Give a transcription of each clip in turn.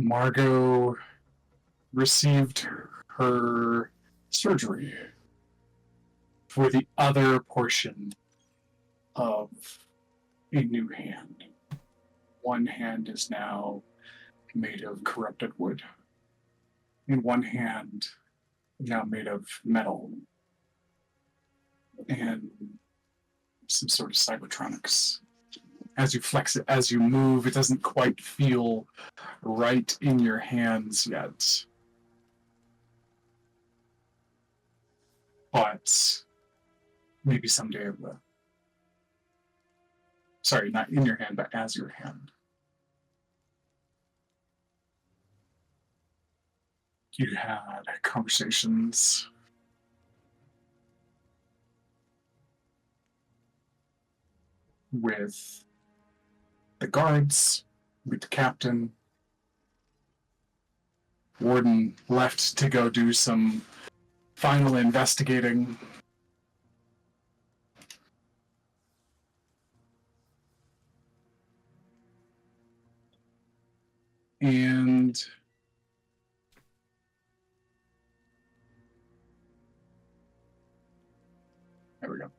Margot received her surgery for the other portion of a new hand. One hand is now made of corrupted wood, and one hand now made of metal and some sort of cybertronics. As you flex it, as you move, it doesn't quite feel right in your hands yet. But maybe someday it will. Sorry, not in your hand, but as your hand. You had conversations with the guards, with the captain. Warden left to go do some final investigating. And there we go.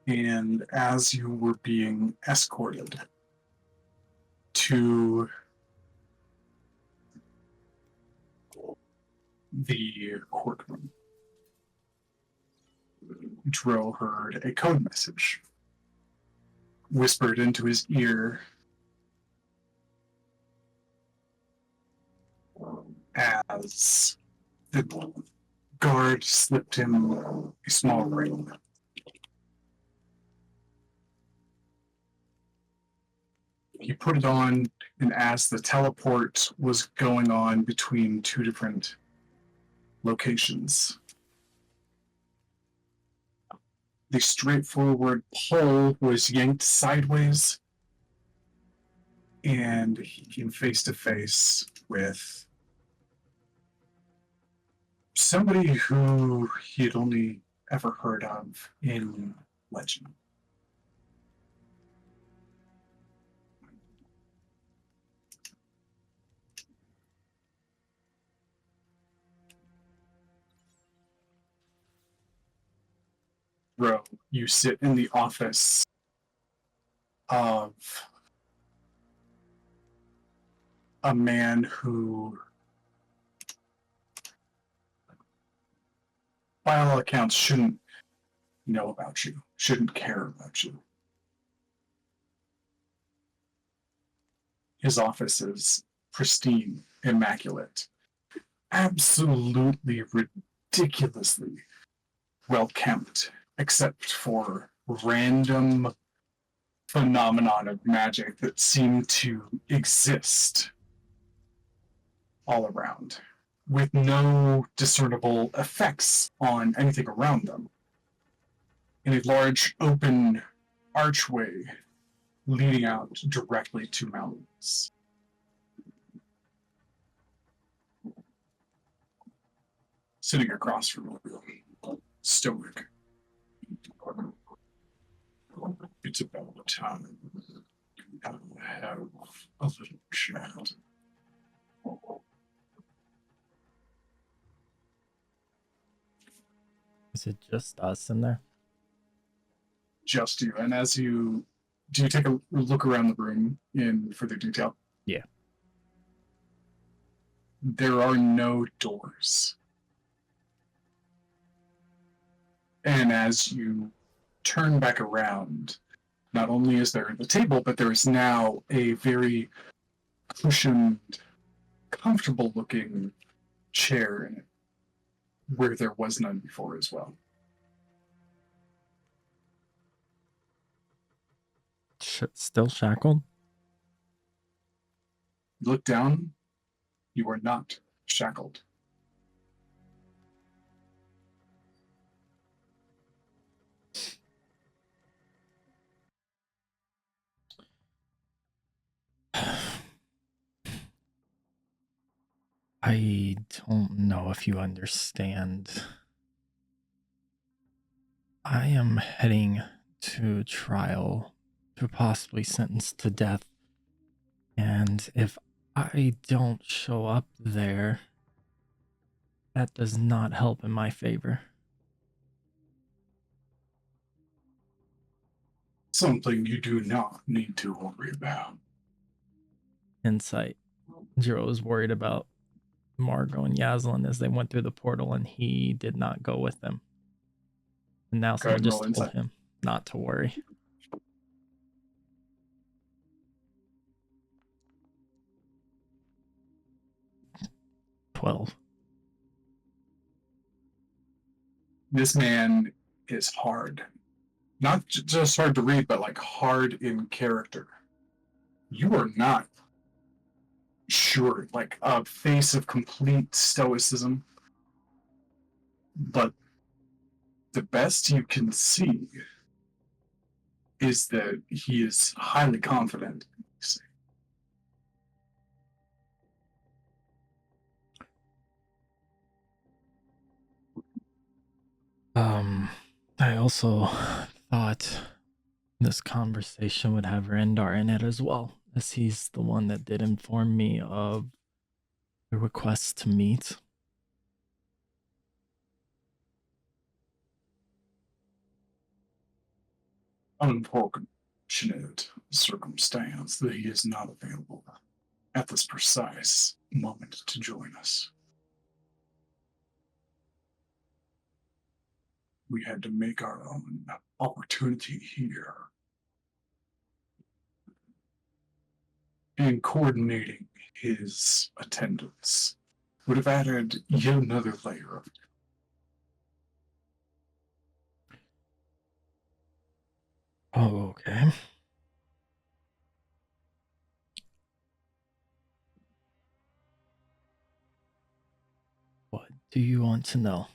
And as you were being escorted to the courtroom, Dro heard a code message whispered into his ear as the guard slipped him a small ring. He put it on, and as the teleport was going on between two different locations, the straightforward pole was yanked sideways, and he came face to face with somebody who he had only ever heard of in legend. Bro, you sit in the office of a man who, by all accounts, shouldn't know about you, shouldn't care about you. His office is pristine, immaculate, absolutely ridiculously well kept, except for random phenomenon of magic that seem to exist all around, with no discernible effects on anything around them. In a large open archway leading out directly to mountains. Sitting across from you, stoic. It's about time to have a little chat. Is it just us in there? Just you. And as you do, you take a look around the room in further detail? Yeah. There are no doors. And as you turn back around, not only is there the table, but there is now a very cushioned, comfortable-looking chair in it, where there was none before as well. Still shackled? You look down, you are not shackled. I don't know if you understand. I am heading to trial to possibly sentenced to death. And if I don't show up there, that does not help in my favor. Something you do not need to worry about. Insight. Jiro was worried about Margot and Yaslin as they went through the portal, and he did not go with them. And now Go ahead someone and roll just told insight. him not to worry. 12. This man is hard. Not just hard to read, but like hard in character. You are not sure, like a face of complete stoicism, but the best you can see is that he is highly confident. I also thought this conversation would have Rendar in it as well, as he's the one that did inform me of the request to meet. Unfortunate circumstance that he is not available at this precise moment to join us. We had to make our own opportunity here. And coordinating his attendance would have added yet another layer of Oh, okay. What do you want to know?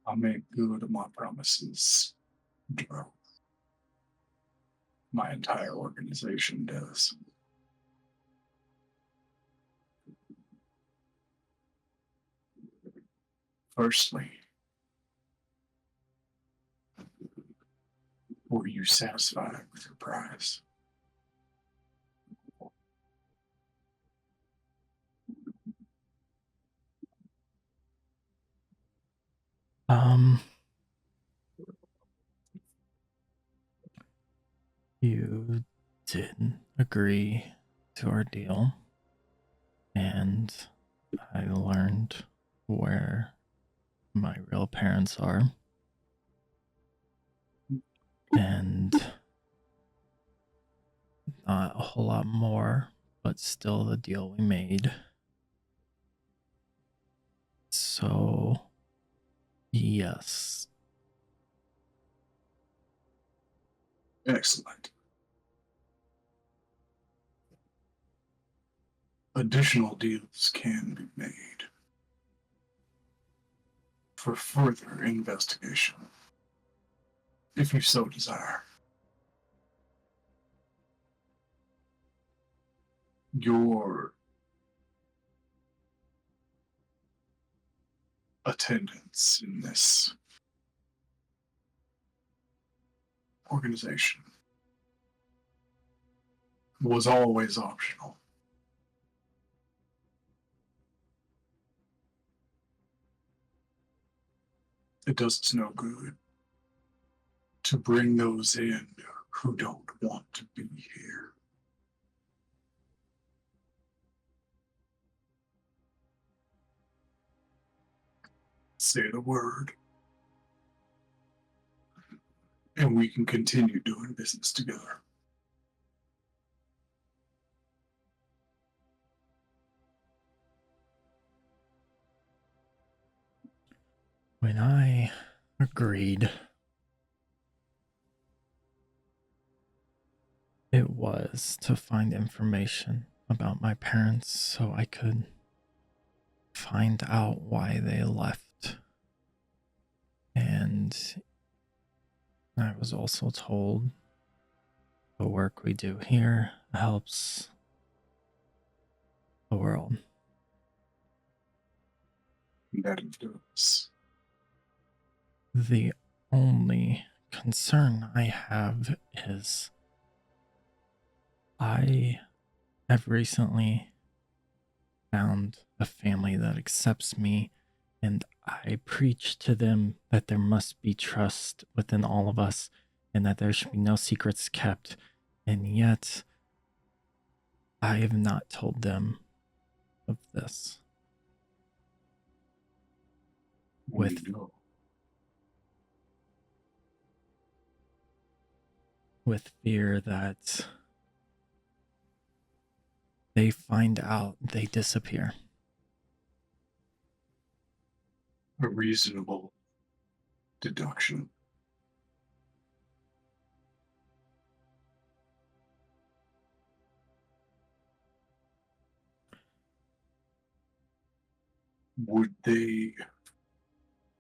I make good my promises, Drew. My entire organization does. Firstly, were you satisfied with your prize? Um, you didn't agree to our deal, and I learned where my real parents are. And not a whole lot more, but still the deal we made. So, yes. Excellent. Additional deals can be made for further investigation, if you so desire. Your attendance in this organization was always optional. It does us no good to bring those in who don't want to be here. Say the word, and we can continue doing business together. When I agreed, it was to find information about my parents so I could find out why they left. And I was also told the work we do here helps the world. that influence. The only concern I have is I have recently found a family that accepts me, and I preach to them that there must be trust within all of us and that there should be no secrets kept. And yet, I have not told them of this We with know. fear that they find out, they disappear. A reasonable deduction. Would they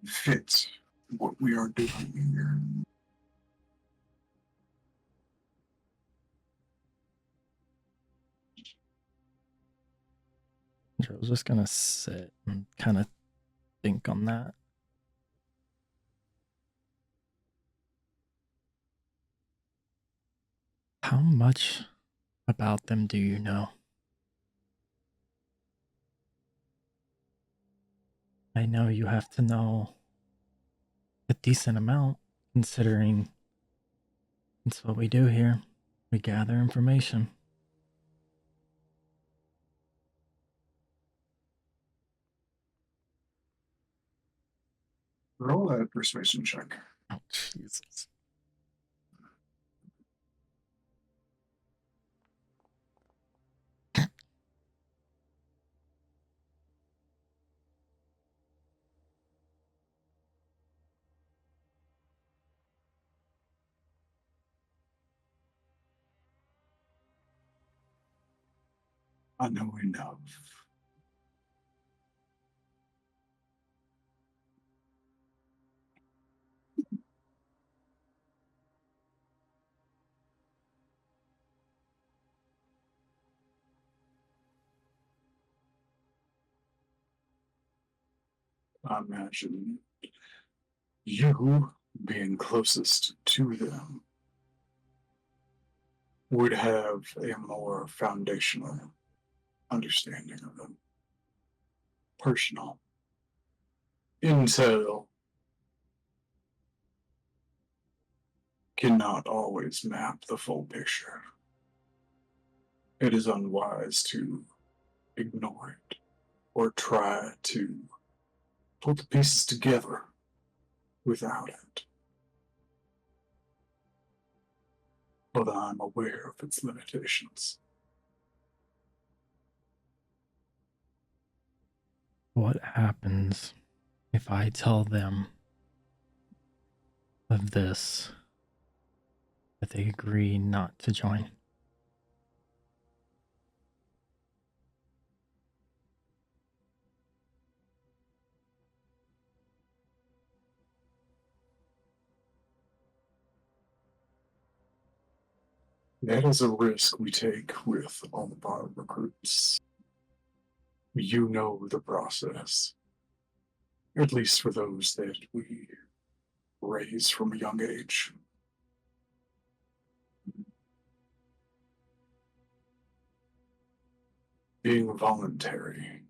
fit what we are doing here? I was just gonna sit and kind of think on that. How much about them do you know? I know you have to know a decent amount, considering it's what we do here. We gather information. Roll a persuasion check. Oh, Jesus. I know enough. I imagine you being closest to them would have a more foundational understanding of them. Personal intel cannot always map the full picture. It is unwise to ignore it or try to put the pieces together without it. But I'm aware of its limitations. What happens if I tell them of this, that they agree not to join? That is a risk we take with all of our recruits. You know the process, at least for those that we raise from a young age. Being voluntary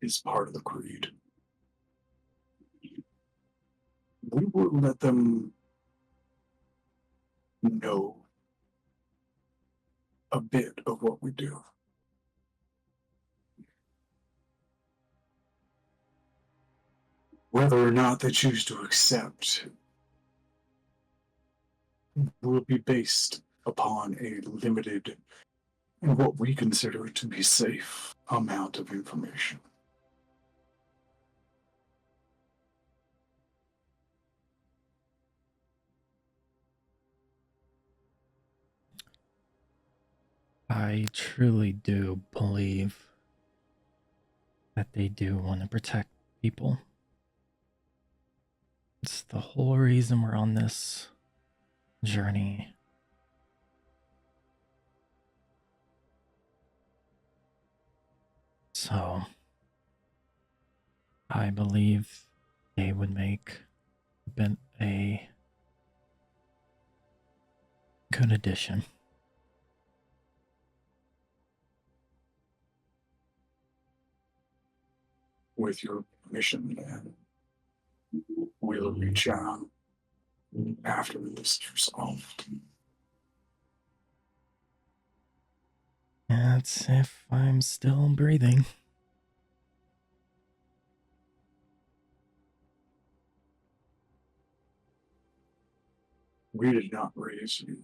is part of the creed. We will let them know a bit of what we do. Whether or not they choose to accept will be based upon a limited and what we consider to be safe amount of information. I truly do believe that they do want to protect people. It's the whole reason we're on this journey. So, I believe they would make a good addition. With your permission, then we'll reach out after this is resolved. That's if I'm still breathing. We did not raise you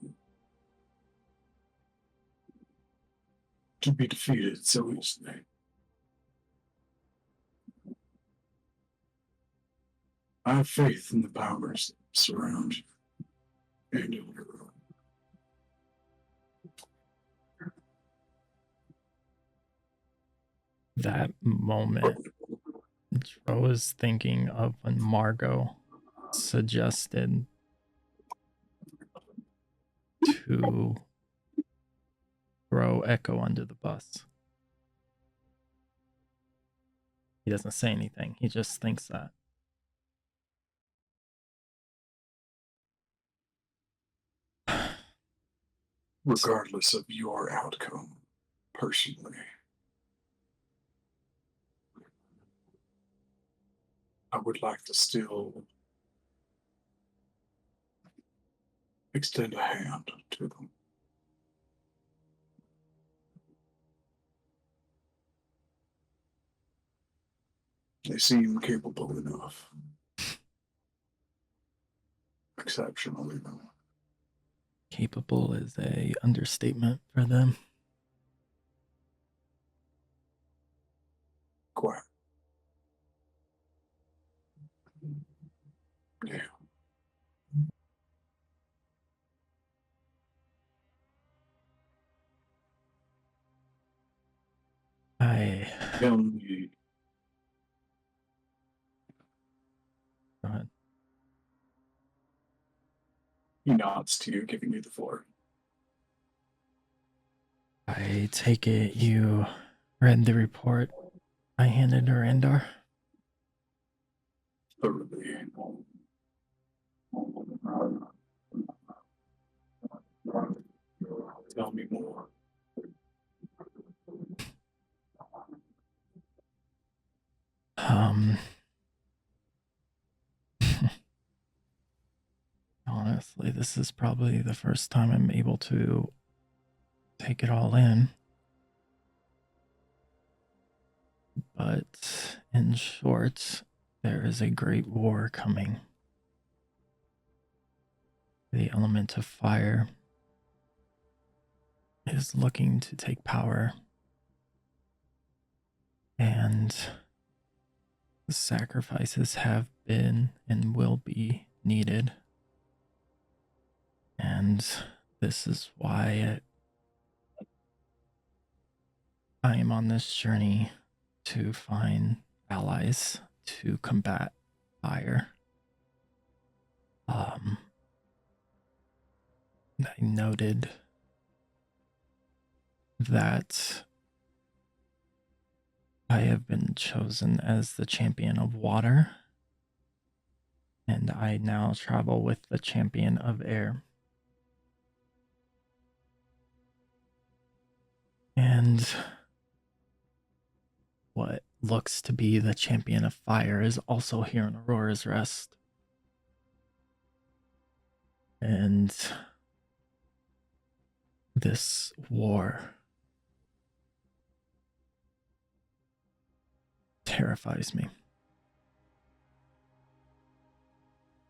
to be defeated so easily. I have faith in the powers that surround you and in your own. That moment, Dro was thinking of when Margot suggested to throw Echo under the bus. He doesn't say anything, he just thinks that. Regardless of your outcome, personally, I would like to still extend a hand to them. They seem capable enough. Exceptionally enough. Capable is a understatement for them. Quite. Yeah. I Only go ahead. he nods to you, giving you the floor. I take it you read the report I handed her, Andar? Thoroughly. Tell me more. Um, honestly, this is probably the first time I'm able to take it all in. But in short, there is a great war coming. The element of fire is looking to take power, and sacrifices have been and will be needed. And this is why I am on this journey to find allies to combat fire. I noted that I have been chosen as the champion of water, and I now travel with the champion of air. And what looks to be the champion of fire is also here in Aurora's Rest. And this war terrifies me.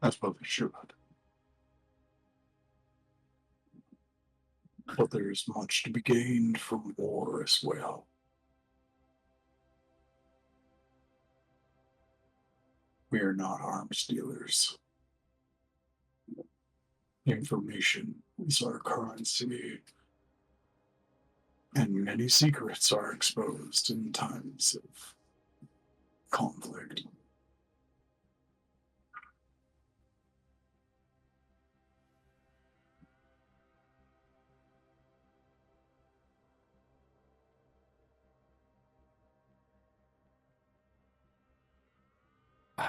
That's what they should. But there is much to be gained from war as well. We are not arms dealers. Information is our currency, and many secrets are exposed in times of conflict.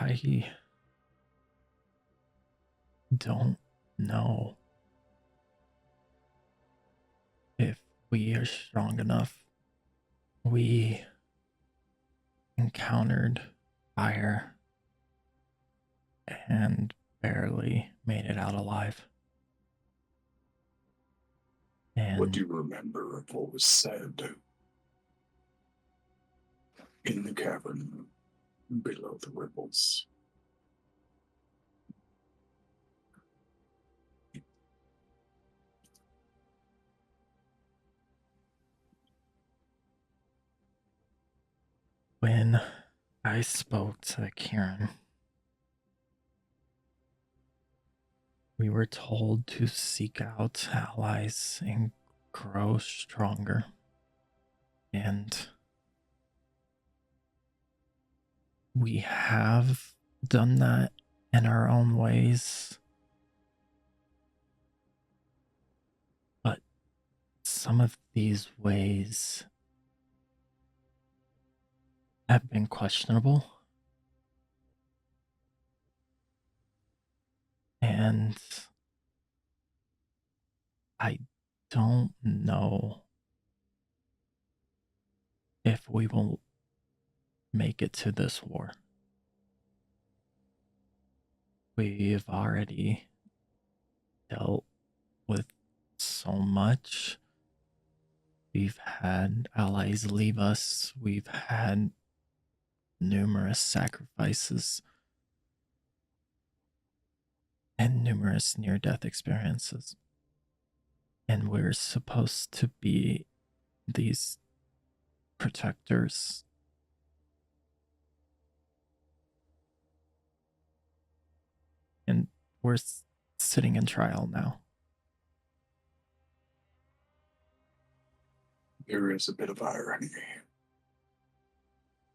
I don't know if we are strong enough. We encountered fire and barely made it out alive. What do And you remember of what was said in the cavern below the ripples? when I spoke to Kieran, we were told to seek out allies and grow stronger. And we have done that in our own ways. But some of these ways have been questionable. And I don't know if we will make it to this war. We've already dealt with so much. We've had allies leave us. We've had numerous sacrifices and numerous near death experiences. And we're supposed to be these protectors. And we're sitting in trial now. There is a bit of irony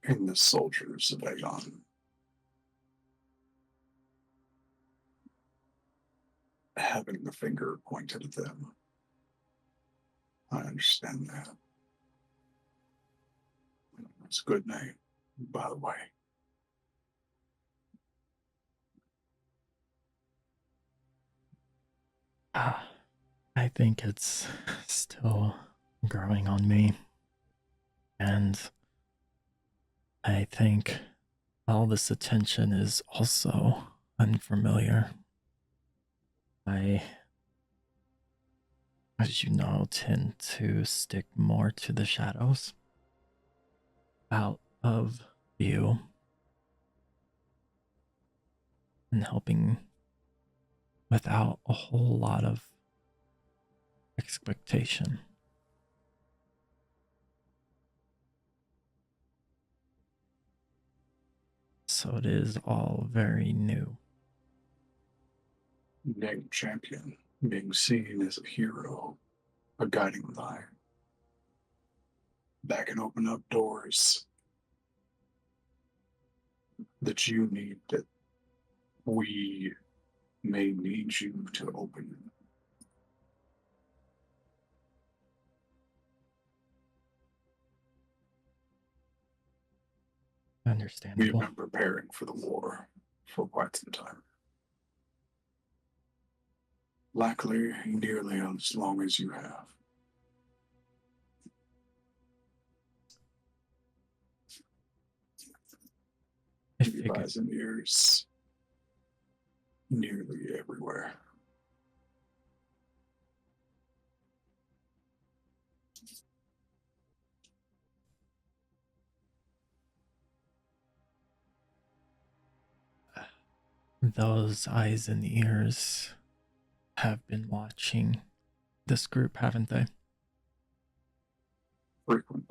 in the soldiers of Aegon having the finger pointed at them. I understand that. It's a good name, by the way. I think it's still growing on me. And I think all this attention is also unfamiliar. I, as you know, tend to stick more to the shadows out of view and helping without a whole lot of expectation. So it is all very new. Named champion, being seen as a hero, a guiding light. That can open up doors that you need, that we may need you to open. We have Understandable. been preparing for the war for quite some time. Likely nearly as long as you have. I Your figured eyes and ears nearly everywhere. those eyes and ears have been watching this group, haven't they? Frequently.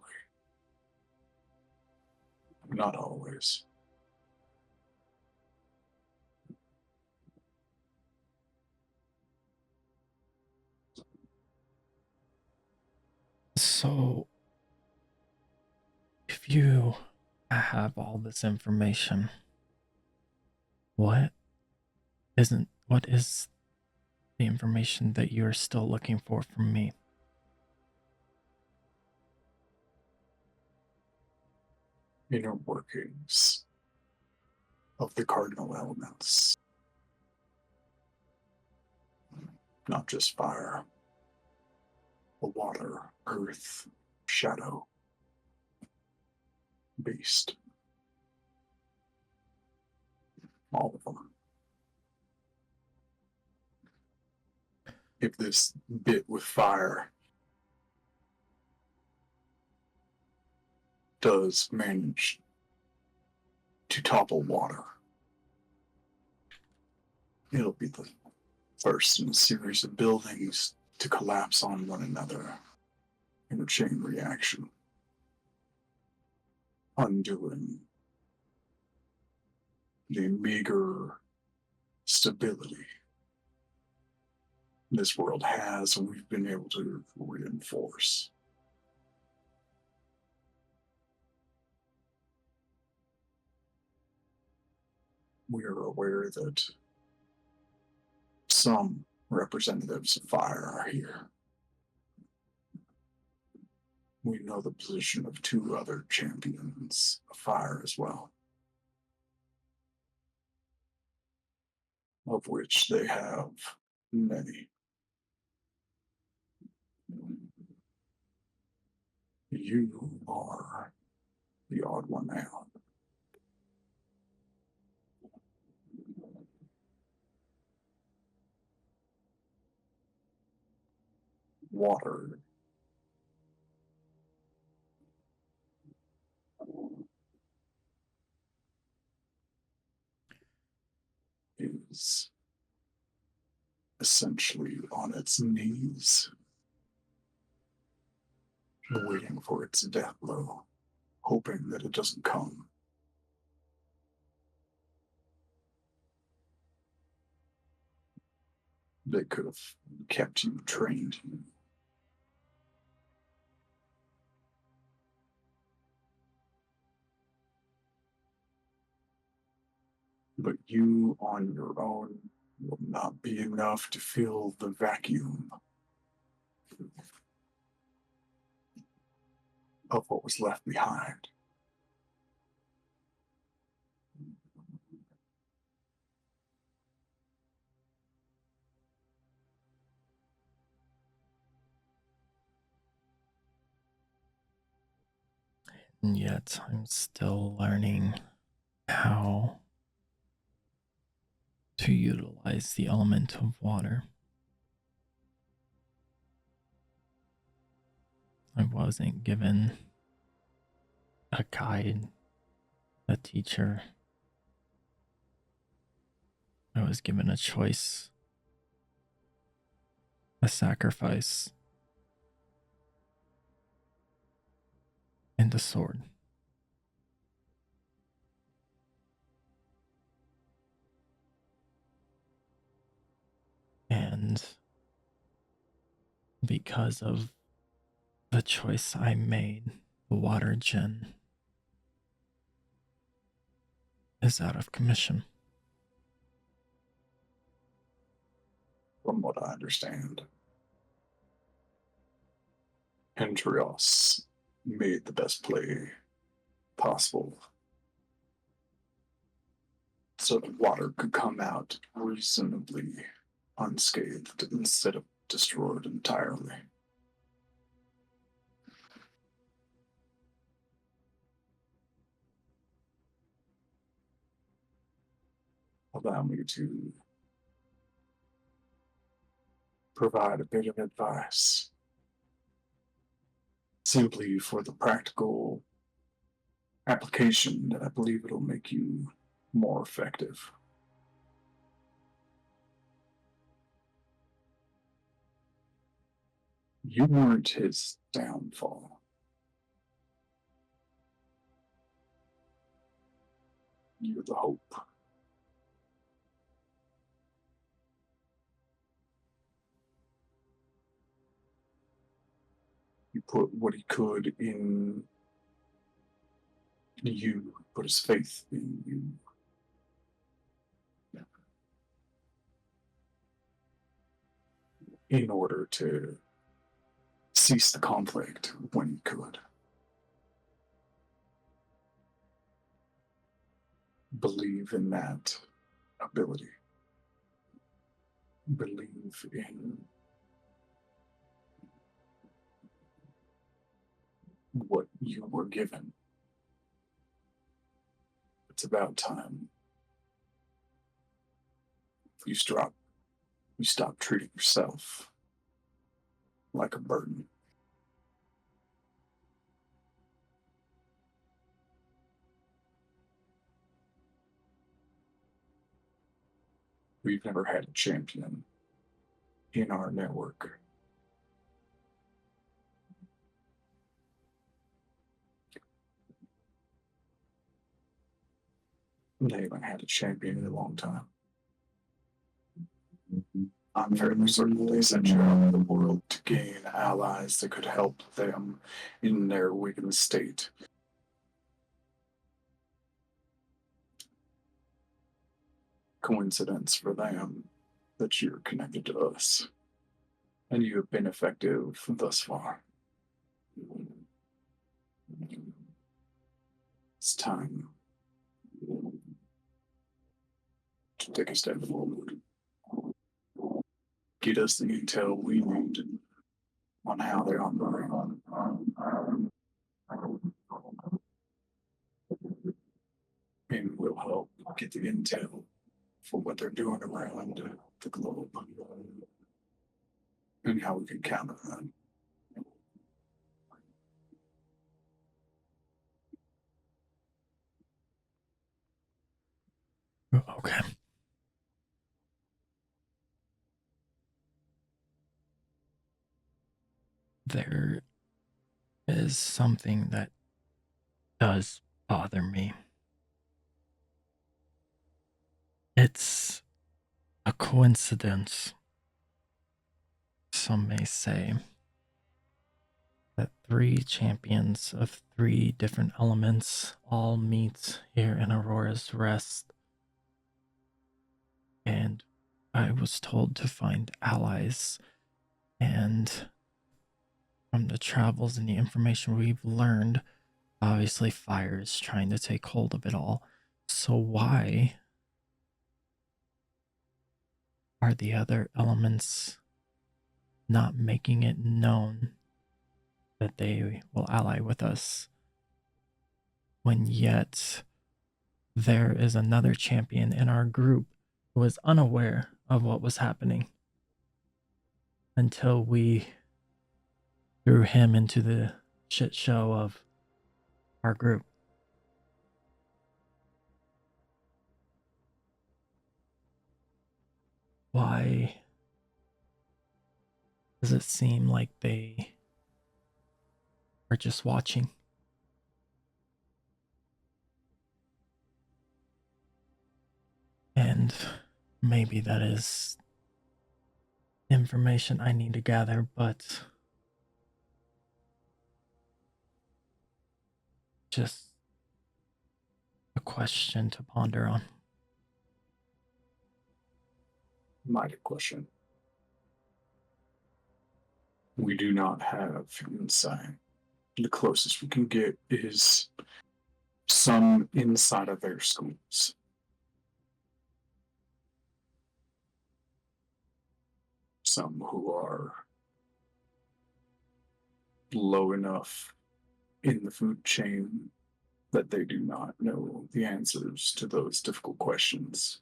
Not always. So, if you have all this information, what what is the information that you're still looking for from me? Inner workings of the cardinal elements, not just fire, but water, earth, shadow, beast, all of them. If this bit with fire does manage to topple water, it'll be the first in a series of buildings to collapse on one another in a chain reaction, undoing the meager stability this world has and we've been able to reinforce. We are aware that some representatives of fire are here. We know the position of two other champions of fire as well, of which they have many. You are the odd one out. Water is essentially on its knees, waiting for its death blow, hoping that it doesn't come. They could have kept you trained. But you on your own will not be enough to fill the vacuum of what was left behind. And yet I'm still learning how to utilize the element of water. I wasn't given a guide, a teacher. I was given a choice, a sacrifice, and a sword. And because of the choice I made, the water gen is out of commission. From what I understand, Entrios made the best play possible so the water could come out reasonably unscathed instead of destroyed entirely. Allow me to provide a bit of advice, simply for the practical application that I believe it'll make you more effective. You weren't his downfall. You're the hope. He put what he could in you, put his faith in you. In order to cease the conflict when he could. Believe in that ability. Believe in what you were given. It's about time you stop treating yourself like a burden. We've never had a champion in our network. They haven't had a champion in a long time. I'm fairly certain they sent you out in the world to gain allies that could help them in their weakened state. Coincidence for them that you're connected to us, and you have been effective thus far. It's time to take a step forward. Get us the intel we need on how they operate. And we'll help get the intel for what they're doing around the globe and how we can counter them. Okay. There is something that does bother me. It's a coincidence, some may say, that three champions of three different elements all meet here in Aurora's Rest. And I was told to find allies. And from the travels and the information we've learned, obviously fire is trying to take hold of it all. So why are the other elements not making it known that they will ally with us, when yet there is another champion in our group who was unaware of what was happening until we threw him into the shit show of our group? Why does it seem like they are just watching? And maybe that is information I need to gather, but just a question to ponder on. Mighty question. We do not have insight. The closest we can get is some inside of their schools. Some who are low enough in the food chain that they do not know the answers to those difficult questions.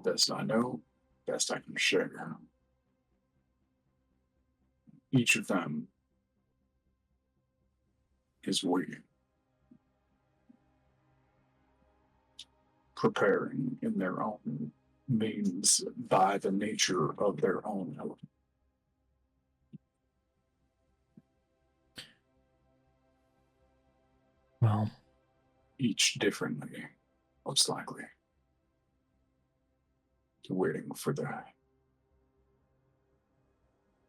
Best I know, best I can share. Each of them is waiting, preparing in their own means by the nature of their own element. Well, Each differently, most likely. Waiting for the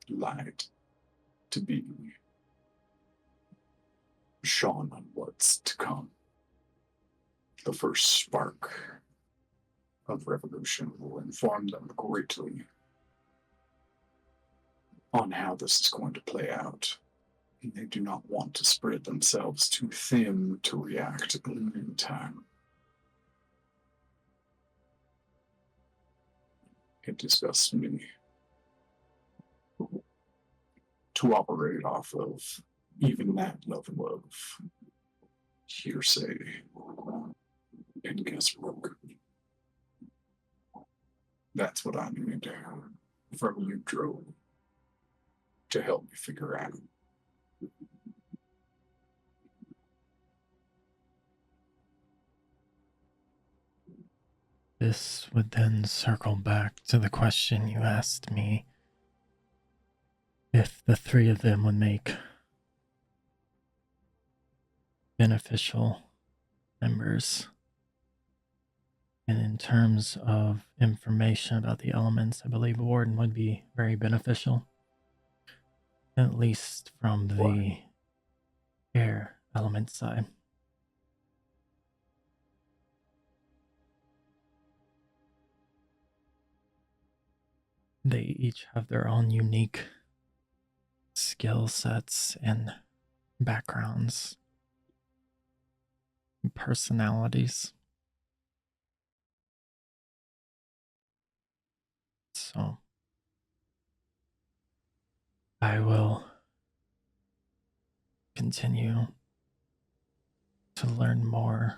light to be shone on what's to come. The first spark of revolution will inform them greatly on how this is going to play out They do not want to spread themselves too thin to react in time. It disgusts me to operate off of even that level of hearsay and guesswork. That's what I need from you, Dro, to help me figure out. This would then circle back to the question you asked me if the three of them would make beneficial members. And in terms of information about the elements, I believe Warden would be very beneficial, at least from the air element side. They each have their own unique skill sets and backgrounds, and personalities. So I will continue to learn more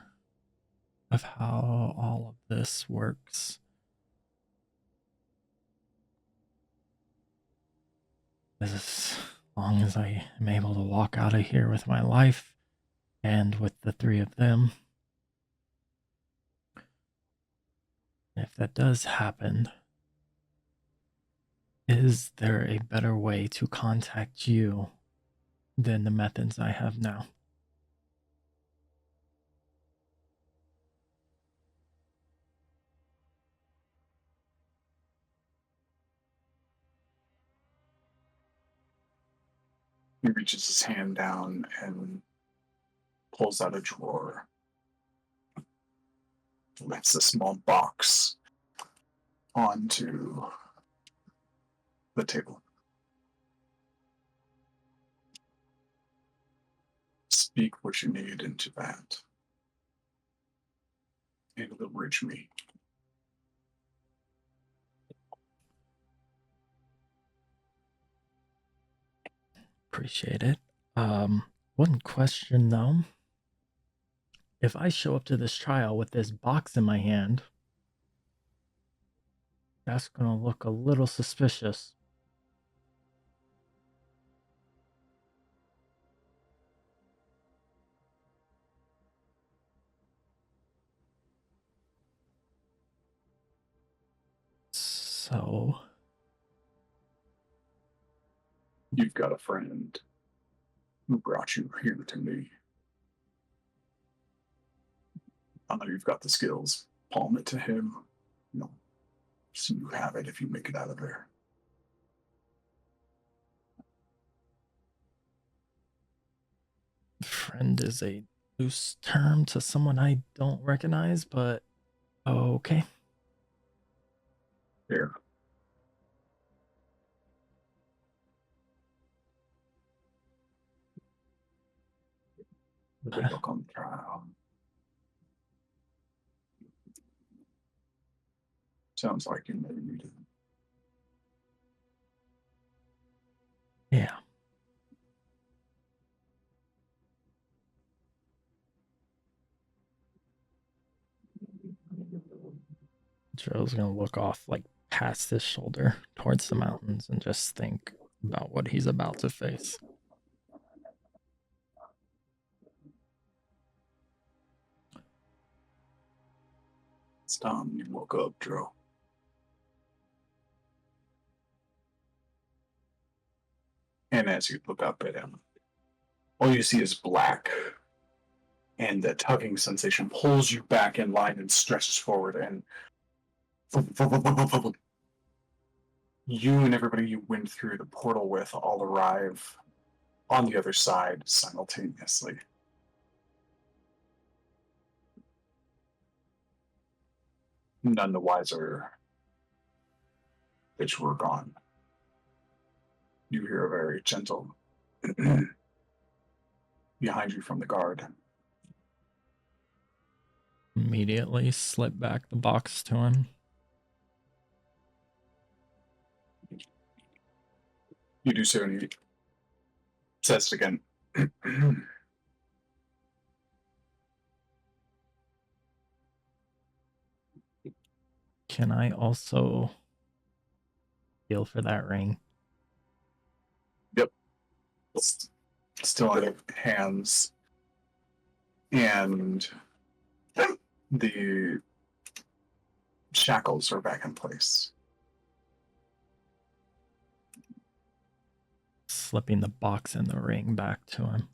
of how all of this works. As long as I am able to walk out of here with my life and with the three of them. If that does happen, is there a better way to contact you than the methods I have now? He reaches his hand down and pulls out a drawer. Lets a small box onto the table. Speak what you need into that. And it'll reach me. Appreciate it. One question though. If I show up to this trial with this box in my hand, that's gonna look a little suspicious. So, You've got a friend who brought you here to me. I know you've got the skills. Palm it to him. So you have it if you make it out of there. friend is a loose term to someone I don't recognize, but okay. Here. The book on trial. Sounds like you may need it. Yeah. Joe's gonna look off like past his shoulder towards the mountains and just think about what he's about to face. It's time you woke up, Joe. And as you look up at him, all you see is black. And the tugging sensation pulls you back in line and stretches forward. And you and everybody you went through the portal with all arrive on the other side simultaneously. None the wiser that you were gone. You hear a very gentle behind you from the guard. Immediately slip back the box to him. You do so, and he says it again. Can I also feel for that ring? Yep. Still out of hands. And the shackles are back in place. Slipping the box and the ring back to him.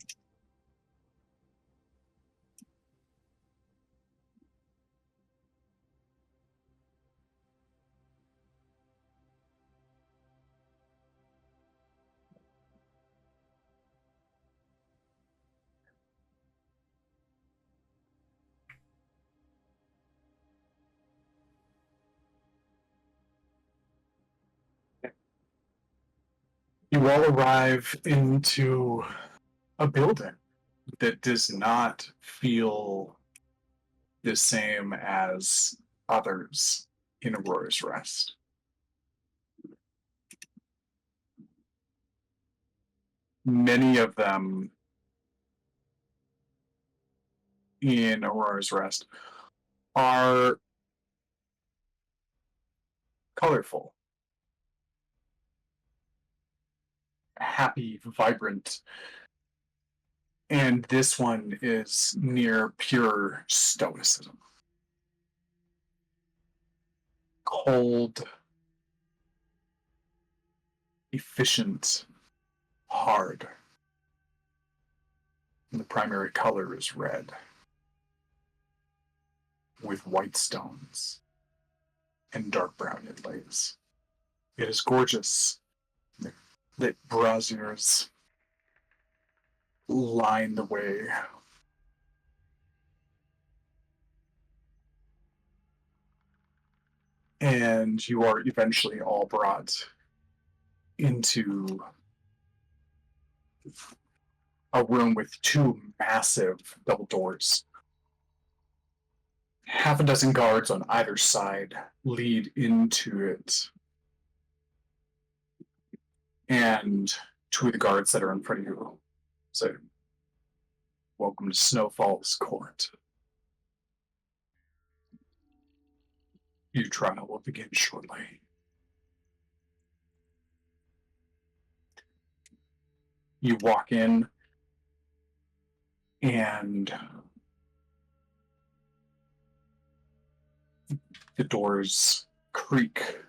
You all arrive into a building that does not feel the same as others in Aurora's Rest. Many of them in Aurora's Rest are colorful, happy, vibrant, and this one is near pure stoicism. Cold, efficient, hard. And the primary color is red, with white stones and dark brown inlays. It is gorgeous. The lit braziers line the way. And you are eventually all brought into a room with two massive double doors. Half a dozen guards on either side lead into it. And two of the guards that are in front of you say, "Welcome to Snowfall's court. Your trial will begin shortly." You walk in, and the doors creak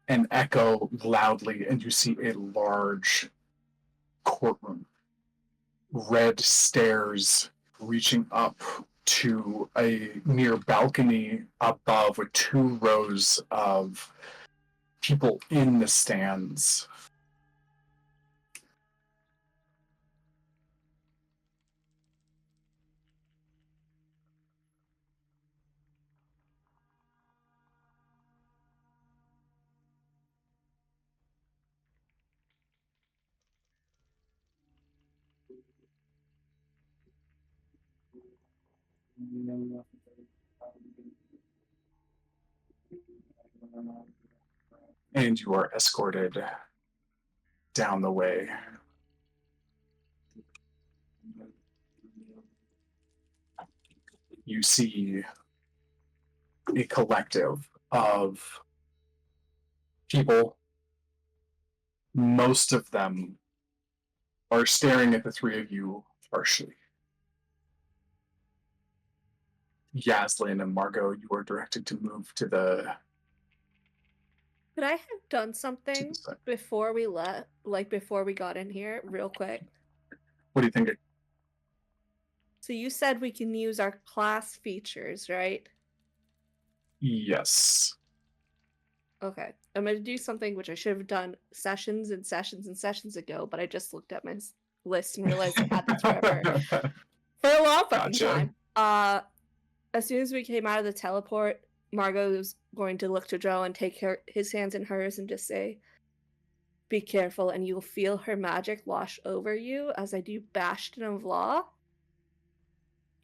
and echo loudly, and you see a large courtroom. Red stairs reaching up to a near balcony above with two rows of people in the stands. And you are escorted down the way. You see a collective of people. Most of them are staring at the three of you harshly. Yaslin and Margot, you are directed to move to the Could I have done something side. before we before we got in here, real quick? What do you think? So you said we can use our class features, right? Yes. Okay. I'm going to do something which I should have done sessions and sessions and sessions ago, but I just looked at my list and realized I had this forever. For a long fucking Gotcha. time. As soon as we came out of the teleport, Margot was going to look to Joe and take his hands in hers and just say, be careful, and you'll feel her magic wash over you as I do Bastion of Law.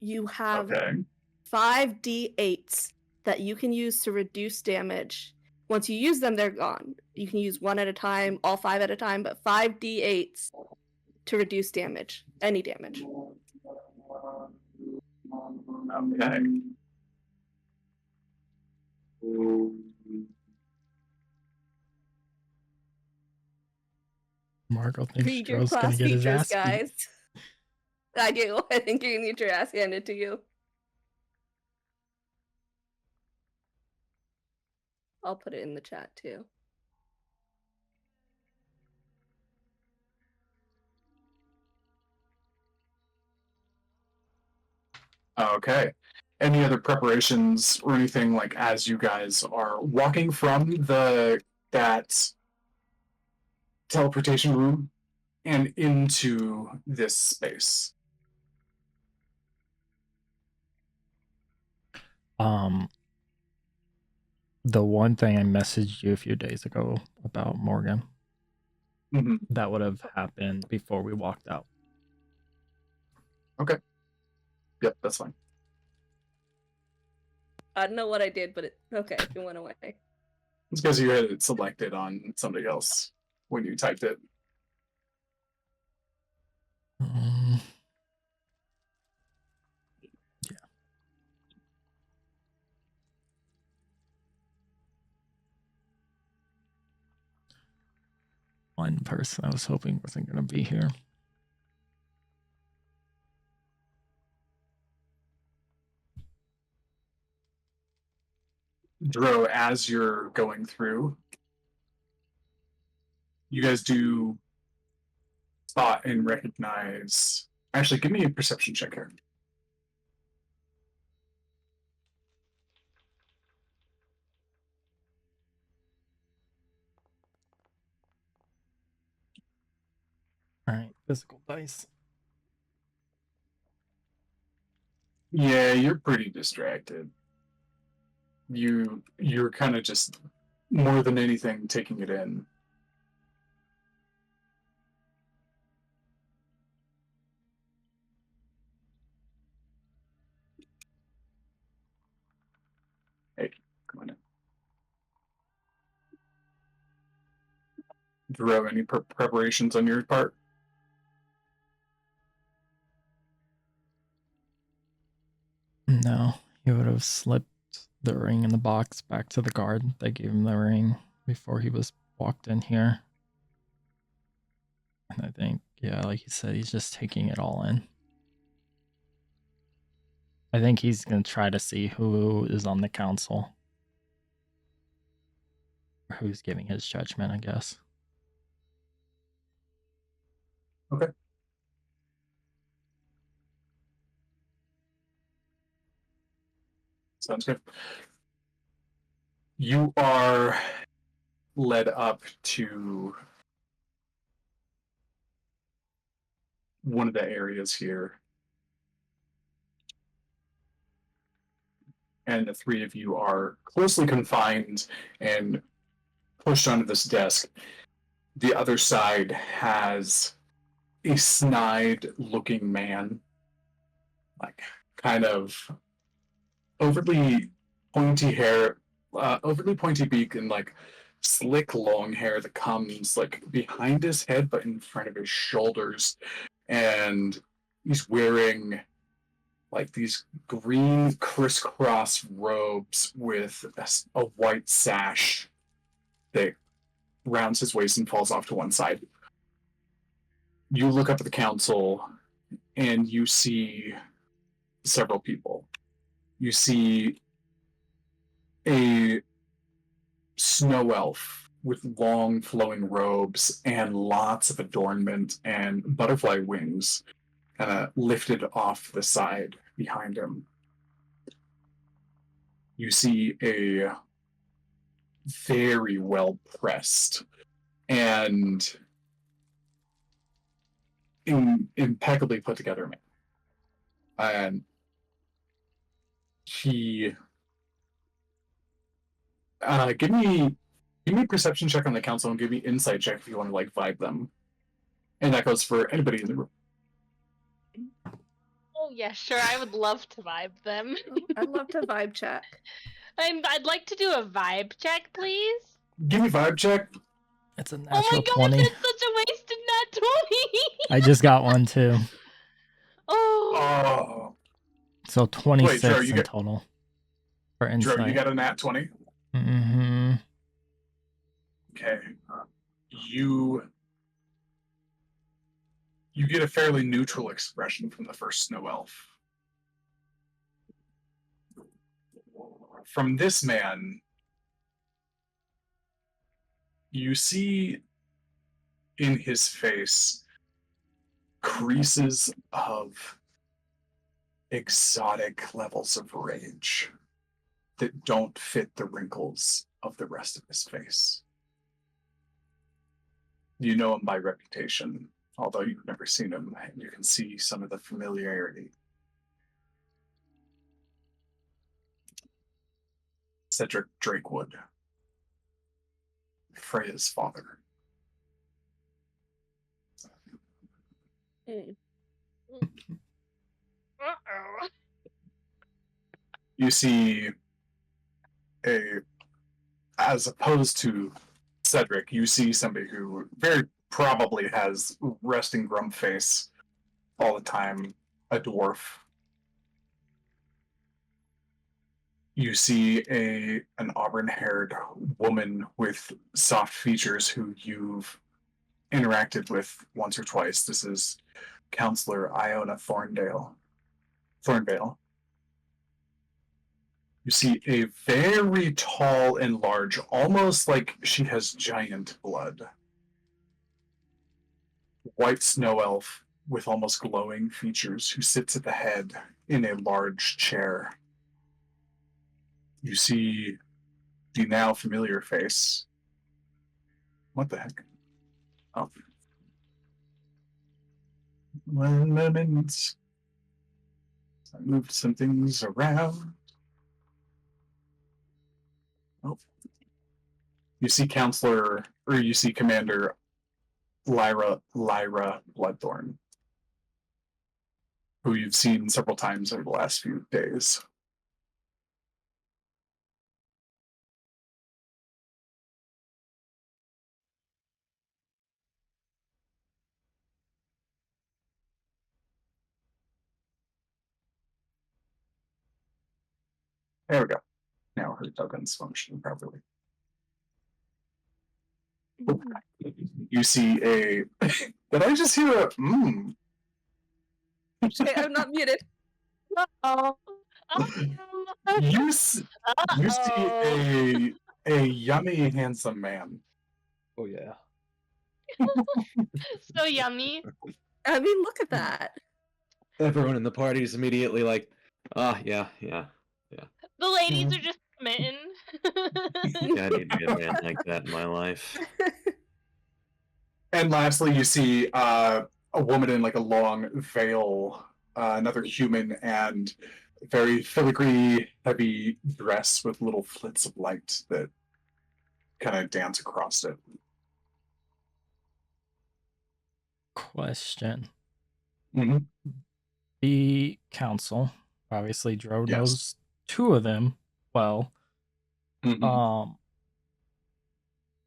You have Okay. 5d8s that you can use to reduce damage. Once you use them, they're gone. You can use one at a time, all 5 at a time, but 5d8s to reduce damage. Any damage. Okay. Margot thinks Read your Joe's gonna class get his features, ass beat. guys. I do. I think you're gonna get your ass handed to you. I'll put it in the chat too. Okay. Any other preparations or anything like as you guys are walking from that teleportation room and into this space? The one thing I messaged you a few days ago about Morgan, Mm-hmm. that would have happened before we walked out. Okay. Yep, that's fine. I don't know what I did, but okay, it went away. It's because you had it selected on somebody else when you typed it. Yeah. One person I was hoping wasn't going to be here. Dro, as you're going through, you guys do spot and recognize. Actually, give me a perception check here. All right, physical dice. Yeah, you're pretty distracted. You're kind of just more than anything taking it in. Hey, come on in. Dro, any preparations on your part? No, he would have slipped the ring in the box back to the guard that gave him the ring before he was walked in here. And I think, yeah, like you said, he's just taking it all in. I think he's going to try to see who is on the council. Or who's giving his judgment, I guess. Okay. Sounds good. You are led up to one of the areas here. And the three of you are closely confined and pushed onto this desk. The other side has a snide looking man, like kind of overly pointy hair, overly pointy beak, and like slick long hair that comes like behind his head but in front of his shoulders. And he's wearing like these green crisscross robes with a white sash that rounds his waist and falls off to one side. You look up at the council and you see several people. You see a snow elf with long flowing robes and lots of adornment and butterfly wings kind of lifted off the side behind him. You see a very well pressed and impeccably put together man. And he give me Give me a perception check on the council and give me insight check if you want to like vibe them. And that goes for anybody in the room. Oh yeah, sure. I would love to vibe them. I'd love to vibe check. I'd like to do a vibe check, please. Give me vibe check. It's a Oh my natural gosh, 20. that's such a wasted nat 20. I just got one too. Oh. Oh, So 26 Joe, you in get- total for Drew, you insight. got a nat 20. Mm-hmm. Okay. You get a fairly neutral expression from the first snow elf. From this man, you see in his face creases of exotic levels of rage that don't fit the wrinkles of the rest of his face. You know him by reputation, although you've never seen him, and you can see some of the familiarity. Cedric Drakewood, Freya's father. Uh-oh. You see as opposed to Cedric, you see somebody who very probably has resting grump face all the time, a dwarf. You see an auburn-haired woman with soft features who you've interacted with once or twice. This is Counselor Iona Thornvale. You see a very tall and large, almost like she has giant blood, white snow elf with almost glowing features who sits at the head in a large chair. You see the now familiar face. What the heck? Oh. 1 moment. I moved some things around. Oh. You see you see Commander Lyra Bloodthorn, who you've seen several times over the last few days. There we go. Now her token's functioning properly. You see a. Did I just hear a? Okay, I'm not muted. Uh-oh. You see a yummy, handsome man. Oh yeah. So yummy. I mean, look at that. Everyone in the party is immediately like, yeah. The ladies are just smitten. Yeah, I need to get a man like that in my life. And lastly, you see a woman in like a long veil, another human, and very filigree, heavy dress with little flits of light that kind of dance across it. Question. Mm-hmm. The council, obviously, Dro Yes. knows 2 of them well. Mm-hmm.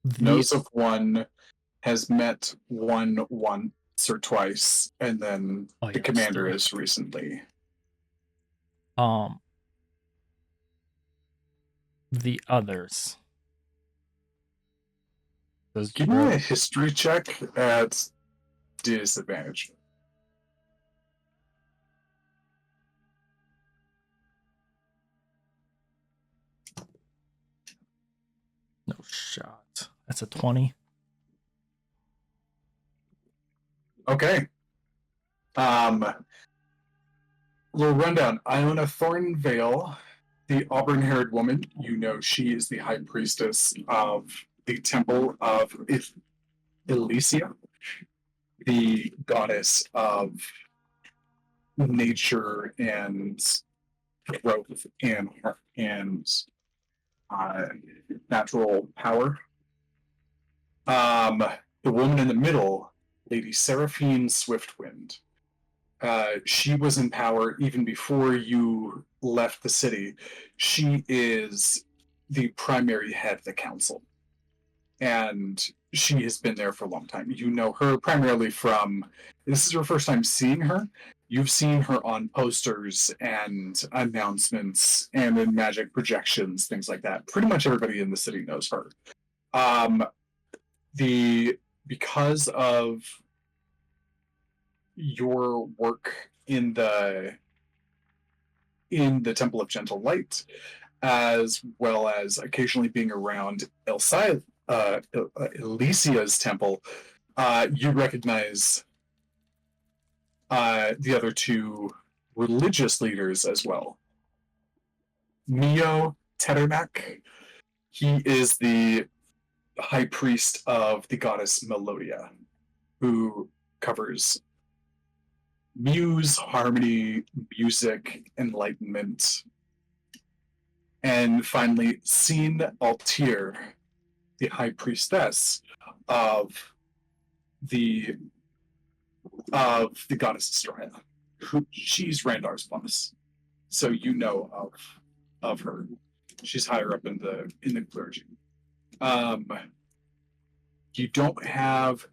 The Knows of one, has met one once or twice, and then the commander is recently. The others. Does Give me a history check at disadvantage. No shot. That's a 20. Okay. Little rundown. Iona Thornvale, the auburn-haired woman, you know she is the high priestess of the Temple of Elysia, the goddess of nature and growth and natural power. The woman in the middle, Lady Seraphine Swiftwind. She was in power even before you left the city. She is the primary head of the council, and she has been there for a long time. You know her primarily from, this is your first time seeing her. You've seen her on posters and announcements and in magic projections, things like that. Pretty much everybody in the city knows her. Because of your work in the Temple of Gentle Light, as well as occasionally being around Elysia's temple, you recognize the other two religious leaders as well. Mio Teternak, he is the high priest of the goddess Melodia, who covers muse, harmony, music, enlightenment. And finally, Sin Altir, the high priestess of the goddess Estrella. She's Randar's boss, so you know of her. She's higher up in the clergy. You don't have,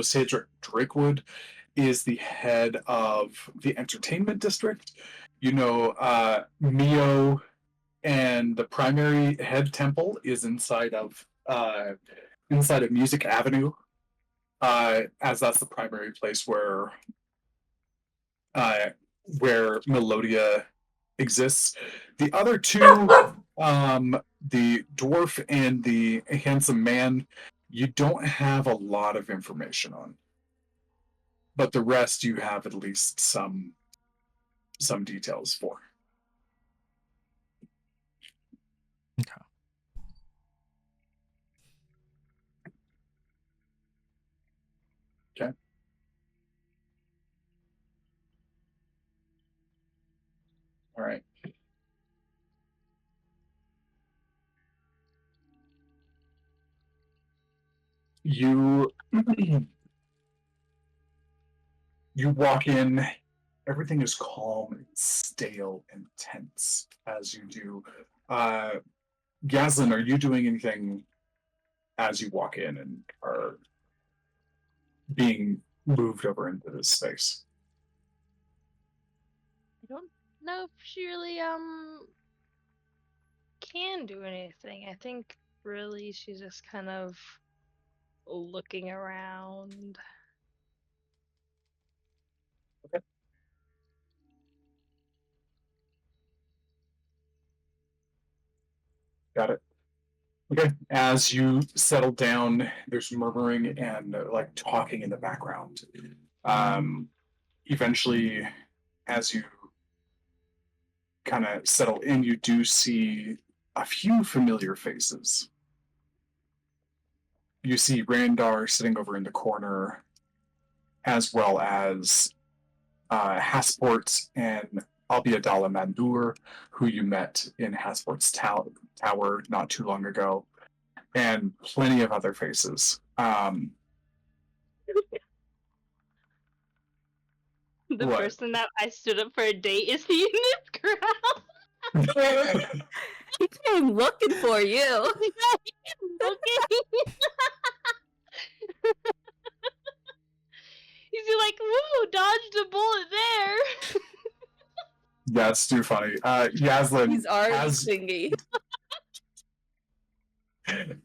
Cedric Drakewood is the head of the entertainment district. Mio and the primary head temple is inside of Music Avenue, as that's the primary place where Melodia exists. The other two, the dwarf and the handsome man, you don't have a lot of information on, but the rest you have at least some details for. Okay. Okay. All right. You walk in, everything is calm and stale and tense as you do. Yaslin, are you doing anything as you walk in and are being moved over into this space? I don't know if she really can do anything. I think really she's just kind of looking around. Okay. Got it. Okay. As you settle down, there's murmuring and like talking in the background. Eventually, as you kind of settle in, you do see a few familiar faces. You see Randar sitting over in the corner, as well as Hasport and Albiadala Mandur, who you met in Hasport's tower not too long ago, and plenty of other faces. The What? person that I stood up for a date is he in this crowd? He came looking for you. Okay. He's like, woo, dodged a bullet there. That's too funny. Yaslin, He's already singing.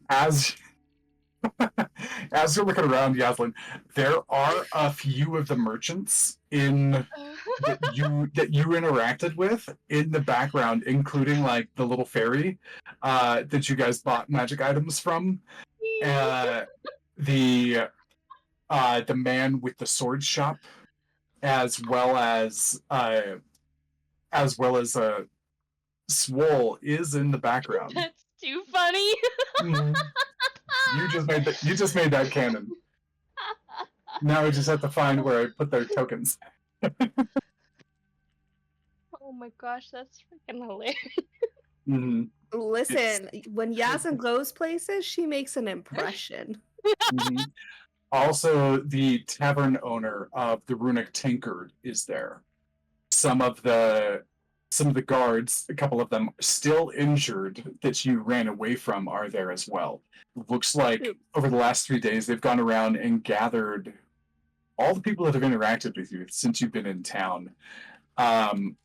as you're looking around, Yaslin, there are a few of the merchants that you interacted with in the background, including like the little fairy that you guys bought magic items from. The man with the sword shop, as well as Swole is in the background. That's too funny. Mm-hmm. You just made that canon. Now we just have to find where I put their tokens. Oh my gosh, that's freaking hilarious. Mm-hmm. Listen, when Yasin goes places, she makes an impression. Mhm. Also, the tavern owner of the Runic Tankard is there. Some of the guards, a couple of them still injured that you ran away from, are there as well. Looks like Ooh. over the last 3 days they've gone around and gathered all the people that have interacted with you since you've been in town. And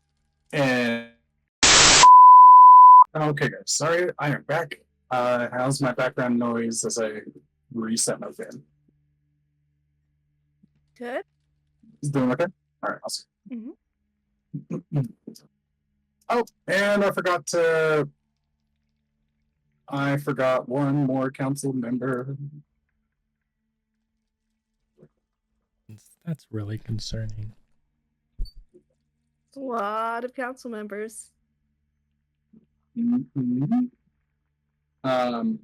okay, guys, sorry, I am back. How's my background noise as I reset my fan? Good. Is it doing okay? All right, awesome. Mm-hmm. Oh, and I forgot one more council member. That's really concerning. A lot of council members. Mhm. Um,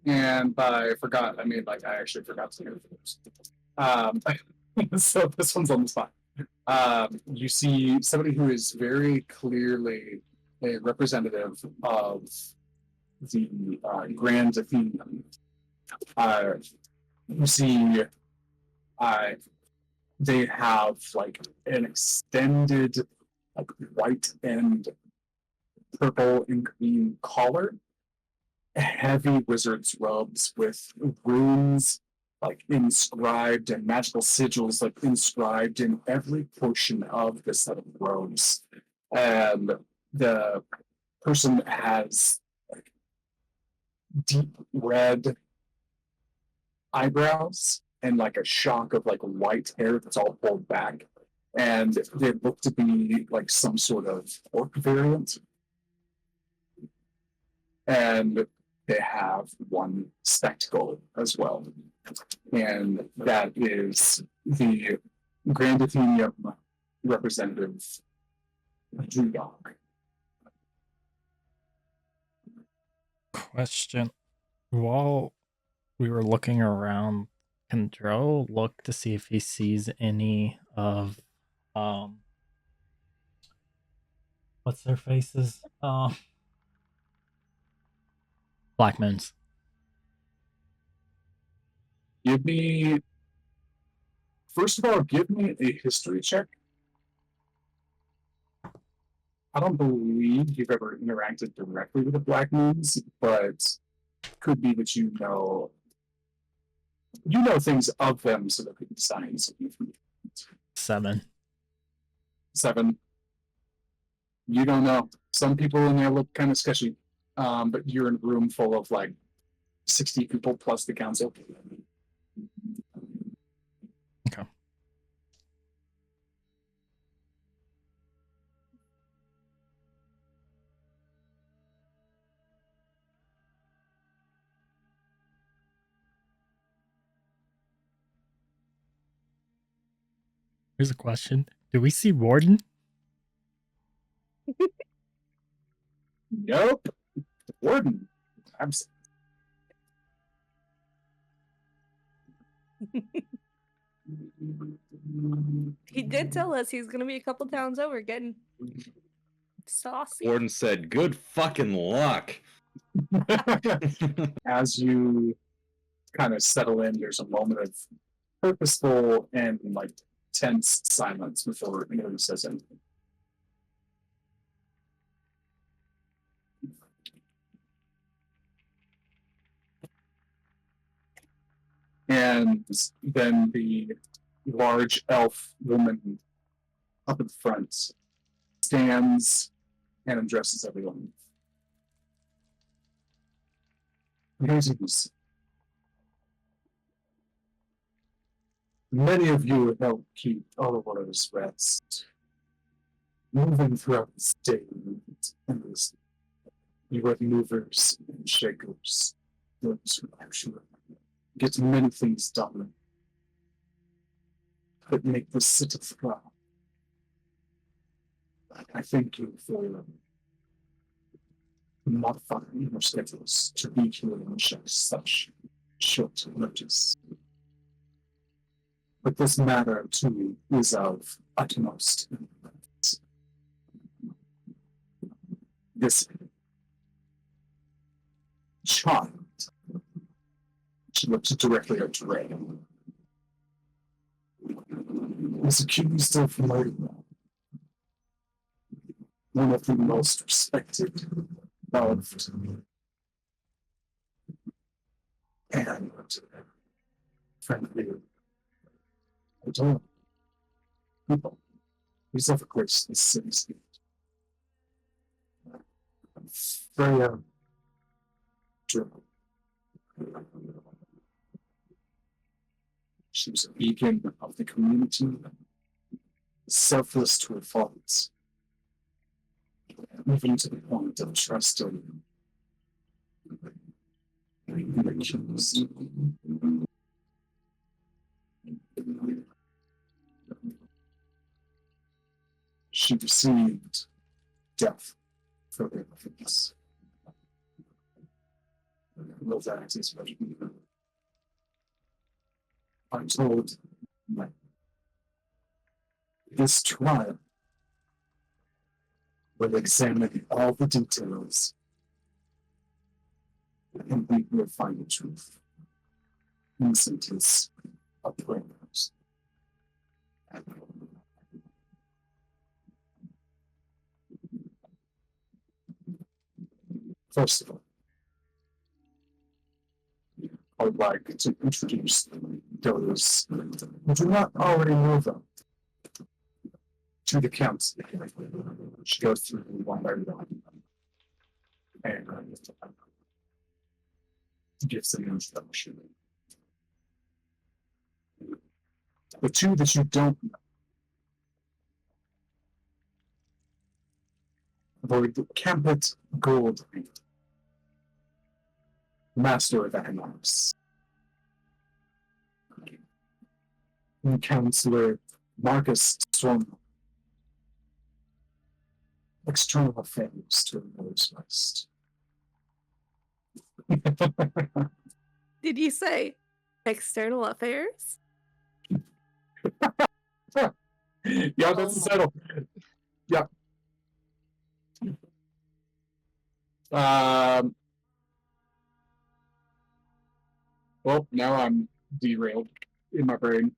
and by forgot, I mean like I actually forgot to do this. So this one's on the spot. You see somebody who is very clearly a representative of the Grand Athenian. You see, they have like an extended, like white and purple and green collar, heavy wizard's robes with runes like inscribed and magical sigils like inscribed in every portion of the set of robes. And the person has like deep red eyebrows and like a shock of like white hair that's all pulled back. And they look to be like some sort of orc variant. And they have one spectacle as well. And that is the Grand Athenium representative, Judok. Question. While we were looking around, can Dro look to see if he sees any of what's their faces? Black Moons. Give me, first of all, give me a history check. I don't believe you've ever interacted directly with the Black Moons, but could be that you know things of them, so there could be signs. 7. 7. You don't know. Some people in there look kind of sketchy, but you're in a room full of like 60 people plus the council. Okay. Here's a question. Do we see Warden? Nope. Warden. Abs- He did tell us he's gonna be a couple towns over getting saucy. Warden said, "Good fucking luck." As you kind of settle in, there's a moment of purposeful and like tense silence before anyone says anything. And then the large elf woman up in front stands and addresses everyone. Greetings. Many of you help keep Otherworld's rest moving throughout the state and this. You are movers and shakers, those who actually get many things done that make the city thrive. I thank you for modifying your schedules to be here on such short notice. But this matter, too, is of utmost importance. This child, she looked directly at Ray, is accused of murder. One of the most respected, loved, and frankly, adorable people who's ever graced this city's gate. Freya Dribble. She was a beacon of the community, selfless to her faults, even to the point of trusting the accused. She received death for her offense. Well, that is what I'm told that this trial will examine all the details and we will find the truth. Innocent is a prayers. First of all, I would like to introduce those who do not already know them to the council. She goes through one by one and gives them an introduction. The two that you don't know, the Campet Gold, Master of Economics, and Counselor Marcus Storm, External Affairs to the Northwest. Did you say external affairs? Yeah, that's the title. Yeah. Well, now I'm derailed in my brain.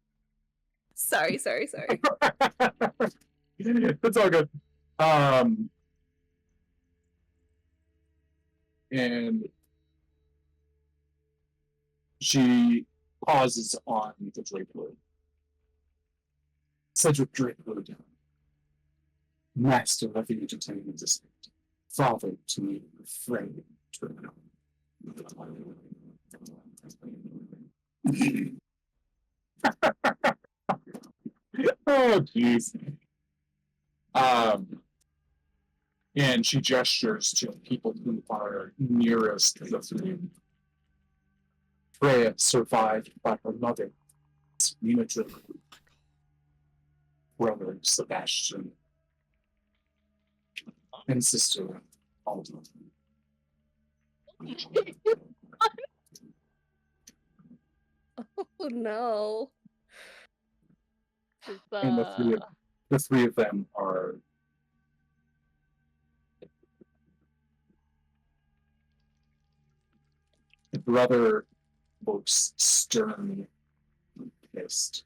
Sorry. It's all good. And she pauses on the Drakewood. Cedric Drakewood, master of the entertainment district, father to me, friend to Oh, jeez. And she gestures to people who are nearest the three. Freya survived by her mother, Nina Drakewood, brother Sebastian, and sister Alden. Oh no. And the three of them are the brother looks stern and pissed.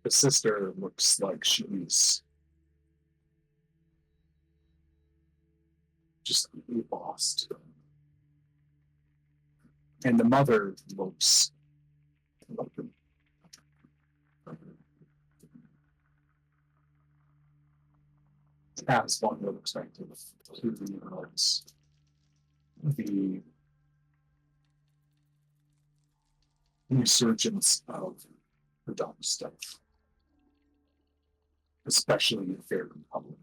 The sister looks like she's just lost. And the mother looks as one would expect of human hearts. The resurgence of the dumb stuff, especially in fair public.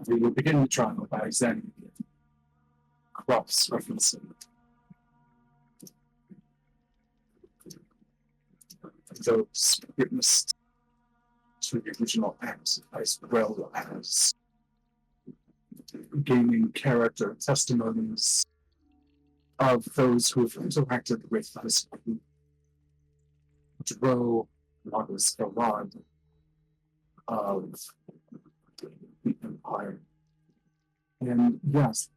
We will begin the trial by examining cross-referencing those witnessed to the original act as well as gaining character testimonies of those who have interacted with this group. Dro was the rod of the Empire. And yes,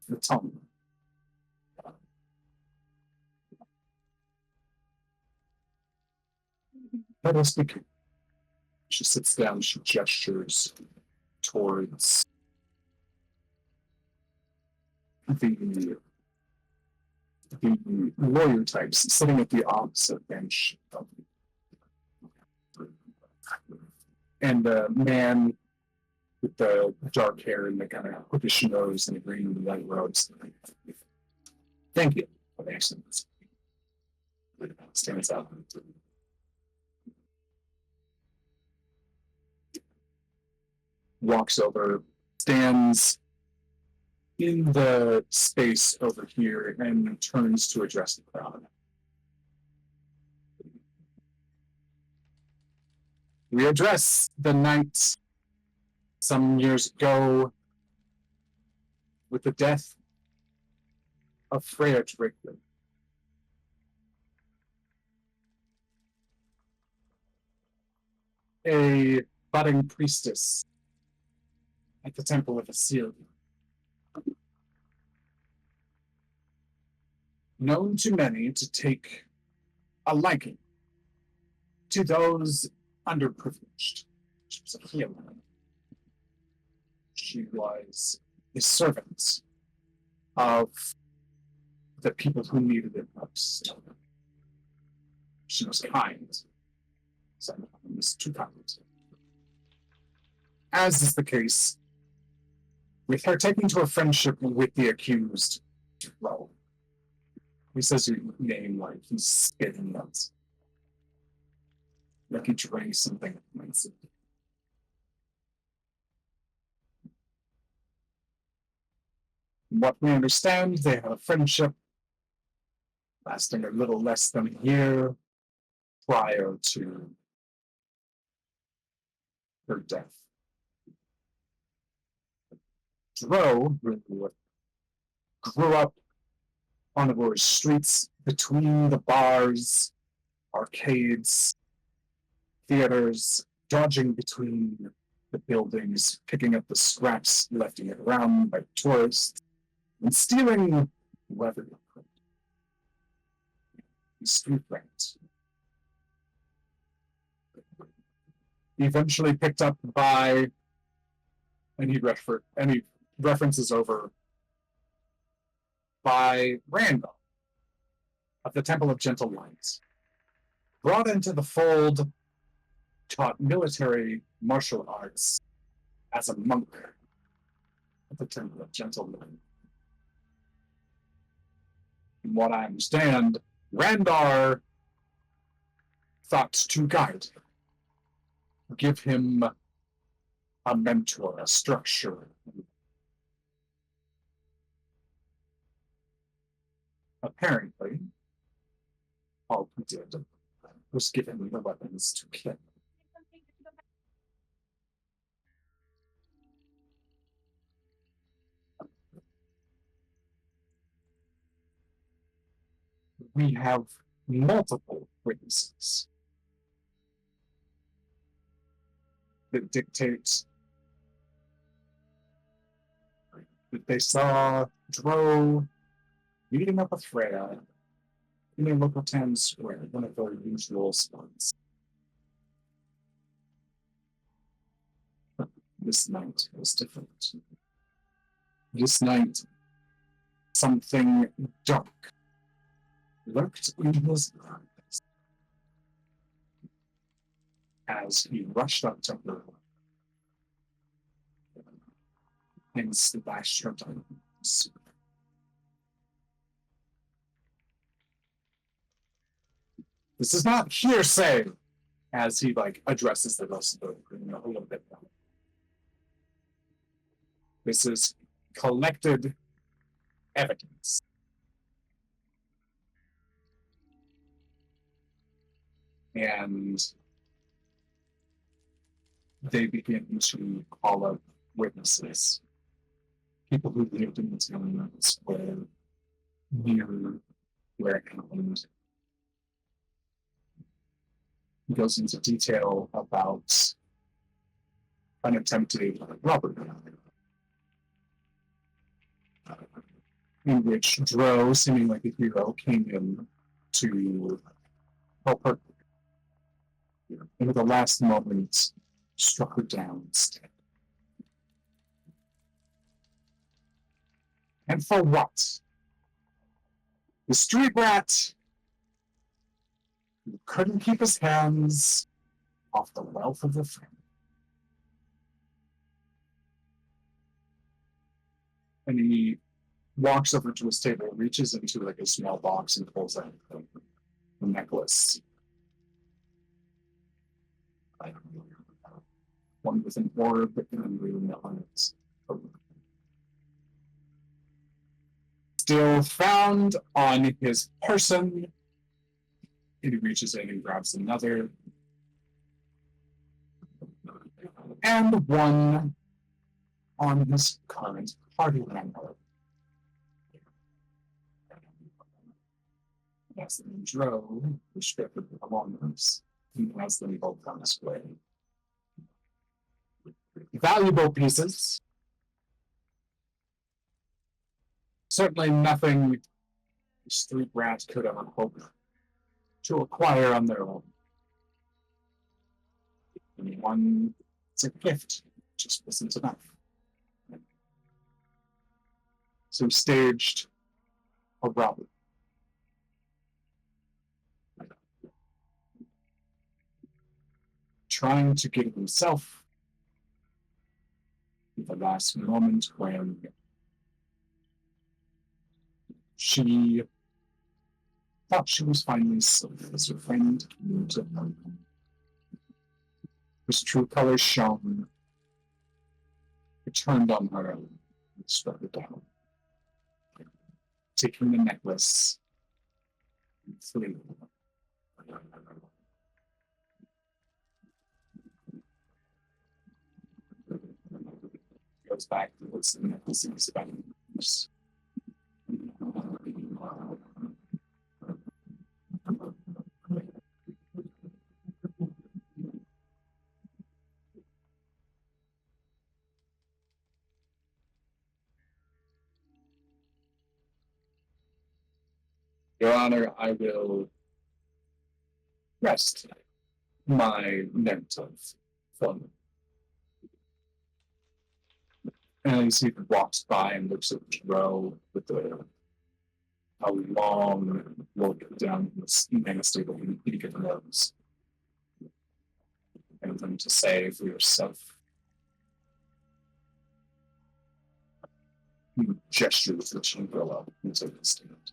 the tongue. Let us begin. She sits down, she gestures towards the lawyer types sitting at the opposite bench. And the man with the dark hair and the kind of hookish nose and the green and white robes. Thank you for the excellence. Stands up. Walks over, stands in the space over here, and turns to address the crowd. We address the night some years ago with the death of Freya Drakewood. A budding priestess at the Temple of Assyria. Known to many to take a liking to those underprivileged. She was a healer. She was a servant of the people who needed it most. She was kind. Sometimes too kind. As is the case with her taking to a friendship with the accused, well, he says your name like he's spitting nuts. Like he drank something nice. What we understand, they had a friendship lasting a little less than a year prior to her death. Dro grew up on the Warrior streets between the bars, arcades, theaters, dodging between the buildings, picking up the scraps left around by tourists, and stealing whatever you could. Street rats. Eventually picked up by any references over by Randall of the Temple of Gentle Minds. Brought into the fold, taught military martial arts as a monk at the Temple of Gentle Minds. From what I understand, Randar thought to guide him, give him a mentor, a structure. Apparently, all he did was give him the weapons to kill. We have multiple witnesses that dictate that they saw Dro meeting up with Freya in a local town square, one of their usual spots. But this night was different. This night, something dark lurked in his eyes as he rushed up to her and slashed her down. This is not hearsay, as he addresses the rest of the room a little bit more. This is collected evidence. And they begin to call up witnesses people who lived in the town square near where it happened. He goes into detail about an attempted robbery, in which Dro, seeming like a hero, came in to help her. And at the last moment, struck her down instead. And for what? The street rat who couldn't keep his hands off the wealth of the family. And he walks over to his table, reaches into like a small box and pulls out a necklace. One with an orb and green elements. Still found on his person. He reaches in and grabs another. And one on his current party member. Yes, and Dro, restricted belongings. He has them both on display. Valuable pieces. Certainly nothing the street rats could ever hope to acquire on their own. And one, it's a gift, just wasn't enough. So he staged a robbery. Trying to get himself at the last moment when she thought she was finally safe as her friend moved her. His true colors shone. It turned on her and struck her down. Taking the necklace and fleeing. Goes back to what's the necklace in his bangs. Your Honor, I will rest my narrative from. And as he walks by and looks at Dro with a long look down his manistable beak of the nose. Anything to say for yourself? He gestures the umbrella into the stand.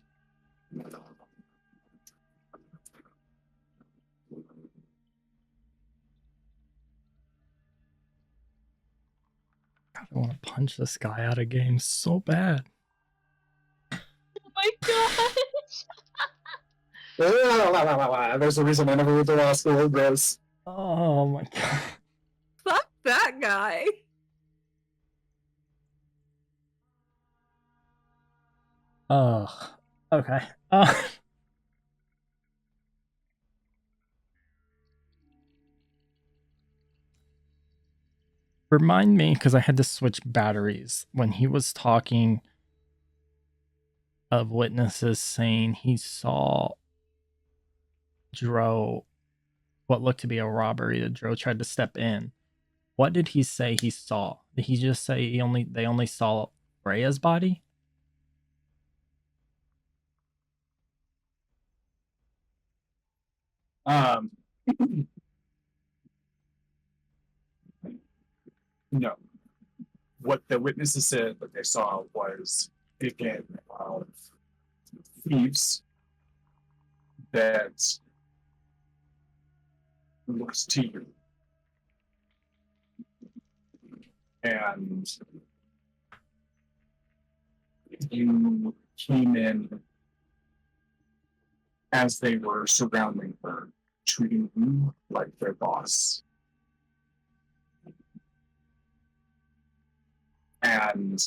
I want to punch this guy out of games so bad. Oh my gosh! There's a reason I never went to law school, bros. Oh my god. Fuck that guy. Oh, okay. Remind me, because I had to switch batteries when he was talking of witnesses saying he saw Dro, what looked to be a robbery that Dro tried to step in. What did he say he saw? Did he just say they only saw Freya's body? No. What the witnesses said that they saw was a gang of thieves that looks to you. And you came in as they were surrounding her, treating you like their boss. And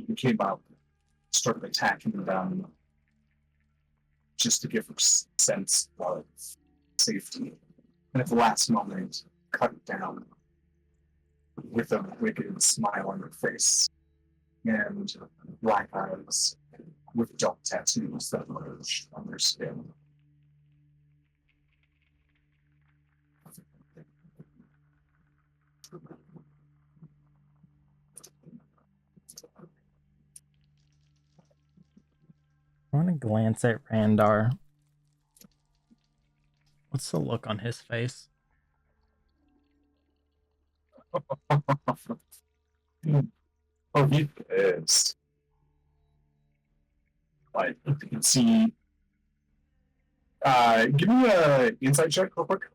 he came up, started attacking them just to give her sense of safety. And at the last moment, cut it down with a wicked smile on her face and black eyes with dark tattoos that emerged on their skin. I want to glance at Randar. What's the look on his face? Oh, he is. Like, you can see. Give me a insight check real quick.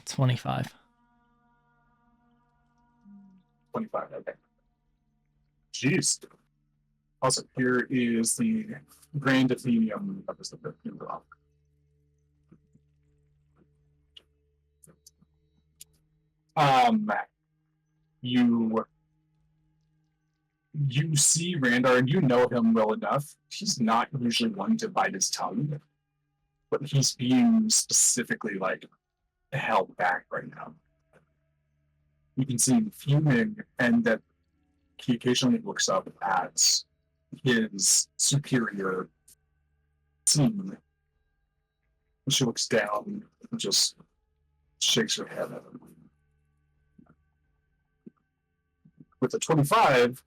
25. 25, okay. Jeez. Also, here is the Grand Athenium of the rock. You see Randar and you know him well enough. He's not usually one to bite his tongue, but he's being specifically like held back right now. You can see him fuming, and that he occasionally looks up at his superior team. She looks down and just shakes her head at him. With a 25,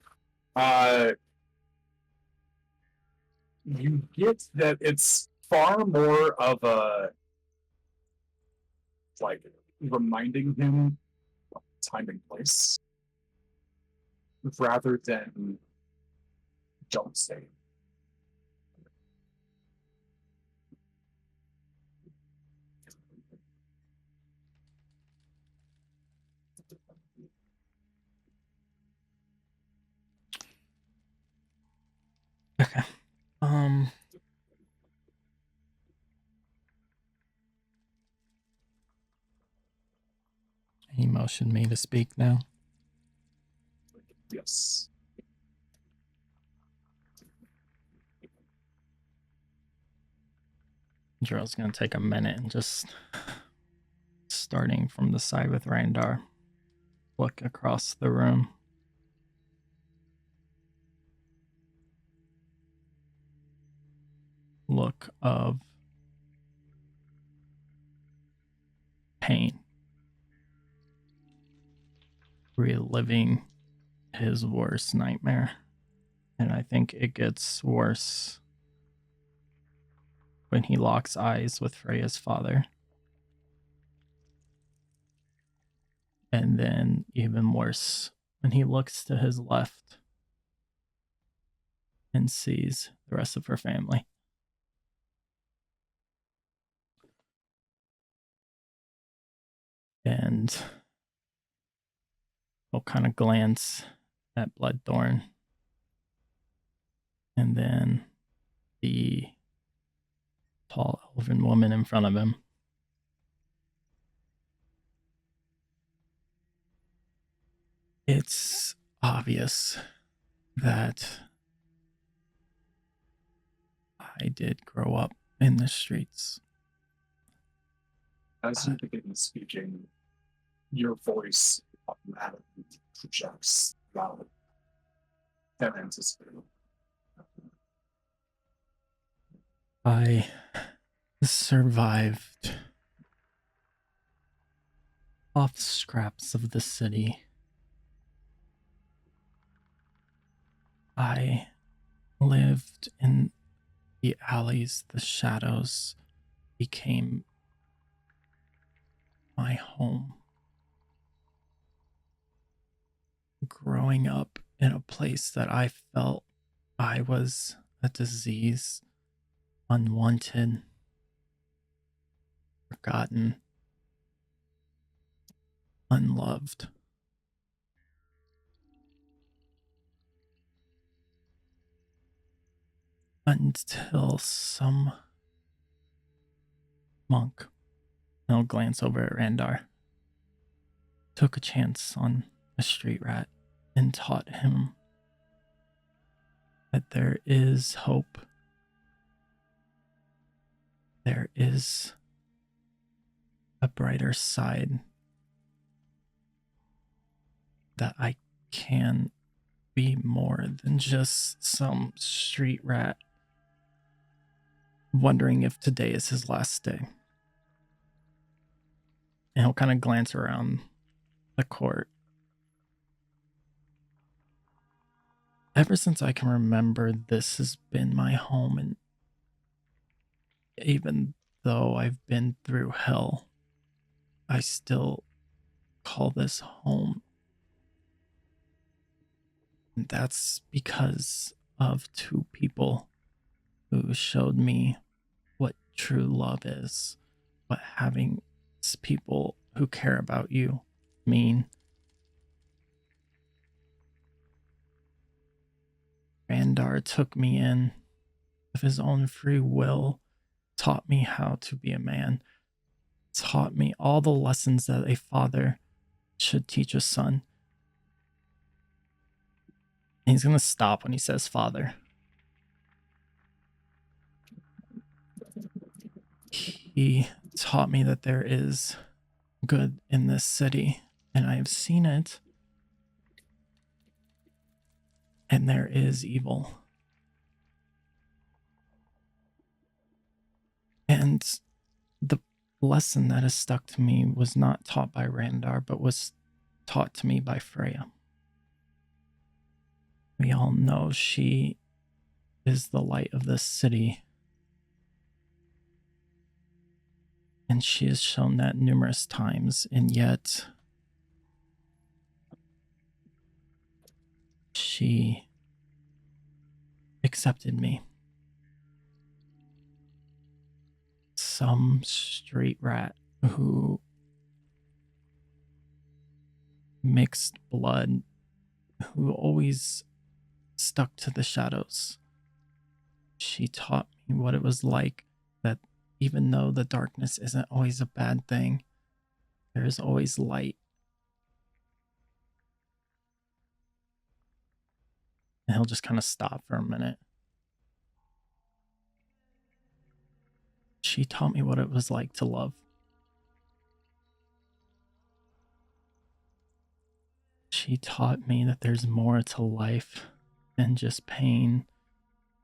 you get that it's far more of a like reminding him of time and place rather than don't say. Okay. He motioned me to speak now. Yes. Drill's gonna take a minute and just starting from the side with Randar, look across the room. Look of pain. Reliving his worst nightmare. And I think it gets worse when he locks eyes with Freya's father. And then even worse when he looks to his left and sees the rest of her family. And we'll kind of glance at Bloodthorn. And then the tall elven woman in front of him. It's obvious that I did grow up in the streets. As you begin speaking, your voice automatically projects louder than anticipated. I survived off scraps of the city. I lived in the alleys, the shadows became my home. Growing up in a place that I felt I was a disease, unwanted, forgotten, unloved. Until some monk I'll glance over at Randar. Took a chance on a street rat and taught him that there is hope. There is a brighter side, that I can be more than just some street rat wondering if today is his last day. And he'll kind of glance around the court. Ever since I can remember, this has been my home, and even though I've been through hell, I still call this home. And that's because of two people who showed me what true love is, what having people who care about you mean. Randar took me in of his own free will, taught me how to be a man, taught me all the lessons that a father should teach a son. And he's going to stop when he says father. He taught me that there is good in this city, and I have seen it. And there is evil. And the lesson that has stuck to me was not taught by Randar, but was taught to me by Freya. We all know she is the light of this city. And she has shown that numerous times, and yet she accepted me. Some street rat who mixed blood, who always stuck to the shadows. She taught me what it was like, that even though the darkness isn't always a bad thing, there is always light. And he'll just kind of stop for a minute. She taught me what it was like to love. She taught me that there's more to life than just pain,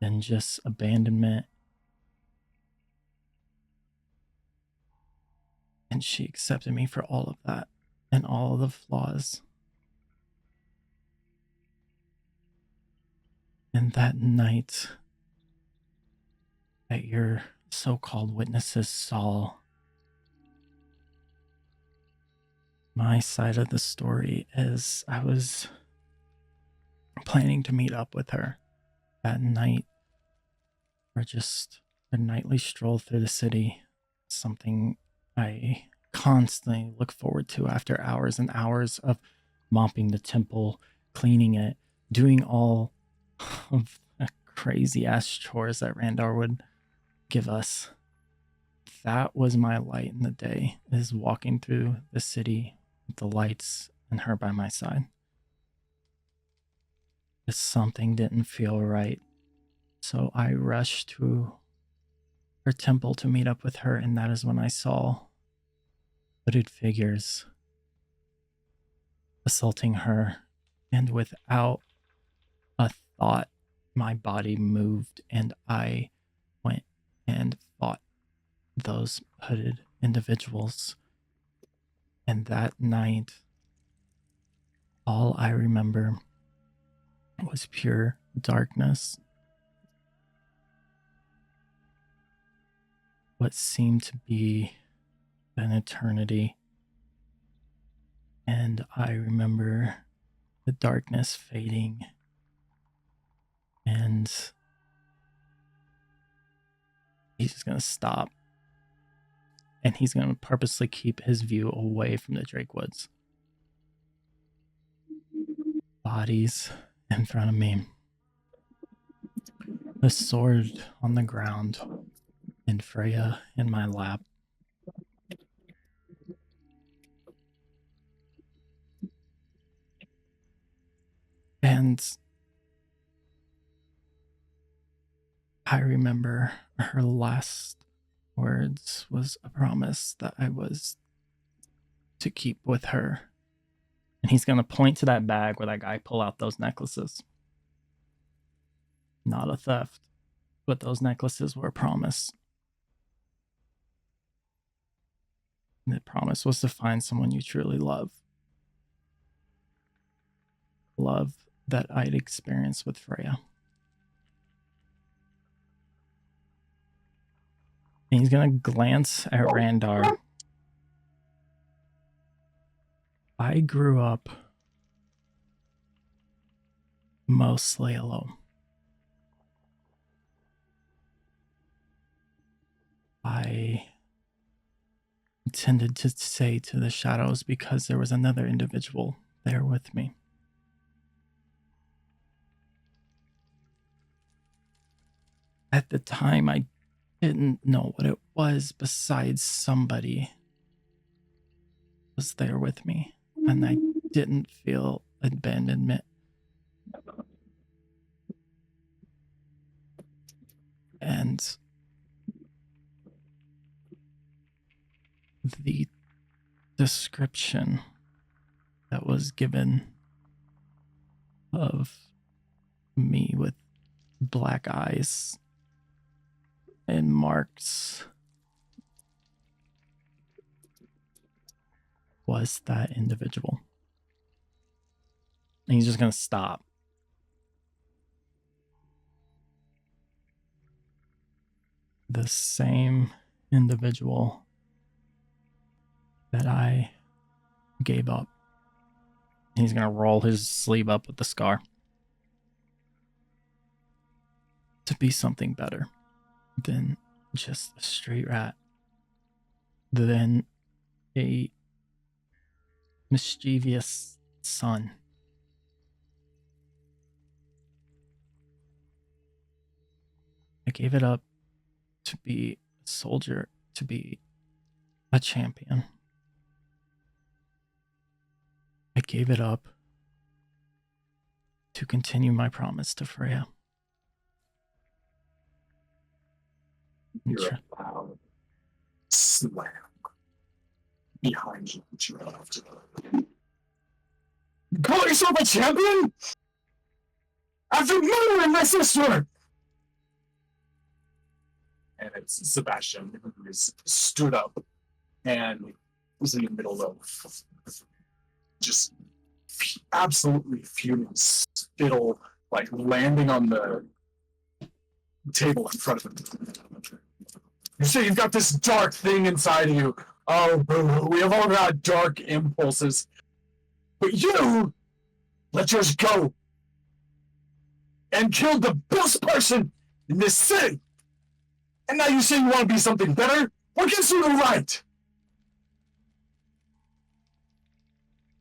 than just abandonment. And she accepted me for all of that and all of the flaws. And that night that your so-called witnesses saw my side of the story, as I was planning to meet up with her that night for just a nightly stroll through the city, something I constantly look forward to after hours and hours of mopping the temple, cleaning it, doing all of the crazy ass chores that Randar would give us. That was my light in the day, is walking through the city with the lights and her by my side. But something didn't feel right, so I rushed to her temple to meet up with her, and that is when I saw hooded figures assaulting her, and without a thought, my body moved and I went and fought those hooded individuals. And that night, all I remember was pure darkness. What seemed to be an eternity. And I remember the darkness fading, and he's just gonna stop, and he's gonna purposely keep his view away from the Drake Woods. Bodies in front of me, a sword on the ground, and Freya in my lap. And I remember her last words was a promise that I was to keep with her. And he's going to point to that bag where that guy pulled out those necklaces. Not a theft, but those necklaces were a promise. And the promise was to find someone you truly love. Love that I'd experienced with Freya. And he's going to glance at Randar. I grew up mostly alone. I tended to say to the shadows because there was another individual there with me. At the time, I didn't know what it was besides somebody was there with me, and I didn't feel abandonment. And the description that was given of me with black eyes and marks was that individual. And he's just going to stop. The same individual that I gave up. And he's going to roll his sleeve up with the scar to be something better than just a street rat, than a mischievous son. I gave it up to be a soldier, to be a champion. I gave it up to continue my promise to Freya. You're a loud slam behind you. You call yourself a champion? After murdering my sister! And it's Sebastian who is stood up and was in the middle of just absolutely fuming, spittle like landing on the table in front of him. You say you've got this dark thing inside of you. Oh, boo, we have all got dark impulses. But you let yours go and killed the best person in this city. And now you say you want to be something better? What gives you the right?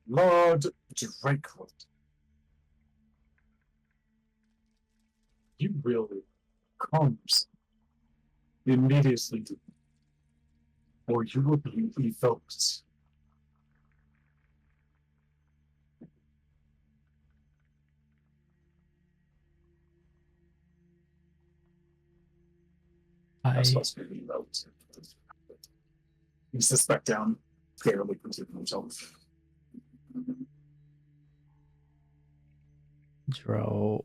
Lord Drakewood. You really calm yourself immediately, or you will be evoked. That's supposed to be evoked. He sits back down, fairly considering himself. Dro,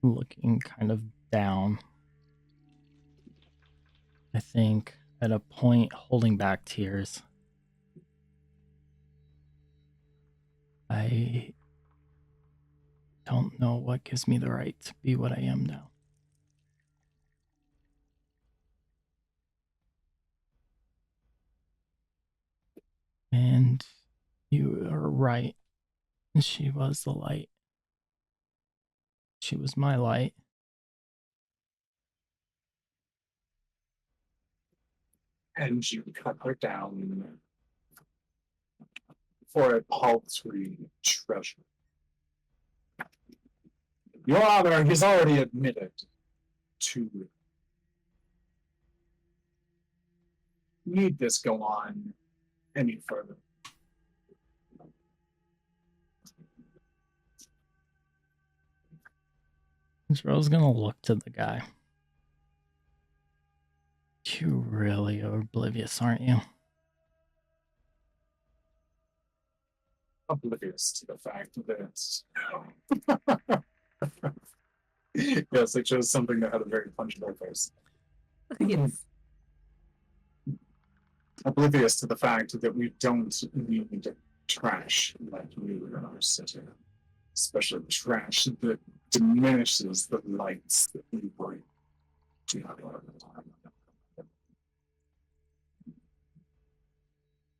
looking kind of down, I think at a point holding back tears. I don't know what gives me the right to be what I am now. And you are right. She was the light. She was my light. And you cut her down for a paltry treasure. Your Honor, he's already admitted to it. Need this go on any further? Dro's gonna look to the guy. You really are oblivious, aren't you? Oblivious to the fact that yes, it chose something that had a very punchable face. Yes. Oblivious to the fact that we don't need trash like you in our city, especially trash that diminishes the lights that we bring to our time.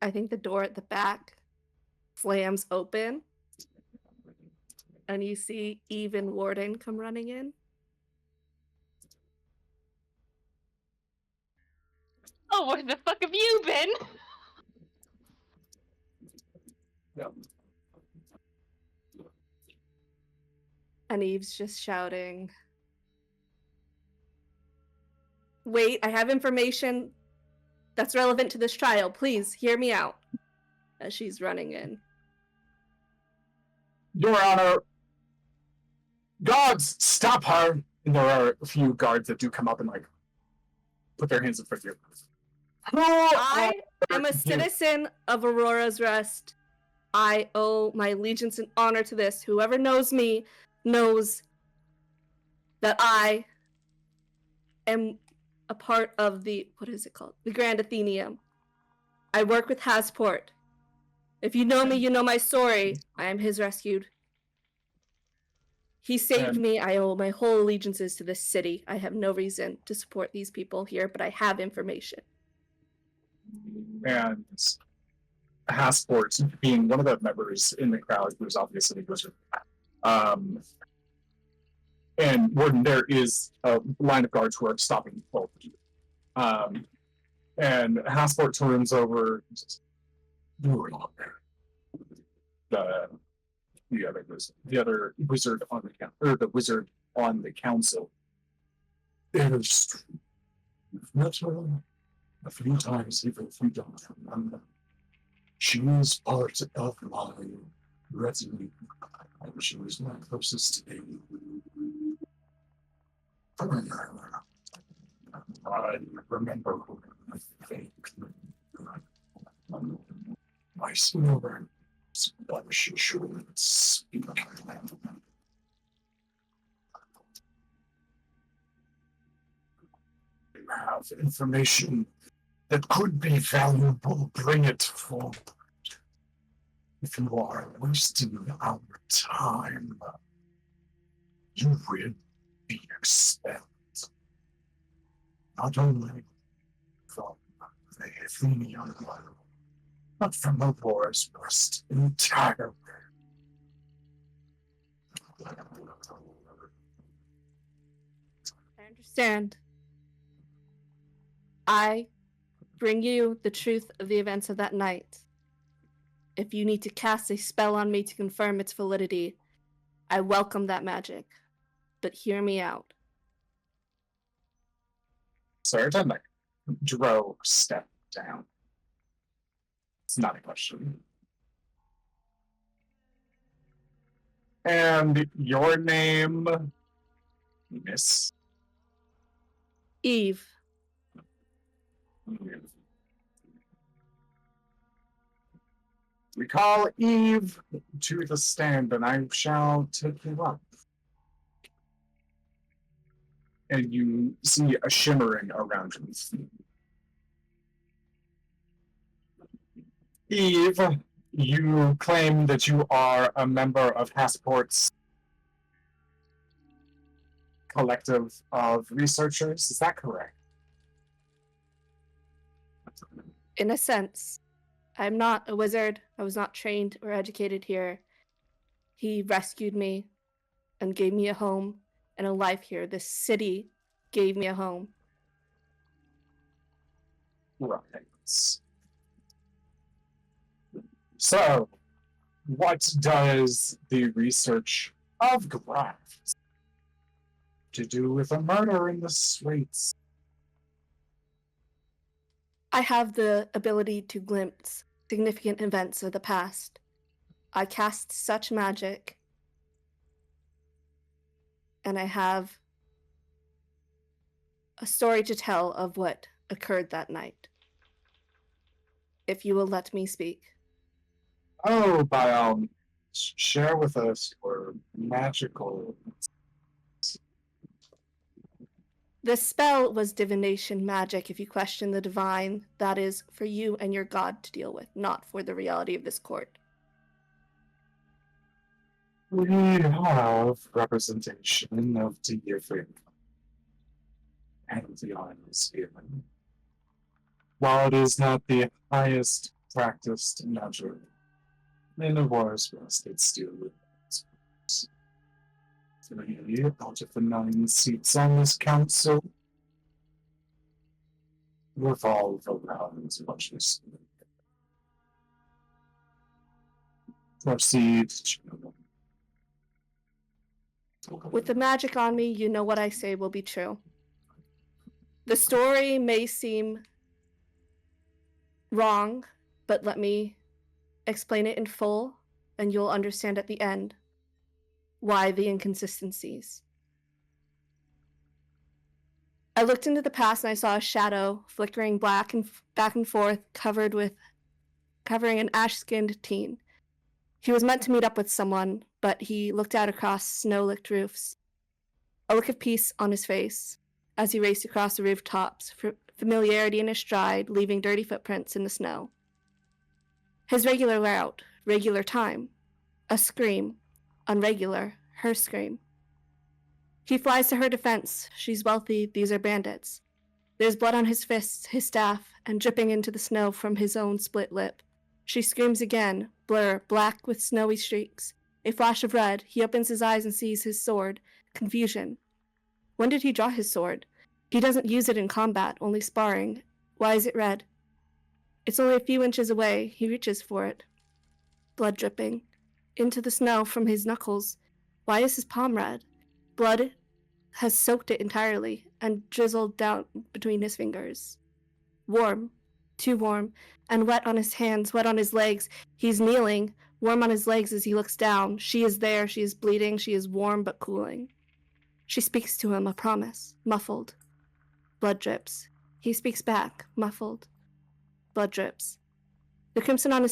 I think the door at the back slams open, and you see Eve and Warden come running in. Oh, where the fuck have you been? Yeah. And Eve's just shouting, "Wait, I have information that's relevant to this trial. Please hear me out." As she's running in. Your Honor, guards, stop her! And there are a few guards that do come up and like put their hands in front of you. I am a citizen of Aurora's Rest. I owe my allegiance and honor to this. Whoever knows me knows that I am a part of the, what is it called? The Grand Athenaeum. I work with Hasport. If you know me, you know my story. I am his rescued. He saved me. I owe my whole allegiances to this city. I have no reason to support these people here, but I have information. And Hasport, being one of the members in the crowd, who's obviously a wizard. And Warden, there is a line of guards who are stopping both of you. And Hasport turns over and says, the other wizard on the wizard on the council. It is true. You've met her a few times, even if you don't remember. She is part of my retinue, and she was my closest to me. I remember who I think. My silver, but she shouldn't speak. You have information that could be valuable, bring it forward. If you are wasting our time, you will be expelled. Not only from the Athenian world, but from Aurora's Rest entirely. I understand. I bring you the truth of the events of that night. If you need to cast a spell on me to confirm its validity, I welcome that magic. But hear me out. Sorry, time like Dro stepped down. It's not a question. And your name, Miss Eve. We call Eve to the stand, and I shall take you up. And you see a shimmering around you. Eve, you claim that you are a member of Hasport's collective of researchers. Is that correct? In a sense, I'm not a wizard. I was not trained or educated here. He rescued me and gave me a home and a life here. This city gave me a home. Right. So, what does the research of graft to do with a murder in the streets? I have the ability to glimpse significant events of the past. I cast such magic, and I have a story to tell of what occurred that night. If you will let me speak. Oh, by all means, share with us your magical. The spell was divination magic. If you question the divine, that is for you and your god to deal with, not for the reality of this court. We have representation of the different pantheons here. While it is not the highest practiced magic in the wars west, it still is. 3 out of the 9 seats on this council revolve around much as proceed to With the magic on me, you know what I say will be true. The story may seem wrong, but let me explain it in full, and you'll understand at the end why the inconsistencies. I looked into the past and I saw a shadow flickering black and back and forth, covering an ash-skinned teen. He was meant to meet up with someone, but he looked out across snow-licked roofs, a look of peace on his face as he raced across the rooftops, familiarity in his stride, leaving dirty footprints in the snow. His regular route, regular time, a scream, unregular, her scream. He flies to her defense. She's wealthy, these are bandits. There's blood on his fists, his staff, and dripping into the snow from his own split lip. She screams again, blur, black with snowy streaks. A flash of red, he opens his eyes and sees his sword. Confusion. When did he draw his sword? He doesn't use it in combat, only sparring. Why is it red? It's only a few inches away. He reaches for it. Blood dripping. Into the snow from his knuckles. Why is his palm red? Blood has soaked it entirely and drizzled down between his fingers. Warm. Too warm. And wet on his hands, wet on his legs. He's kneeling, warm on his legs as he looks down. She is there. She is bleeding. She is warm but cooling. She speaks to him, a promise, muffled. Blood drips. He speaks back, muffled. Blood drips. The crimson on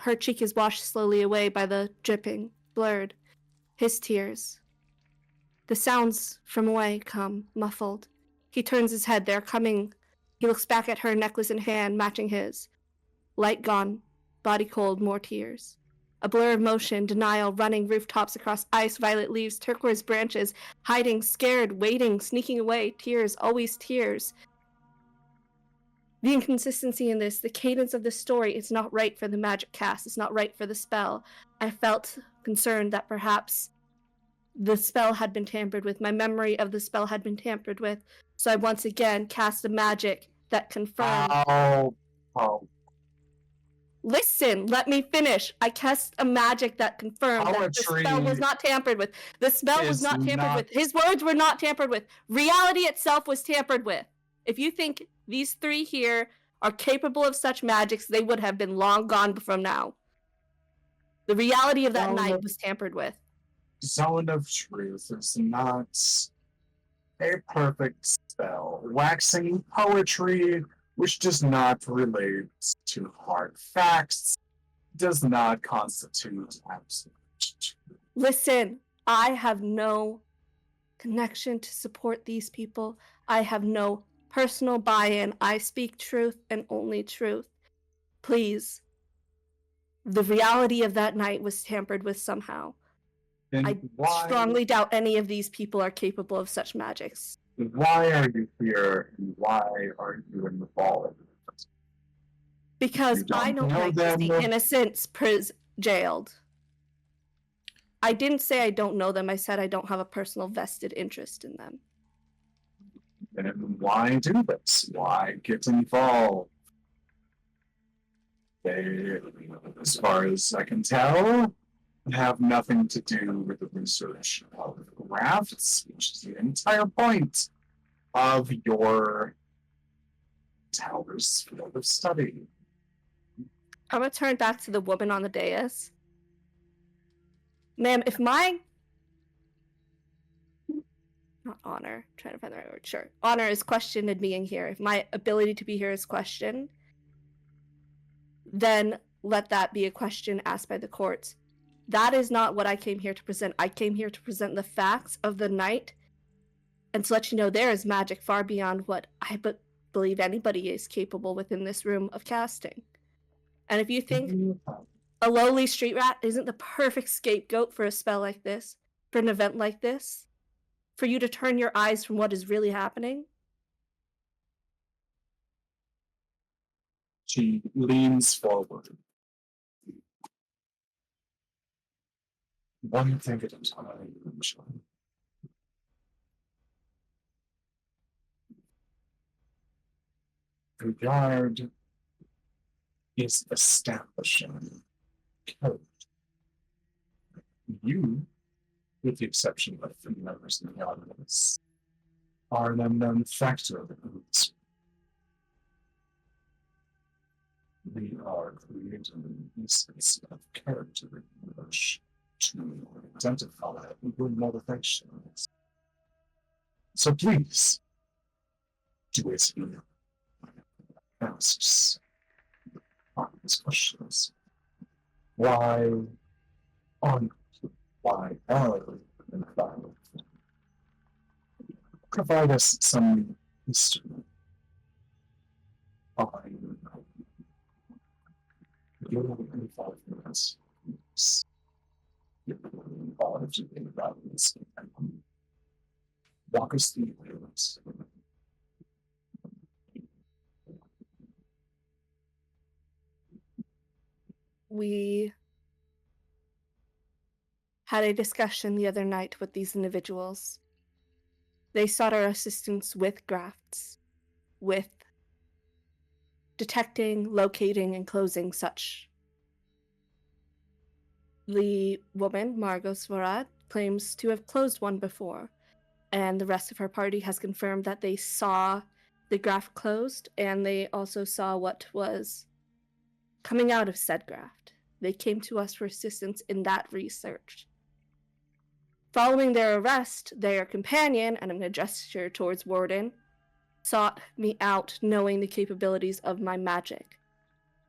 her cheek is washed slowly away by the dripping, blurred. His tears. The sounds from away come, muffled. He turns his head, they're coming. He looks back at her, necklace in hand, matching his. Light gone, body cold, more tears. A blur of motion, denial, running rooftops across ice, violet leaves, turquoise branches, hiding, scared, waiting, sneaking away, tears, always tears. The inconsistency in this, the cadence of the story, it's not right for the magic cast, it's not right for the spell. I felt concerned that perhaps the spell had been tampered with, my memory of the spell had been tampered with, so I once again cast a magic that confirmed... Oh. Listen, let me finish. I cast a magic that confirmed that the spell was not tampered with. The spell was not tampered with. His words were not tampered with. Reality itself was tampered with. If you think these 3 here are capable of such magics, they would have been long gone from now. The reality of that night was tampered with. Zone of Truth is not a perfect spell. Waxing poetry, which does not relate to hard facts, does not constitute absolute truth. Listen, I have no connection to support these people. I have no personal buy-in. I speak truth and only truth. Please. The reality of that night was tampered with somehow. I strongly doubt any of these people are capable of such magics. Why are you here, and why are you involved? Because I don't practice the innocents jailed. I didn't say I don't know them. I said I don't have a personal vested interest in them. Then why do this? Why get involved? They, as far as I can tell, have nothing to do with the research of rafts, which is the entire point of your tower's field of study. I'm gonna turn back to the woman on the dais. Ma'am, if my not honor. I'm trying to find the right word. Sure. Honor is questioned in being here. If my ability to be here is questioned, then let that be a question asked by the courts. That is not what I came here to present. I came here to present the facts of the night and to let you know there is magic far beyond what I believe anybody is capable within this room of casting. And if you think a lowly street rat isn't the perfect scapegoat for a spell like this, for an event like this, for you to turn your eyes from what is really happening, She leans forward. One thing at a time, Sean. The guard is establishing code. You, with the exception of the members in the audience, are an unknown factor in this. We are creating a sense of character in which to identify your motivations. So please, do as you asks these questions. Why on why are in fact provide us some history on your involvement involved in violence and walk us through it. we had a discussion the other night with these individuals. They sought our assistance with grafts, with detecting, locating, and closing such. The woman, Margot Svarad, claims to have closed one before, and the rest of her party has confirmed that they saw the graft closed, and they also saw what was coming out of said graft. They came to us for assistance in that research. Following their arrest, their companion, and I'm going to gesture towards Warden, sought me out knowing the capabilities of my magic.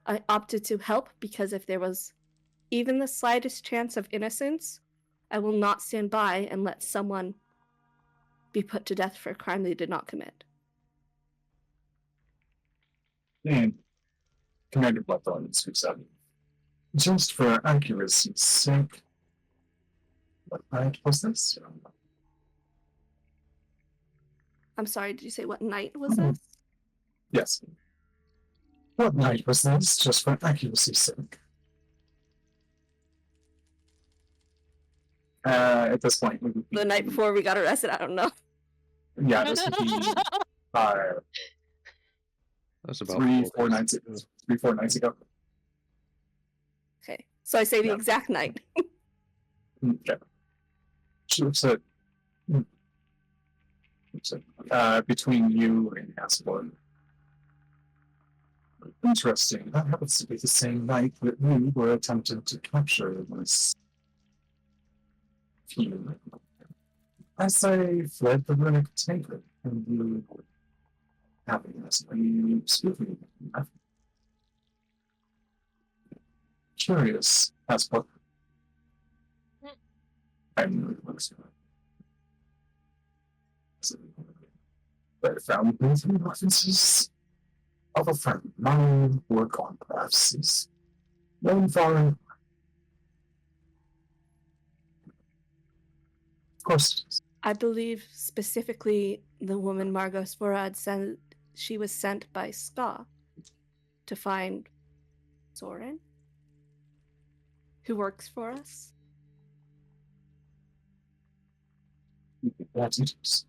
I opted to help because if there was even the slightest chance of innocence, I will not stand by and let someone be put to death for a crime they did not commit. And Commander Bloodthorn speaks up. Just for accuracy's sake, what night was this? I'm sorry, did you say what night was this? Yes. What night was this, just for accuracy's sake? At this point, we would be The night before we got arrested, I don't know. Yeah, this would be That's about 3-4 nights ago. 3-4 nights ago. Okay, so I say the Yeah. exact night. Okay. She looks at between you and Asplin. Interesting. That happens to be the same night that we were attempting to capture this few. As I fled the runic tanker, and you happiness when you speaking. I'm curious as what I'm really looks at. I found both references of a friend of mine work on crafts. Known for, of course, I believe specifically the woman Margot Sporad said she was sent by Ska to find Soren, who works for us. that's it.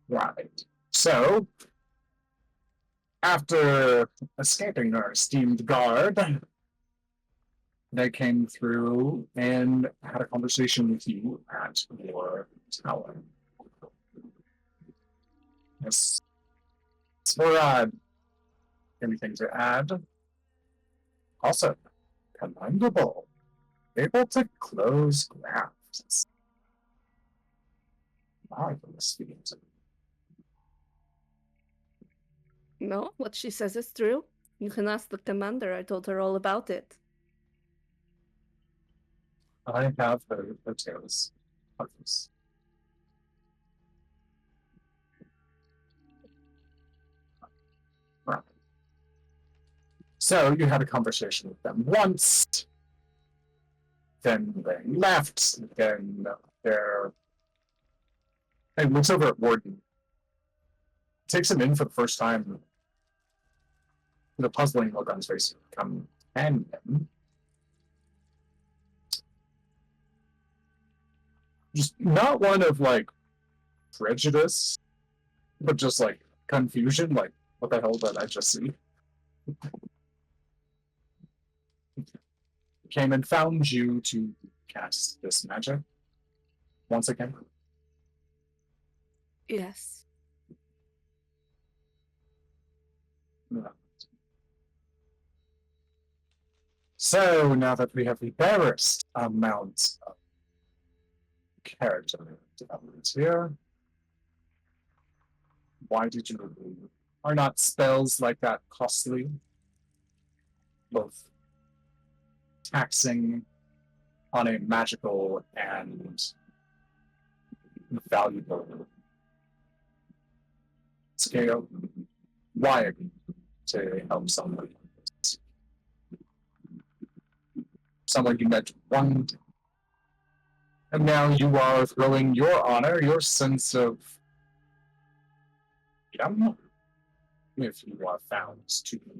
Right. So, after escaping our esteemed guard, they came through and had a conversation with you at your tower. Yes. For anything to add? Also, commendable. able to close ground. Marvelous feat. No, what she says is true. You can ask the commander. I told her all about it. I have heard the tales of this. Right. So you had a conversation with them once, then they left, then they're. And looks over at Warden. Takes him in for the first time. With a puzzling look on his face. Come and him. Just not one of like prejudice, but just like confusion, like what the hell did I just see? Came and found you to cast this magic once again. Yes. So now that we have the barest amount of character development here, why did you leave? Are not spells like that costly? Both taxing on a magical and valuable scale. Why to help someone? Someone you met one day. And now you are throwing your honor, your sense of freedom, if you are found to be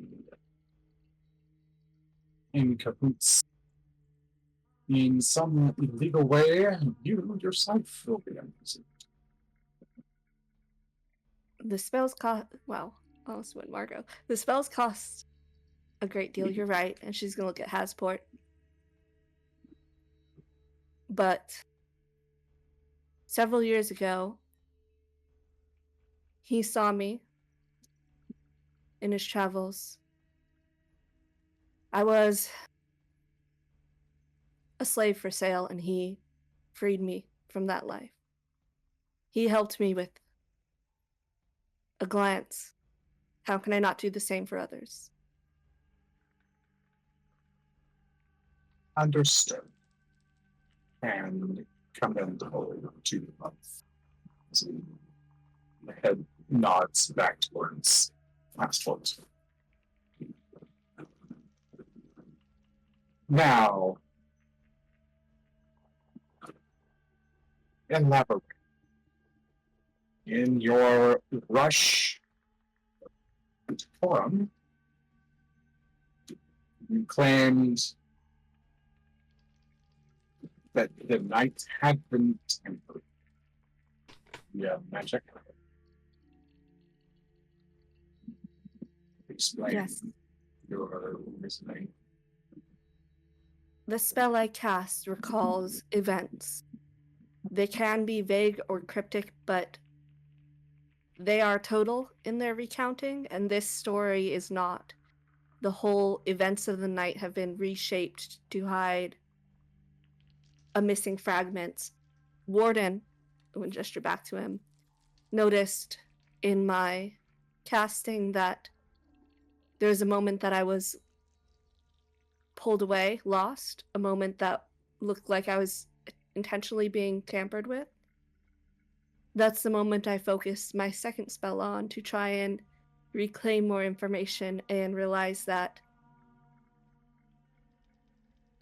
in cahoots in some illegal way, you yourself will be imprisoned. The spells cost. Well, I almost went Margot. The spells cost a great deal. You're right, and she's gonna look at Hasport. But several years ago, he saw me in his travels. I was a slave for sale, and he freed me from that life. He helped me with a glance. How can I not do the same for others? Understood. And come in to the month. So the head nods back towards Fastfoot. Now, elaborate. In your rush to forum, you claimed that the night had been tempered. Yeah, magic. Explain Yes. your reasoning. The spell I cast recalls events. They can be vague or cryptic, but they are total in their recounting, and this story is not. The whole events of the night have been reshaped to hide a missing fragment. Warden, when gesture back to him, noticed in my casting that there's a moment that I was pulled away, lost, a moment that looked like I was intentionally being tampered with. That's the moment I focused my second spell on to try and reclaim more information and realize that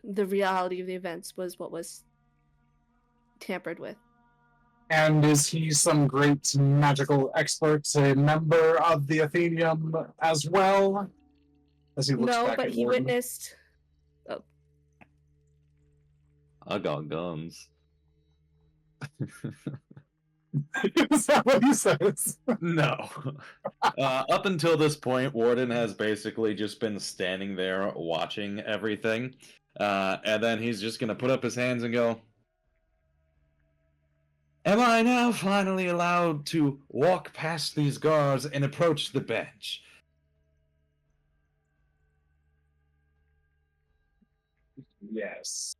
the reality of the events was what was tampered with. And is he some great magical expert, a member of the Athenium as well? As he looks No, back but at he Warden. witnessed. I got guns. Is that what he says? No. Up until this point, Warden has basically just been standing there watching everything. And then he's just going to put up his hands and go, "Am I now finally allowed to walk past these guards and approach the bench?" Yes.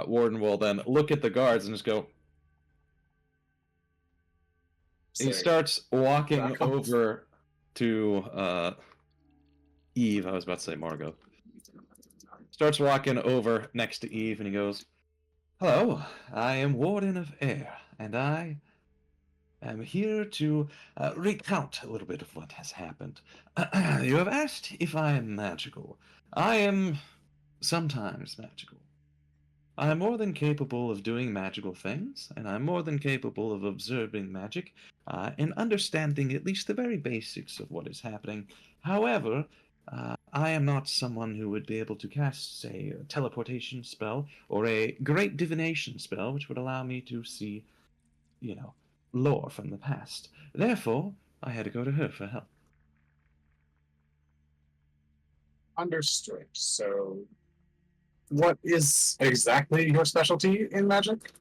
Warden will then look at the guards and just go. He Say, starts walking back up. over to Eve. I was about to say Margot. Starts walking over next to Eve, and he goes, "Hello, I am Warden of Air, and I am here to recount a little bit of what has happened. You have asked if I am magical. I am sometimes magical. I am more than capable of doing magical things, and I'm more than capable of observing magic and understanding at least the very basics of what is happening. However, I am not someone who would be able to cast, say, a teleportation spell or a great divination spell, which would allow me to see, lore from the past. Therefore, I had to go to her for help." Understood. So, what is exactly your specialty in magic?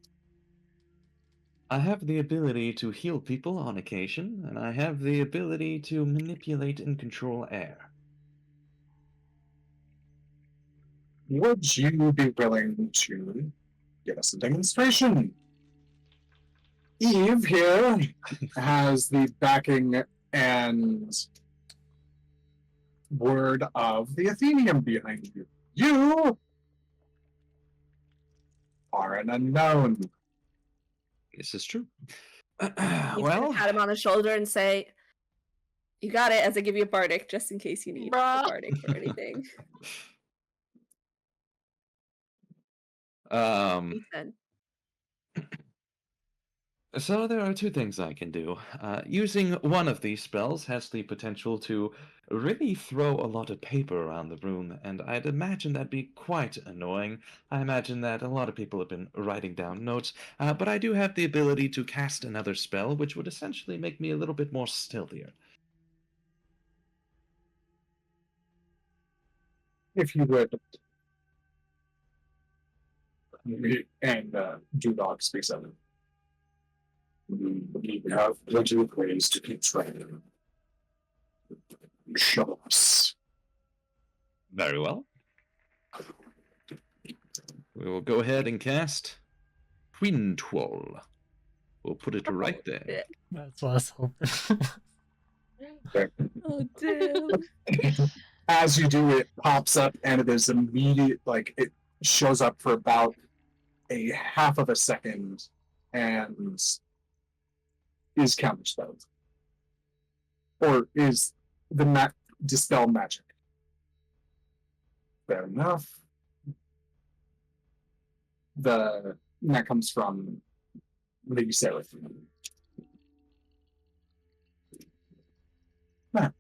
I have the ability to heal people on occasion, and I have the ability to manipulate and control air. Would you be willing to give us a demonstration? Eve here has the backing and word of the Athenium behind you. You are an unknown. This is true. He's gonna Well, pat him on the shoulder and say, "You got it," as I give you a bardic, just in case you need a Bruh. bardic for anything. He said, so there are two things I can do. Using one of these spells has the potential to really throw a lot of paper around the room, and I'd imagine that'd be quite annoying. I imagine that a lot of people have been writing down notes, but I do have the ability to cast another spell, which would essentially make me a little bit more stealthier. If you would. And Dudok speaks of it. We have plenty of ways to keep training. Show us. Very well. We will go ahead and cast Quintwall. We'll put it right there. yeah. That's what I was hoping. "Oh damn!" As you do, it pops up and it is immediate, like it shows up for about a half of a second and is counterspelled. Or is the dispel magic. Fair enough. That comes from the Seraphim. Now,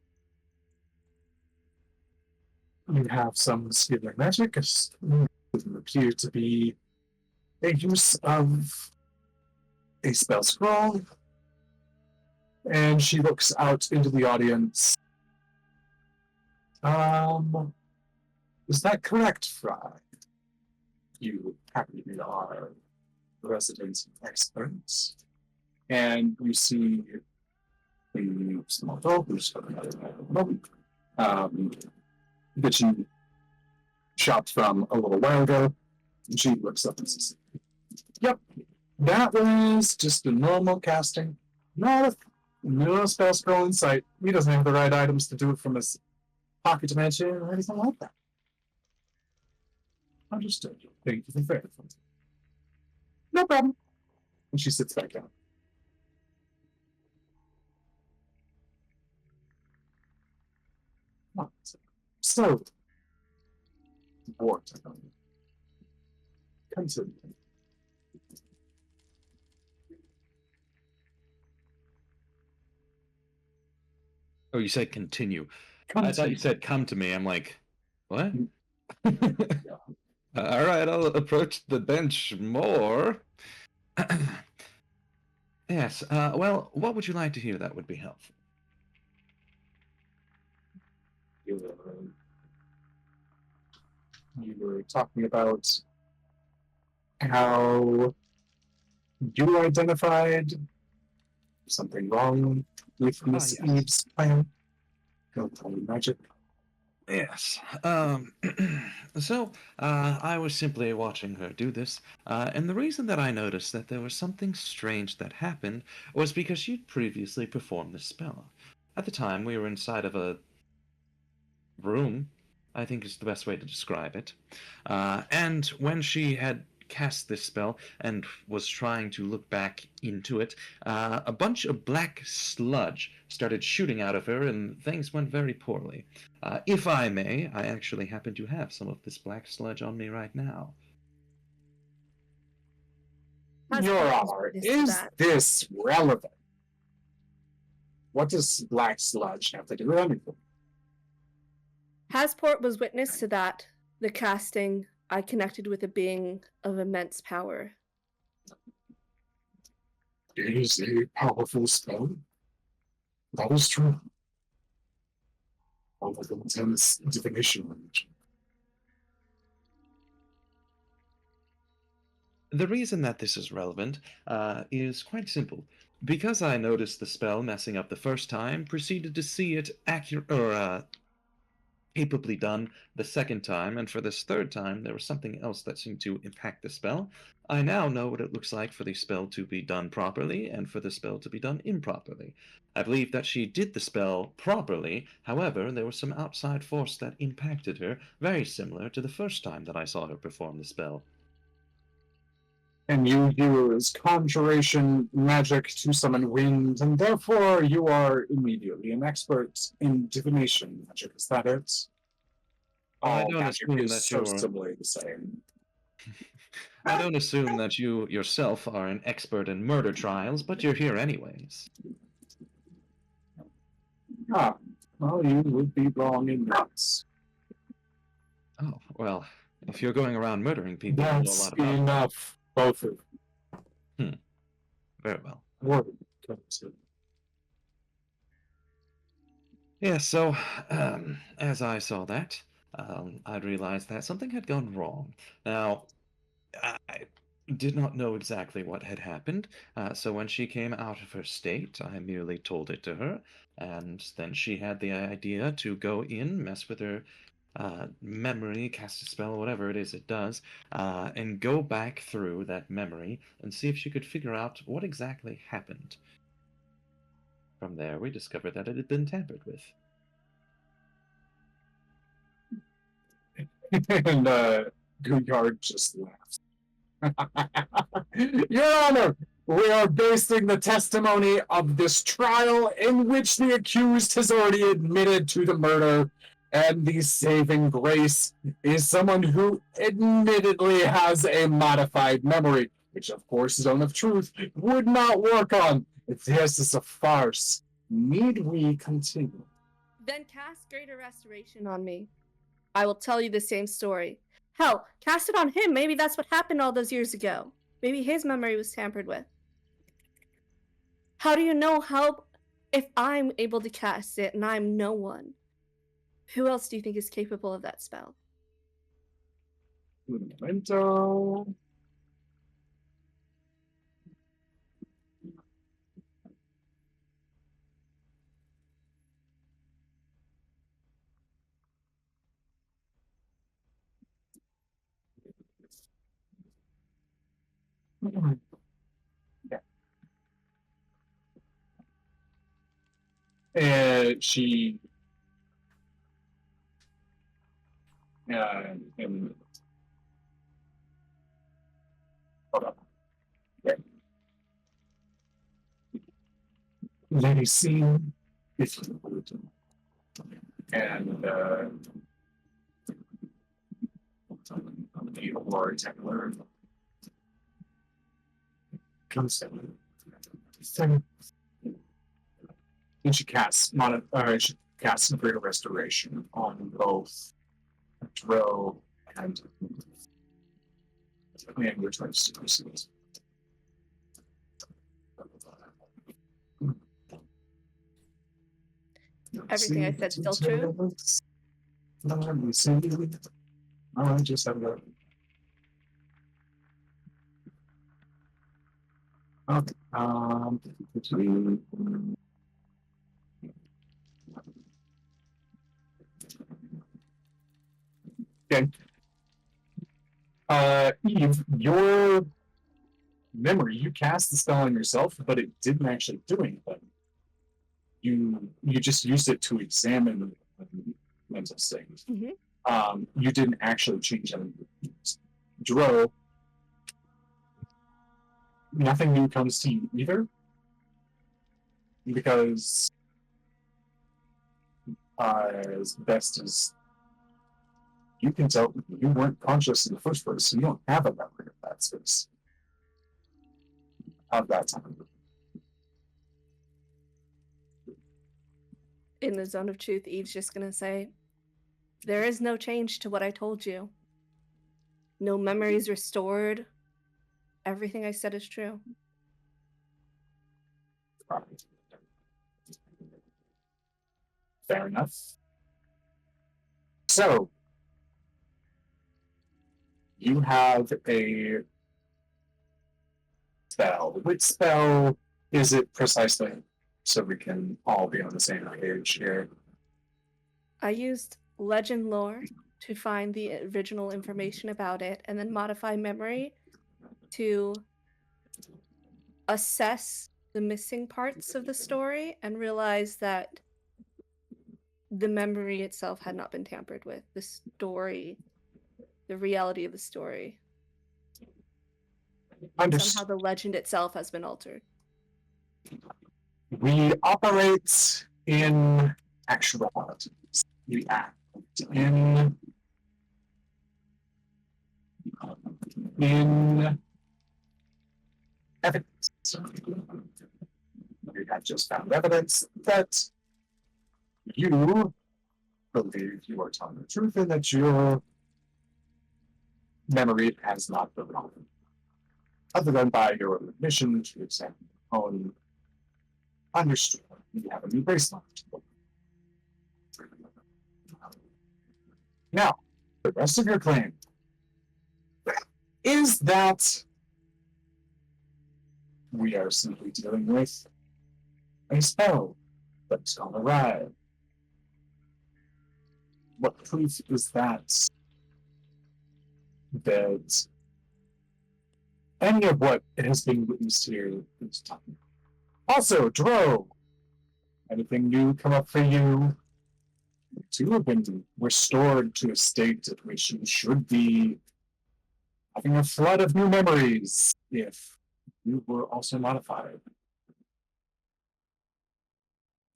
you have some skill in magic. It appear to be a use of a spell scroll. And she looks out into the audience. Is that correct, Fry? You happen to be our resident experts. And you see the small dog who's that she shopped from a little while ago. And she looks up and says, "Yep, that was just a normal casting. No spell scroll in sight. He doesn't have the right items to do it from his pocket dimension or anything like that." Understood. Thank you for verifying. No problem. And she sits back down. So, Wart, continue. Oh, you said continue. I thought you said come to me. I'm like, what? All right, I'll approach the bench more. Yes, well, what would you like to hear that would be helpful? You were talking about how you identified something wrong with Miss yes. Eve's plan. Don't tell me magic. Yes. So, I was simply watching her do this, and the reason that I noticed that there was something strange that happened was because she'd previously performed this spell. At the time, we were inside of a room, I think is the best way to describe it. And when she had cast this spell and was trying to look back into it, a bunch of black sludge started shooting out of her, and things went very poorly. If I may, I actually happen to have some of this black sludge on me right now. Has Your Port Honor, witness to is that? this relevant? What does black sludge have to do with anything? Hasport was witness to that. The casting, I connected with a being of immense power. It is a powerful spell. That is true. All of the intense divination. The reason that this is relevant is quite simple. Because I noticed the spell messing up the first time, proceeded to see it accurate or capably done the second time, and for this third time, there was something else that seemed to impact the spell. I now know what it looks like for the spell to be done properly and for the spell to be done improperly. I believe that she did the spell properly, however, there was some outside force that impacted her, very similar to the first time that I saw her perform the spell. And you use conjuration magic to summon wind, and therefore you are immediately an expert in divination magic. Is that it? I All don't magic assume is that so you're simply the same. I don't assume that you yourself are an expert in murder trials, but you're here anyways. Ah, well, you would be wrong in that. Oh, well, if you're going around murdering people, you know a That's lot about it. enough, both of Very well. you. Yeah, so, as I saw that, I realized that something had gone wrong. Now, I did not know exactly what had happened, so when she came out of her state, I merely told it to her, and then she had the idea to go in, mess with her memory, cast a spell, whatever it is it does, and go back through that memory and see if she could figure out what exactly happened. From there, we discovered that it had been tampered with. And Goodyard just laughs. Your Honor, we are basing the testimony of this trial in which the accused has already admitted to the murder, and the saving grace is someone who admittedly has a modified memory, which, of course, Zone of Truth would not work on. If this is a farce, need we continue? Then cast Greater Restoration on me. I will tell you the same story. Hell, cast it on him. Maybe that's what happened all those years ago. Maybe his memory was tampered with. How do you know if I'm able to cast it and I'm no one? Who else do you think is capable of that spell? Memento. Yeah. She and hold up. Yeah. Lady scene if you would. And the Lord Templar comes in. So and she casts she casts Greater Restoration on both Drill and which one's species. Everything I said still true? Let me see. I just have a. Okay. Okay. Eve, your memory, you cast the spell on yourself, but it didn't actually do anything. You just used it to examine mental state. You didn't actually change anything. Dro, nothing new comes to you either, because as best as you can tell, you weren't conscious in the first place, so you don't have a memory of that space, of that time. In the zone of truth, Eve's just gonna say, there is no change to what I told you. No memories restored. Everything I said is true. Fair enough. So, you have a spell. Which spell is it precisely? So we can all be on the same page here. I used legend lore to find the original information about it and then modify memory to assess the missing parts of the story and realize that the memory itself had not been tampered with. The story, the reality of the story. Somehow the legend itself has been altered. We operate in actualities. We act in evidence. We have just found evidence that you believe you are telling the truth and that your memory has not been wrong, other than by your admission to examine your own understood. You have a new baseline. Now, the rest of your claim is that we are simply dealing with a spell that's gone awry. What proof is that any of what has been witnessed here is done? Also, Dro, anything new come up for you? You too have been restored to a state at which you should be having a flood of new memories if you were also modified.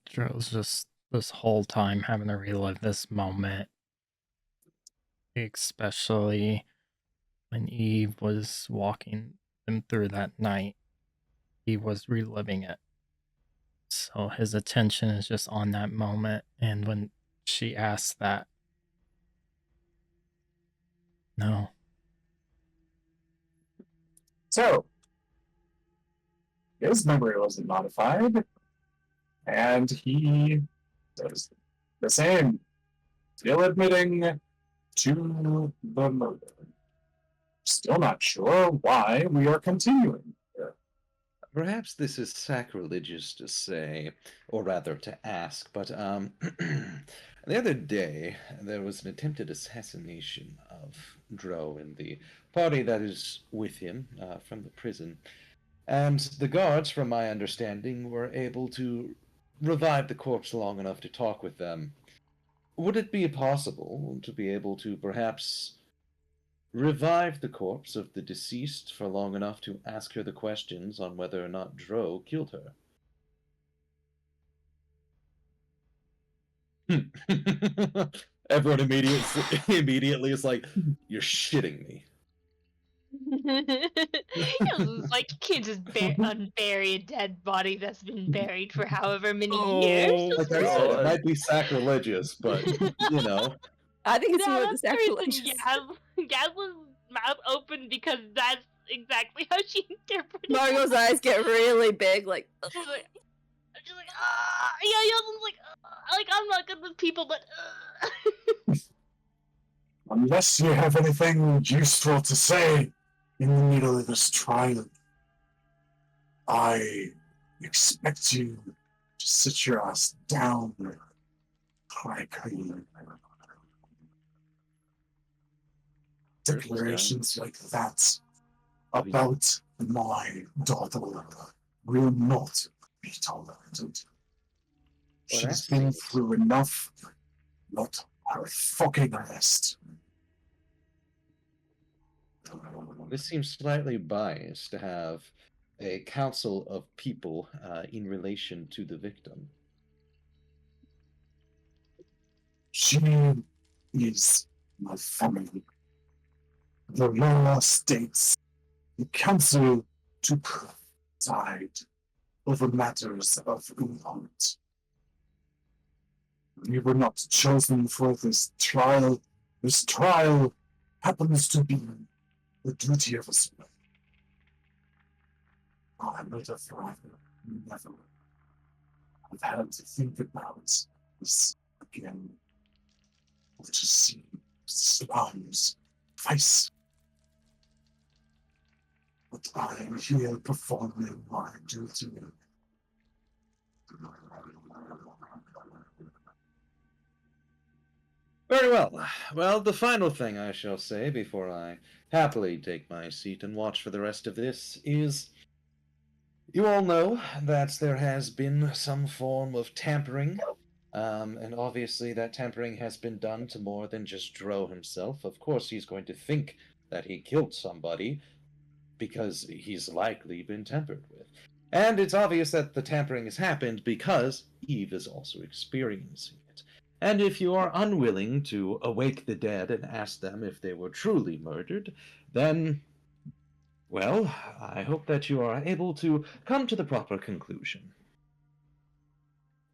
Joe's just this whole time having to relive this moment, especially when Eve was walking him through that night. He was reliving it. So his attention is just on that moment. And when she asked that, no. So, his memory wasn't modified, and he does the same, still admitting to the murder. Still not sure why we are continuing here. Perhaps this is sacrilegious to say, or rather to ask, but the other day there was an attempted assassination of Dro in the party that is with him from the prison. And the guards, from my understanding, were able to revive the corpse long enough to talk with them. Would it be possible to be able to perhaps revive the corpse of the deceased for long enough to ask her the questions on whether or not Dro killed her? Everyone immediately is like, "You're shitting me." It's like you can't just unbury a dead body that's been buried for however many years. Oh, Like I said, it might be sacrilegious, but you know. I think it's more Yeah, the that's the reason sacrilegious. Yasla's mouth open because that's exactly how she interpreted Margot's eyes get really big, like. She's like, yeah, Yasla's like I'm not good with people, but. Unless you have anything useful to say in the middle of this trial, I expect you to sit your ass down, cry. declarations like that Oh, he's- about my daughter will not be tolerated. She's that been seems- through enough. Not her fucking arrest. This seems slightly biased to have a council of people in relation to the victim. She is my family. The law states the council to preside over matters of import. We were not chosen for this trial. This trial happens to be the duty of a servant. I'm not a thriver. Never. I've had to think about this again. To see slums, vice. But I am here performing my duty. Very well. Well, the final thing I shall say before I happily take my seat and watch for the rest of this is you all know that there has been some form of tampering. And obviously, that tampering has been done to more than just Dro himself. Of course, he's going to think that he killed somebody because he's likely been tampered with. And it's obvious that the tampering has happened because Eve is also experiencing it. And if you are unwilling to awake the dead and ask them if they were truly murdered, then, well, I hope that you are able to come to the proper conclusion.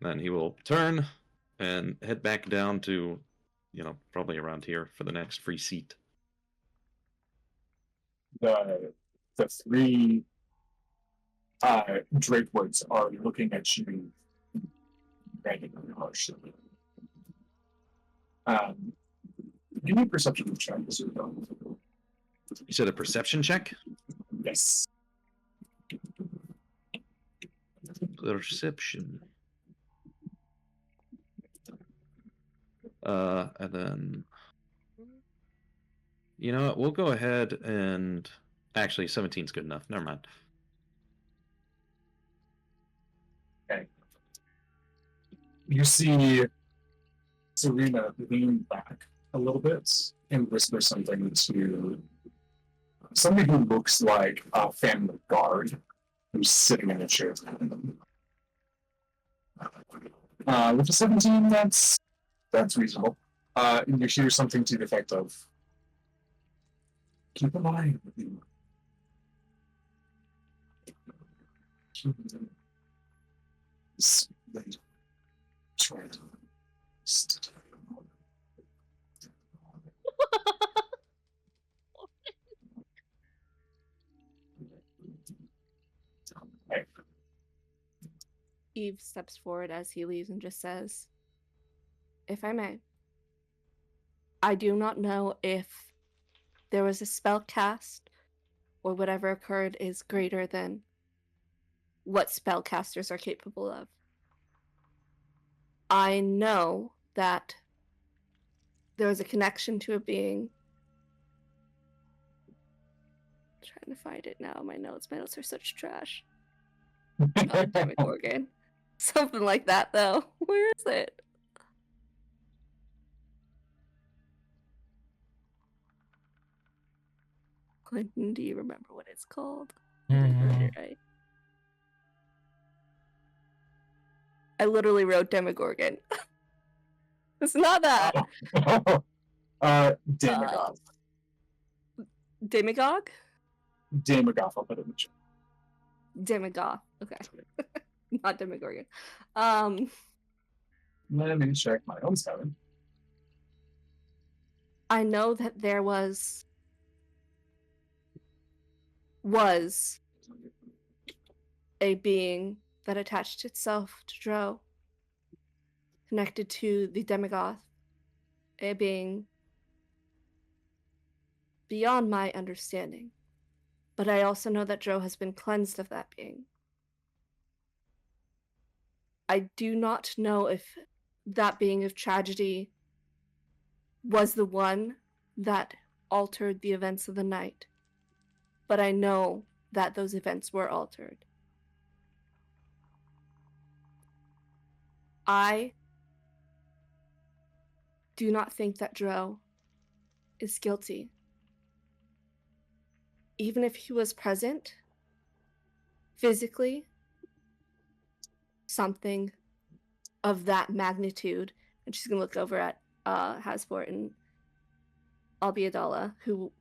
Then he will turn and head back down to, probably around here for the next free seat. The three Drakewoods are looking at you very harshly. Give me a perception check. You said a perception check? Yes. Perception. And then, you know what? We'll go ahead and actually 17's good enough. Never mind. Okay. You see Serena lean back a little bit and whisper something to somebody who looks like a family guard who's sitting in a chair. With a 17, that's reasonable. And you hear something to the effect of, keep an eye on you. Try to Eve steps forward as he leaves and just says, "If I may, I do not know if there was a spell cast or whatever occurred is greater than what spellcasters are capable of. I know that there was a connection to a being. I'm trying to find it now. My notes are such trash. God damn it, Morgan. Something like that, though. Where is it? Clinton, do you remember what it's called? Right. I literally wrote Demogorgon. It's not that. Demagogue. Demagogue? Demagogue, I'll put it in the chat. Demagogue. Okay. Not Demogorgon. Let me check my own spelling. I know that there was a being that attached itself to Dro, connected to the Demagogue, a being beyond my understanding. But I also know that Dro has been cleansed of that being. I do not know if that being of tragedy was the one that altered the events of the night, but I know that those events were altered. I do not think that Dro is guilty. Even if he was present, physically, something of that magnitude, and she's gonna look over at Hasport and Albiadala, who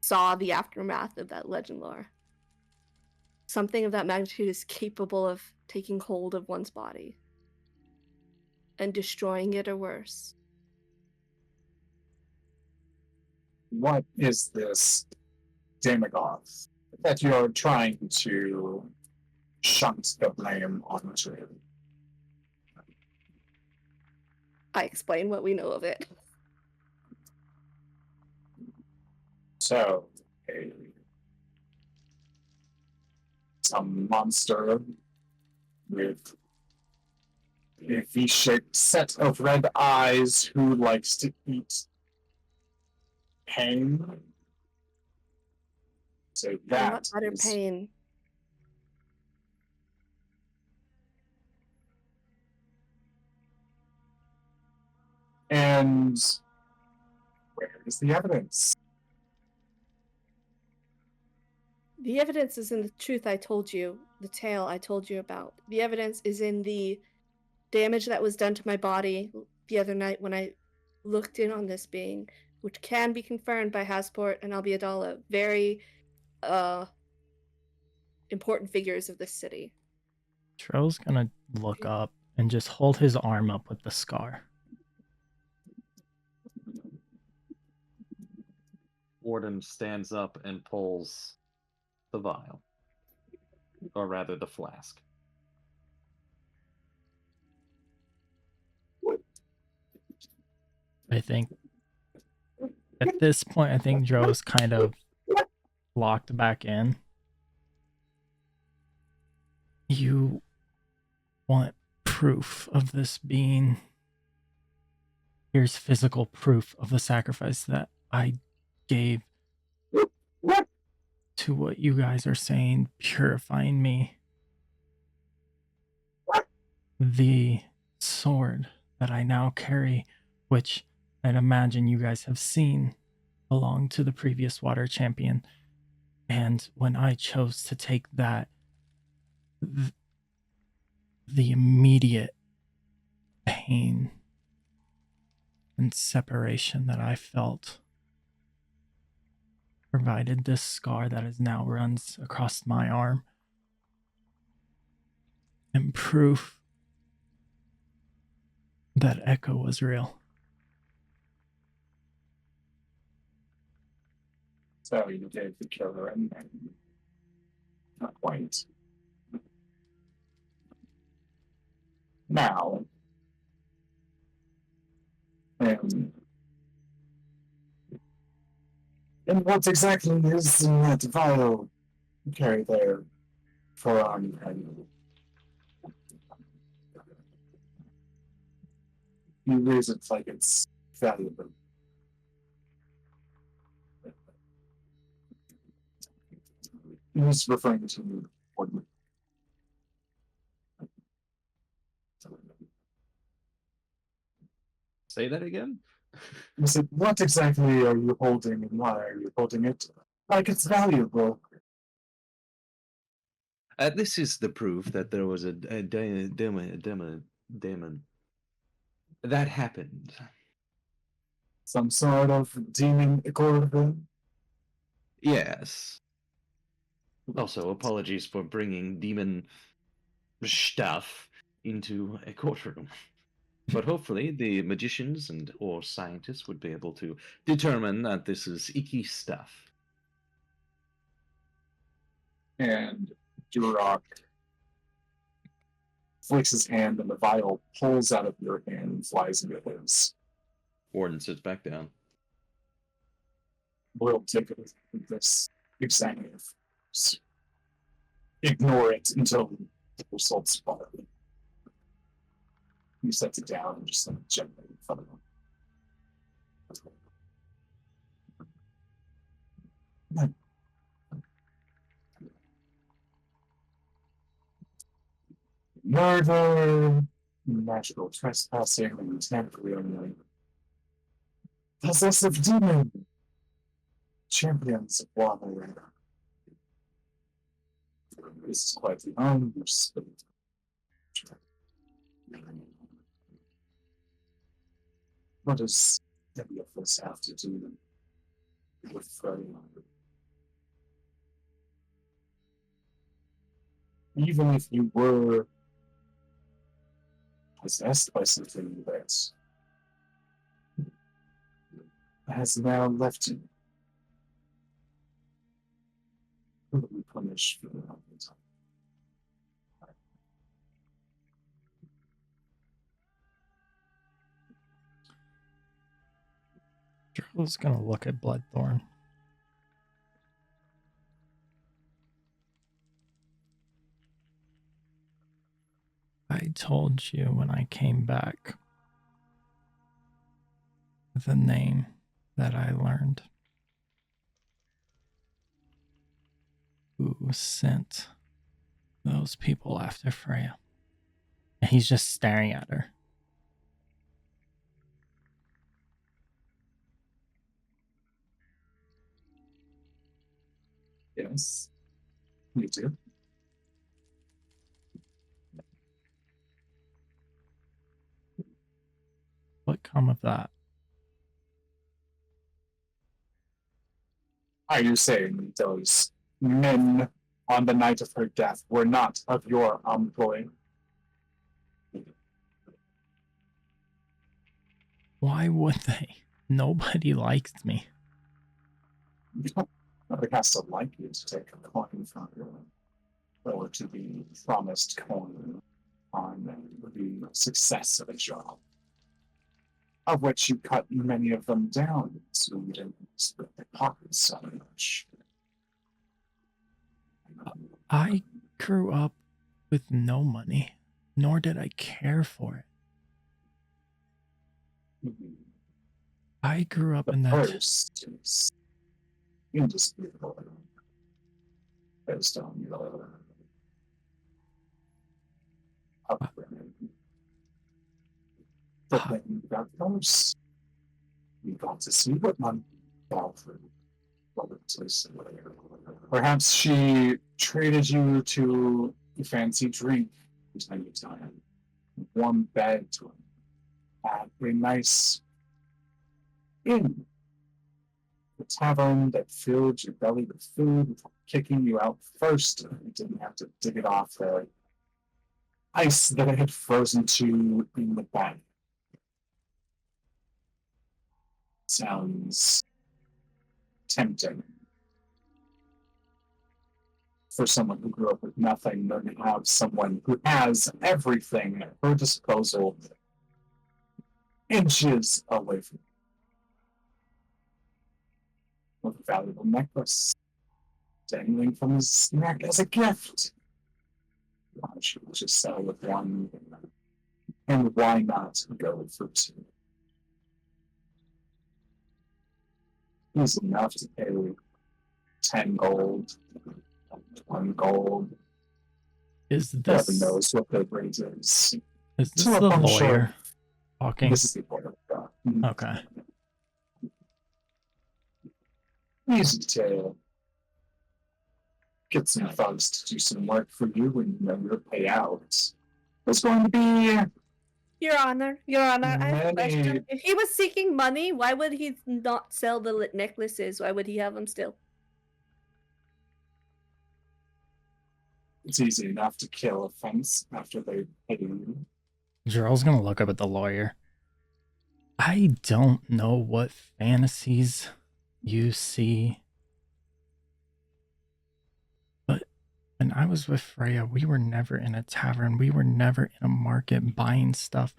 saw the aftermath of that legend lore. Something of that magnitude is capable of taking hold of one's body and destroying it or worse. What is this demagogue that you're trying to shunt the blame onto? I explain what we know of it. So, some monster with a V-shaped set of red eyes who likes to eat pain. So And that what utter is pain. And where is the evidence? The evidence is in the truth I told you, the tale I told you about. The evidence is in the damage that was done to my body the other night when I looked in on this being, which can be confirmed by Hasport and Albiadala, very important figures of this city. Tro's gonna look up and just hold his arm up with the scar. Warden stands up and pulls the vial. Or rather, the flask. I think at this point, I think Dro's kind of locked back in. You want proof of this being. Here's physical proof of the sacrifice that I gave to what you guys are saying, purifying me. The sword that I now carry, which I'd imagine you guys have seen, belonged to the previous water champion. And when I chose to take that, the immediate pain and separation that I felt provided this scar that is now runs across my arm and proof that Echo was real. So you gave the killer and not quite. Now, and what exactly is in that vial you carry there for and you raise it like it's valuable. He's referring to Ordnance. Say that again? He said, what exactly are you holding and why are you holding it? Like it's valuable. This is the proof that there was a demon. That happened. Some sort of demon equivalent. Yes. Also, apologies for bringing demon stuff into a courtroom. But hopefully the magicians and or scientists would be able to determine that this is icky stuff. And Duroc flicks his hand and the vial pulls out of your hand and flies into his. Warden sits back down. We'll take this examine. Ignore it until the results follow. He sets it down and just gently in front of him. Murder, natural trespassing, and tampering. Possessive demon. Champions of water. This is quite the understatement. What does any of this have to do with even if you were possessed by something that has now left you, who will be punished for the time? Drill's gonna look at Bloodthorn. I told you when I came back the name that I learned. Who sent those people after Freya? And he's just staring at her. Yes, you do. What come of that? Are you saying those men on the night of her death were not of your employ? Why would they? Nobody likes me. Nobody has to like you to take a coin from you, or to be promised coin on the success of a job, of which you cut many of them down so you didn't split their pockets so much. I grew up with no money, nor did I care for it. I grew up The in that. first is indisputable based on your upbringing. But then you got close. You got to see what one fell through. Perhaps she traded you to a fancy drink time to time, warm bed to at a nice inn, a tavern that filled your belly with food without kicking you out first. You didn't have to dig it off the ice that it had frozen to in the bag. Sounds tempting for someone who grew up with nothing, than to have someone who has everything at her disposal inches away from you. With a valuable necklace dangling from his neck as a gift. She will just settle with one, and why not go for two? It's enough to pay 10 gold, 20 gold. Is Whoever this knows what the rate is. the lawyer talking? This is the important part. Okay. Easy to get some folks to do some work for you when you know your payout. It's going to be Your Honor, I have a many. question. If he was seeking money, why would he not sell the necklaces? Why would he have them still? It's easy enough to kill a fence after they pay you. Gerald's gonna look up at the lawyer. I don't know what fantasies you see, but when I was with Freya, we were never in a tavern. We were never in a market buying stuff.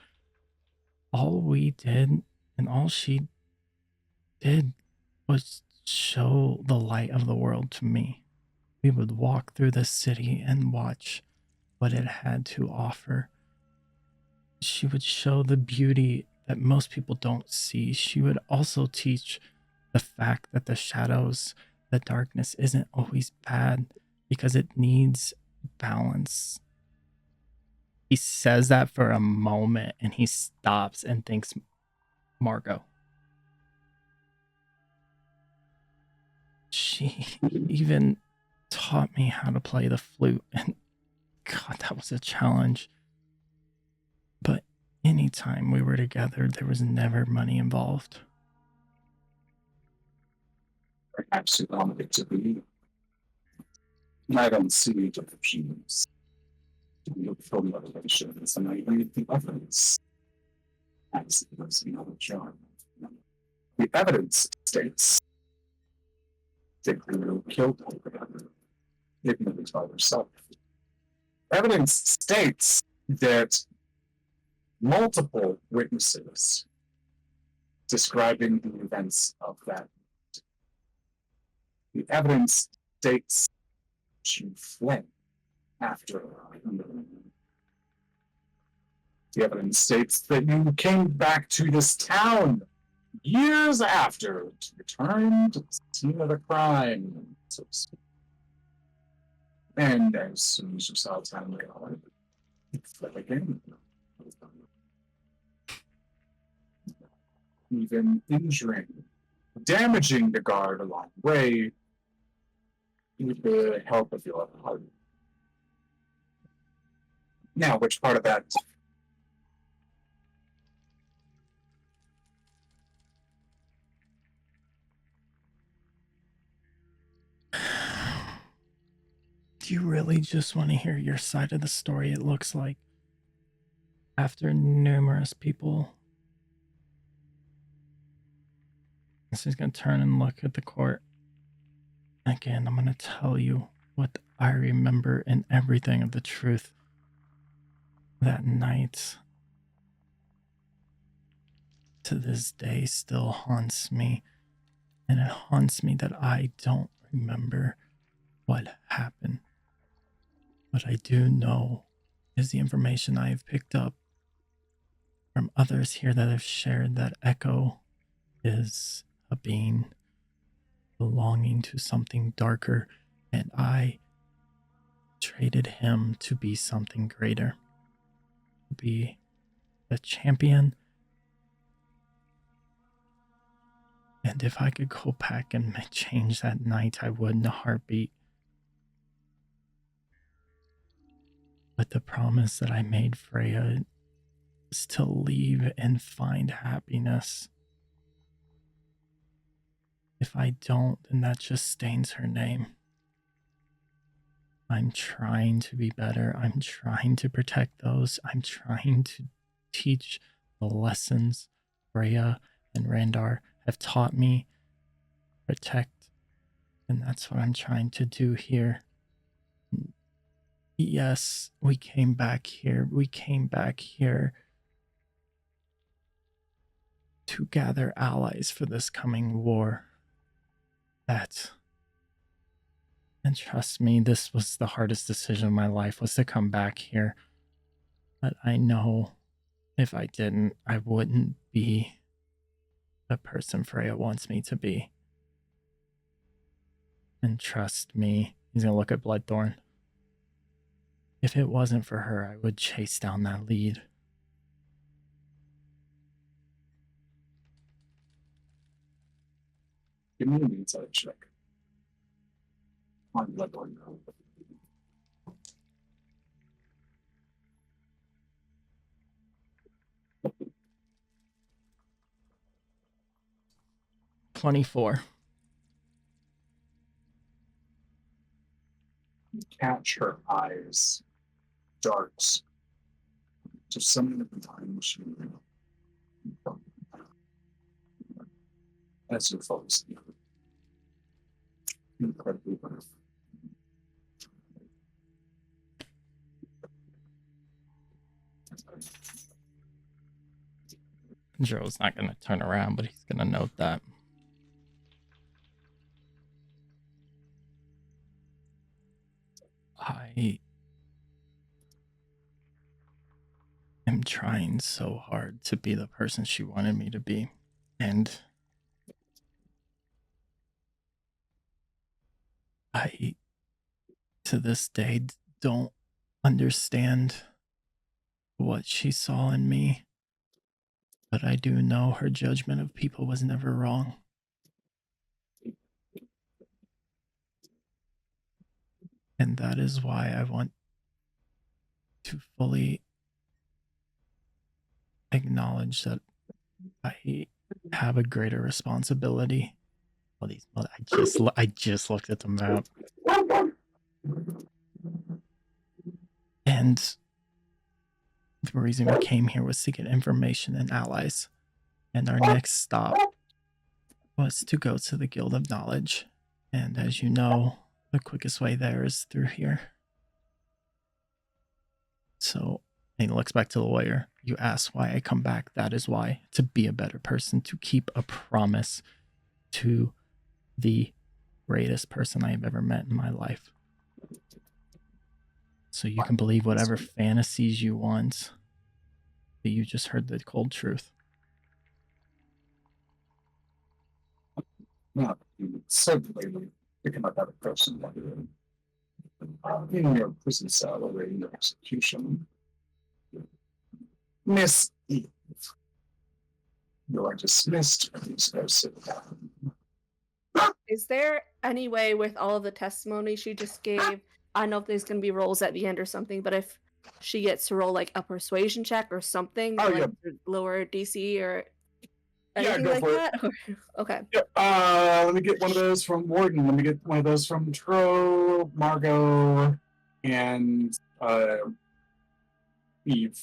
All we did and all she did was show the light of the world to me. We would walk through the city and watch what it had to offer. She would show the beauty that most people don't see. She would also teach the fact that the shadows the darkness isn't always bad because it needs balance. He says that for a moment and he stops and thinks, Margot. She even taught me how to play the flute, and God, that was a challenge. But anytime we were together, there was never money involved. Perhaps you wanted it to be. I don't see options. You look for motivations, and I read the others. As it was no charm. The evidence states that you killed her, even if it's by herself. Evidence states that multiple witnesses describing the events of that. The evidence states she fled after. The evidence states that you came back to this town years after to return to the scene of the crime, so to speak. And as soon as you saw town later on, you fled again. Even injuring, damaging the guard along the way with the help of your partner. Now, which part of that? Do you really just want to hear your side of the story? It looks like after numerous people. This is going to turn and look at the court. Again, I'm going to tell you what I remember and everything of the truth that night. To this day still haunts me. And it haunts me that I don't remember what happened. What I do know is the information I have picked up from others here that have shared that Echo is a being belonging to something darker, and I traded him to be something greater, to be a champion. And if I could go back and change that night, I would in a heartbeat. But the promise that I made Freya is to leave and find happiness. If I don't, then that just stains her name. I'm trying to be better. I'm trying to protect those. I'm trying to teach the lessons Freya and Randar have taught me. Protect. And that's what I'm trying to do here. Yes, we came back here. We came back here to gather allies for this coming war. And trust me, this was the hardest decision of my life, was to come back here. But I know if I didn't, I wouldn't be the person Freya wants me to be. And trust me, he's gonna look at Bloodthorn. If it wasn't for her, I would chase down that lead. Give me an insight check on Bloodborne. 24. Catch her eyes, darts, to some of the time she as you fall asleep. Incredibly wonderful. Joe's not going to turn around, but he's going to note that. I am trying so hard to be the person she wanted me to be. And I, to this day, don't understand what she saw in me, but I do know her judgment of people was never wrong. And that is why I want to fully acknowledge that I have a greater responsibility. Well, I just looked at the map, and the reason we came here was to get information and allies. And our next stop was to go to the Guild of Knowledge. And as you know, the quickest way there is through here. So he looks back to the lawyer. You ask why I come back. That is why. To be a better person, to keep a promise to the greatest person I have ever met in my life. So you can believe whatever fantasies you want, but you just heard the cold truth. Not certainly become a better person in your prison cell or in your execution. Miss Eve, you are dismissed. Please go sit down. Is there any way with all of the testimony she just gave? I don't know if there's going to be rolls at the end or something, but if she gets to roll like a persuasion check or something, Oh, like yeah. lower DC or Yeah, anything go like for it. that? Okay. Yep. Let me get one of those from Warden. Let me get one of those from Tro, Margot, and Eve.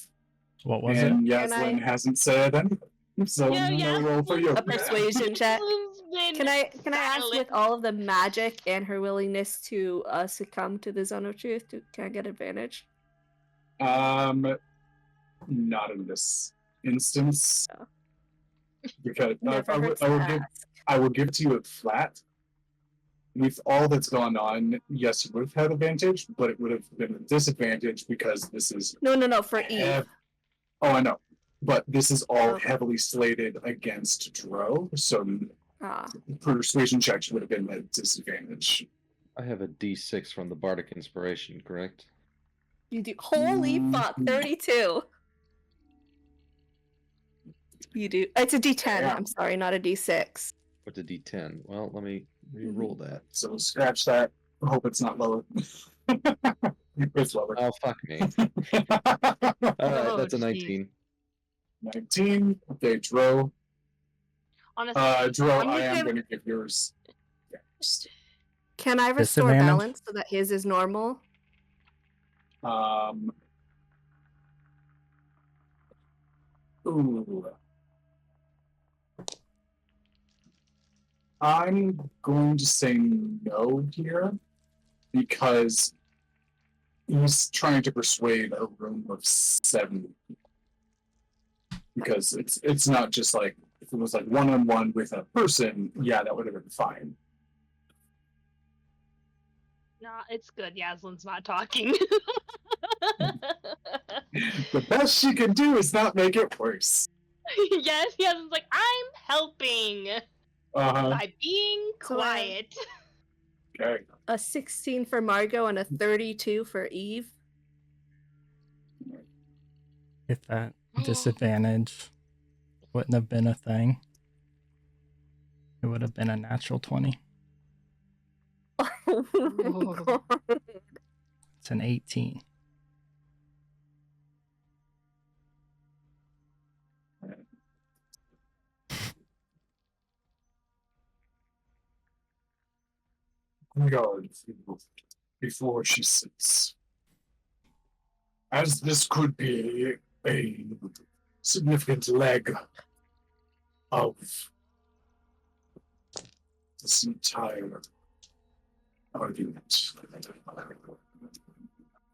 What was And it? Yaslin hasn't said anything. So Yeah, no roll for you. A persuasion check. Been Can I ask, silent. with all of the magic and her willingness to succumb to the zone of truth, can I get advantage? Not in this instance. Oh. Because Never hurts to ask. I will give it to you at flat. With all that's gone on, yes, you would have had advantage, but it would have been a disadvantage because this is No, for Eve. Oh, I know. But this is all Oh. heavily slated against Dro, so Ah. persuasion checks would have been a disadvantage. I have a D6 from the Bardic Inspiration, correct? You do. Holy fuck, 32. You do. It's a D10. Yeah. I'm sorry, not a D6. What's a D10? Well, let me re-roll that. So scratch that. Hope it's not lower. It's lower. Oh, fuck me. Alright, Oh, that's a jeez. 19. 19. Okay, Dro. Honestly, Dro, when you I am give- going to give yours. Can I restore Disadvantage? balance so that his is normal? Ooh. I'm going to say no here because he's trying to persuade a room of 7. Because it's not just like if it was like one-on-one with a person, yeah, that would have been fine. nah, it's good. Yaslin's not talking. The best she can do is not make it worse. Yes, Yaslin's like, I'm helping by being So, quiet. Okay. A 16 for Margot and a 32 for Eve. If that disadvantage wouldn't have been a thing, it would have been a natural 20. Oh my God. It's an 18. Guard before she sits. As this could be a significant leg of this entire argument.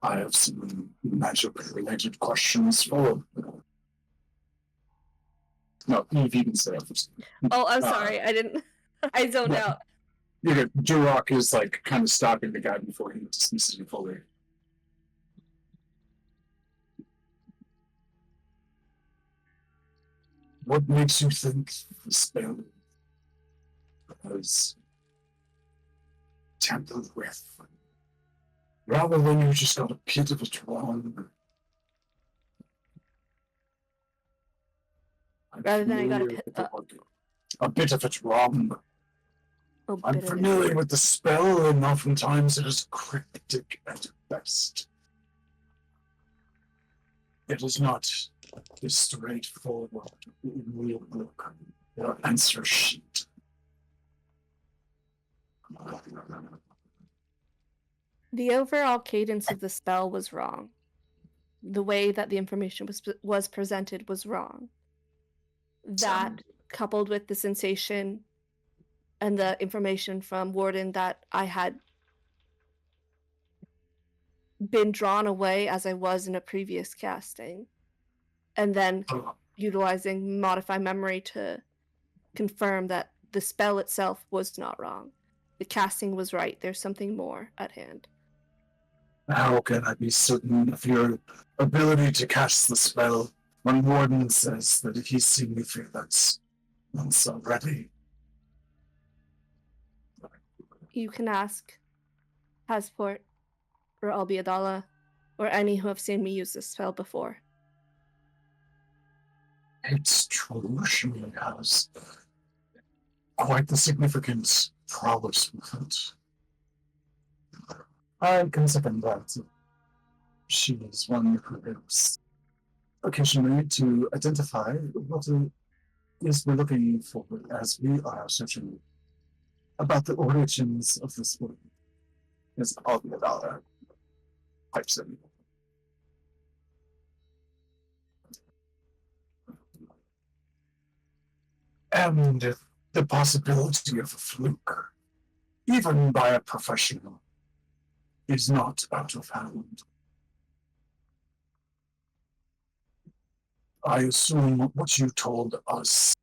I have some magic-related questions for. No, Eve even said. Oh, I'm sorry. I didn't. I zoned Yeah. out. Yeah, Duroc is like kind of stopping the guy before he dismisses him fully. What makes you think the spell has tamper with. Rather than you just got a bit of it wrong. Rather than I got a bit of it wrong. I'm bit of it. familiar with the spell, and oftentimes it is cryptic at best. It is not a straightforward real book or answer sheet. The overall cadence of the spell was wrong. The way that the information was presented was wrong. That, coupled with the sensation and the information from Warden that I had been drawn away as I was in a previous casting, and then utilizing Modify Memory to confirm that the spell itself was not wrong. The casting was right. There's something more at hand. How can I be certain of your ability to cast the spell when Warden says that he's seen you through that once already? You can ask Passport or Albiadala or any who have seen me use this spell before. It's true, she has quite the significant prowess with it. I can second that. She is one who helps occasionally to identify what it is we're looking for as we are searching about the origins of this world. Is Albiadala pipes in. And the possibility of a fluke, even by a professional, is not out of hand. I assume what you told us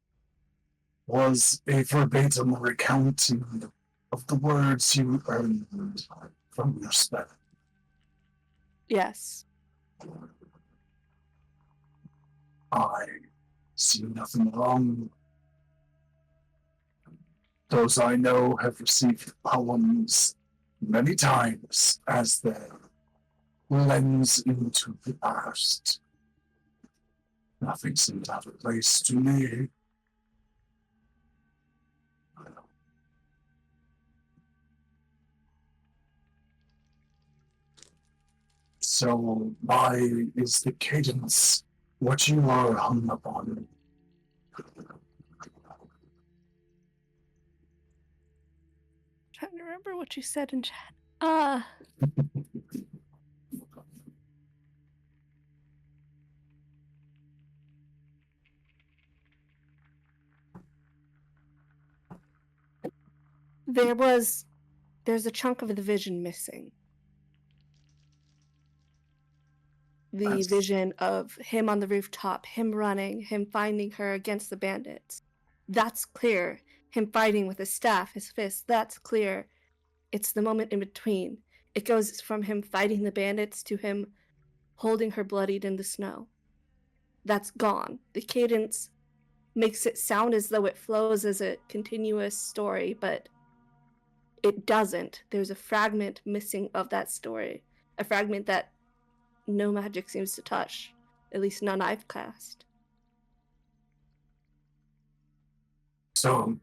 was a verbatim recounting of the words you earned from your spell. Yes. I see nothing wrong. Those I know have received poems many times as their lens into the past. Nothing seems out of place to me. So why is the cadence what you are hung up on? Trying to remember what you said in chat. There's a chunk of the vision missing. The vision of him on the rooftop, him running, him finding her against the bandits. That's clear. Him fighting with his staff, his fist, that's clear. It's the moment in between. It goes from him fighting the bandits to him holding her bloodied in the snow. That's gone. The cadence makes it sound as though it flows as a continuous story, but it doesn't. There's a fragment missing of that story. A fragment that no magic seems to touch. At least none I've cast. So,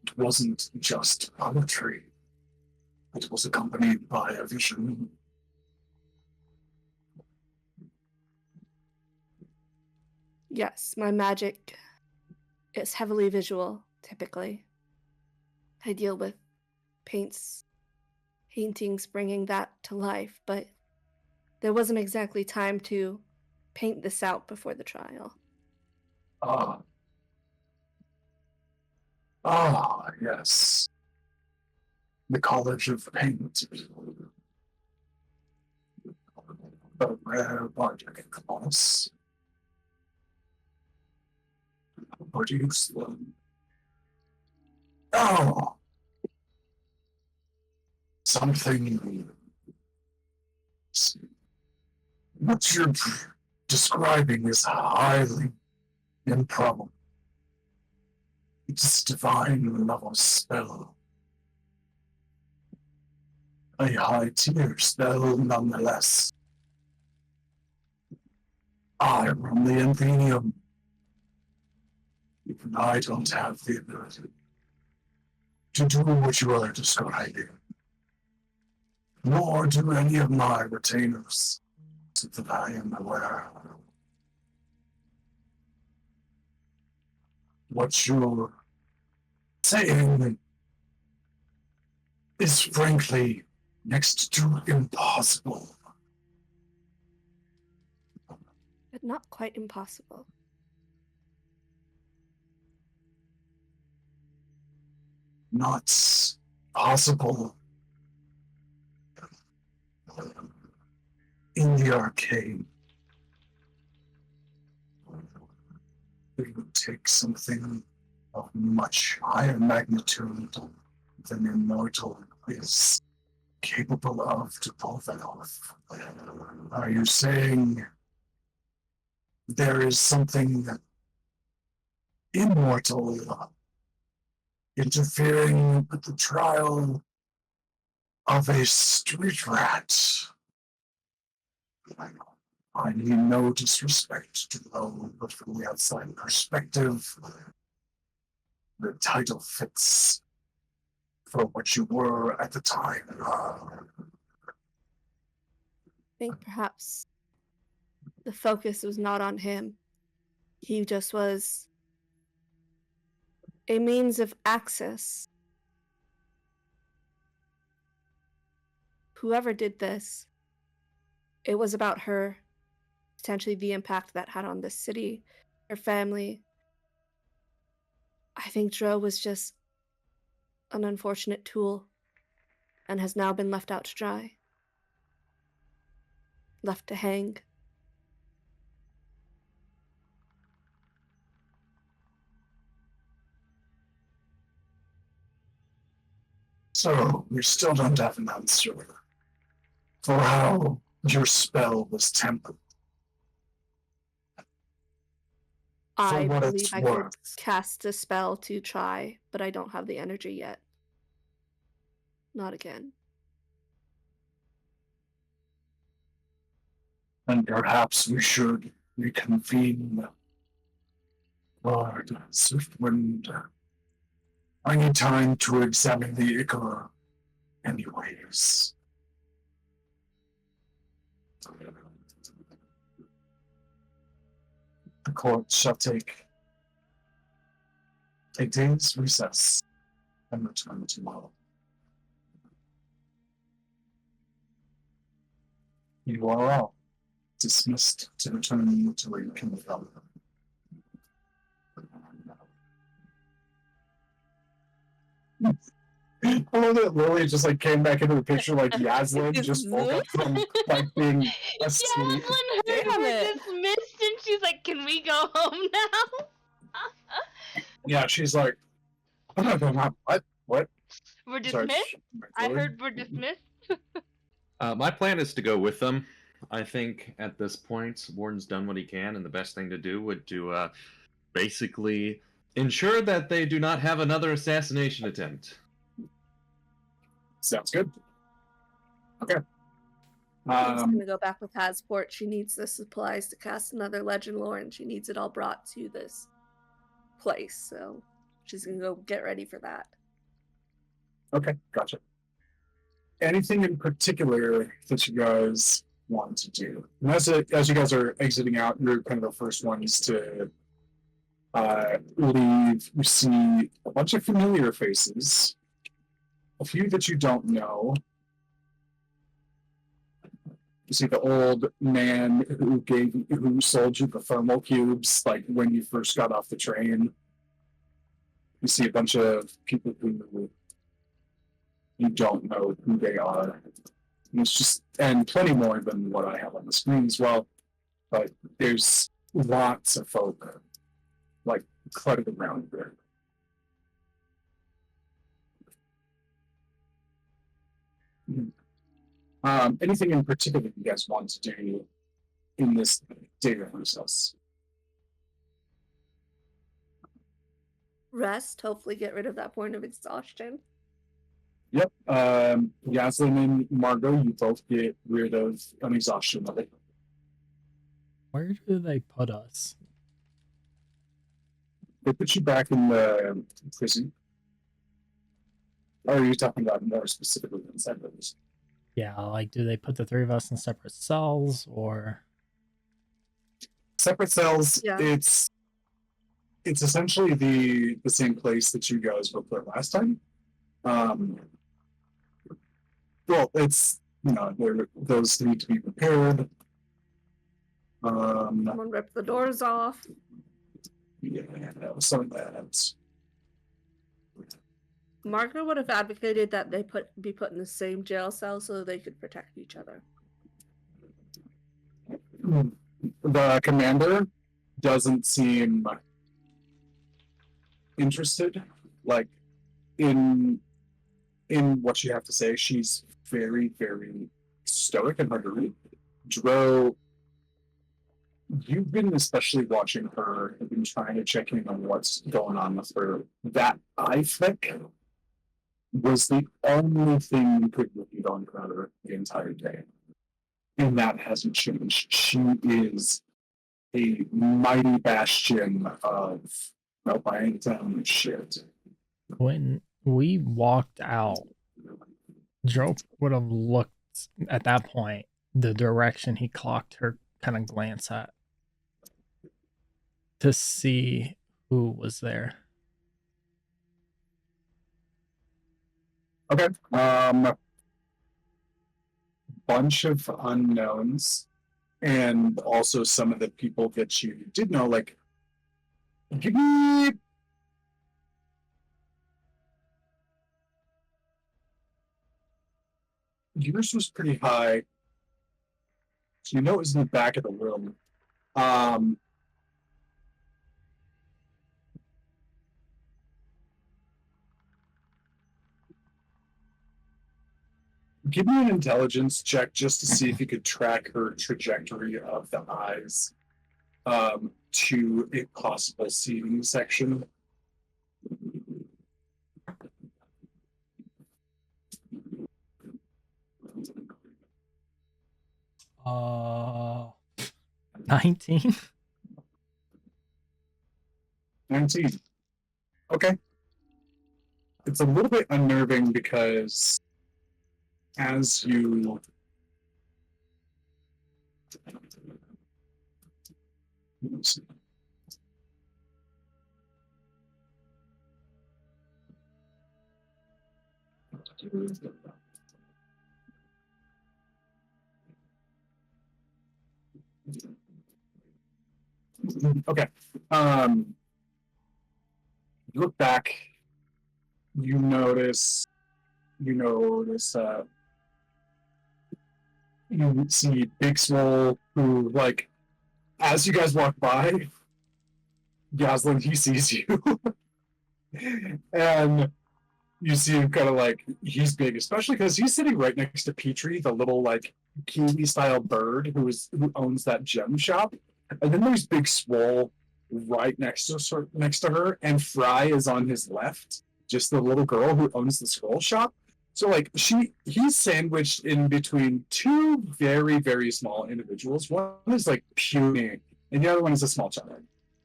it wasn't just poetry. It was accompanied by a vision. Yes, my magic is heavily visual, typically. I deal with paintings, bringing that to life, but there wasn't exactly time to paint this out before the trial. Yes. The College of Paint. A rare bardic class. Produce them. Something. What you're describing is highly improbable. It's divine level spell. a high tier spell nonetheless. I run the Athenium. Even I don't have the ability to do what you are describing. Nor do any of my retainers, so that I am aware. What you're saying is frankly next to impossible. But not quite impossible. Not possible in the arcane. It would take something of much higher magnitude than immortal is capable of to pull that off. Are you saying there is something immortal interfering with the trial of a street rat? I mean no disrespect to those, but from the outside perspective, the title fits for what you were at the time. I think perhaps the focus was not on him. He just was a means of access. Whoever did this, it was about her, potentially the impact that had on this city, her family. I think Dro was just an unfortunate tool and has now been left out to dry. Left to hang. So, we still don't have an answer for how your spell was tempered. I what believe it's I could worth. cast a spell to try, but I don't have the energy yet. Not again. And perhaps we should reconvene Lord Swiftwind. I need time to examine the Ichor anyways. The court shall take a day's recess and return tomorrow. You are all dismissed to return to where you came from. I love that Lily just like came back into the picture like Yaslin just woke up from like being asleep. Yaslin heard Damn we're it. dismissed and she's like, can we go home now? Yeah, she's like, what? What? We're Sorry, dismissed? I Lily? heard we're dismissed. My plan is to go with them. I think at this point, Warden's done what he can, and the best thing to do would to basically ensure that they do not have another assassination attempt. Sounds good. Okay. She's gonna go back with Hasport. She needs the supplies to cast another legend lore, and she needs it all brought to this place. So she's gonna go get ready for that. Okay, gotcha. Anything in particular that you guys want to do? And as you guys are exiting out, you're kind of the first ones to leave. You see a bunch of familiar faces, a few that you don't know. You see the old man who sold you the thermal cubes, like when you first got off the train. You see a bunch of people who you don't know who they are. And it's just, and plenty more than what I have on the screen as well. But there's lots of folk like cluttered around there. Anything in particular you guys want to do in this data process? Rest, hopefully get rid of that point of exhaustion. Yep. Yaslin and Margot, you both get rid of an exhaustion level. Where do they put us? They put you back in the prison. Or are you talking about more specifically inside those? Yeah, like, do they put the three of us in separate cells, or? Separate cells. Yeah. It's essentially the same place that you guys were put last time. Well, it's those need to be prepared. Someone ripped the doors off. Yeah, that was some of that. Margaret would have advocated that they be put in the same jail cell so they could protect each other. The commander doesn't seem interested, like in what you have to say. She's very, very stoic and hard to read. Dro, you've been especially watching her and been trying to check in on what's going on with her. That eye flick was the only thing you could read on her the entire day. And that hasn't changed. She is a mighty bastion of buying down shit. When we walked out, Joe would have looked at that point the direction he clocked her kind of glance at to see who was there. Okay. Bunch of unknowns, and also some of the people that you did know. Like, give me. Yours was pretty high, so you know it was in the back of the room. Give me an intelligence check just to see if you could track her trajectory of the eyes to a possible seating section. Uh, 19. 19. Okay. It's a little bit unnerving because as you okay. You look back, you notice you see Big Swole, who, like, as you guys walk by, Goslin, he sees you. And you see him kind of like, he's big, especially because he's sitting right next to Petrie, the little, like, Kiwi style bird who owns that gem shop. And then there's Big Swole right next to her, and Fry is on his left, just the little girl who owns the scroll shop. So, like, he's sandwiched in between two very, very small individuals. One is like puny, and the other one is a small child.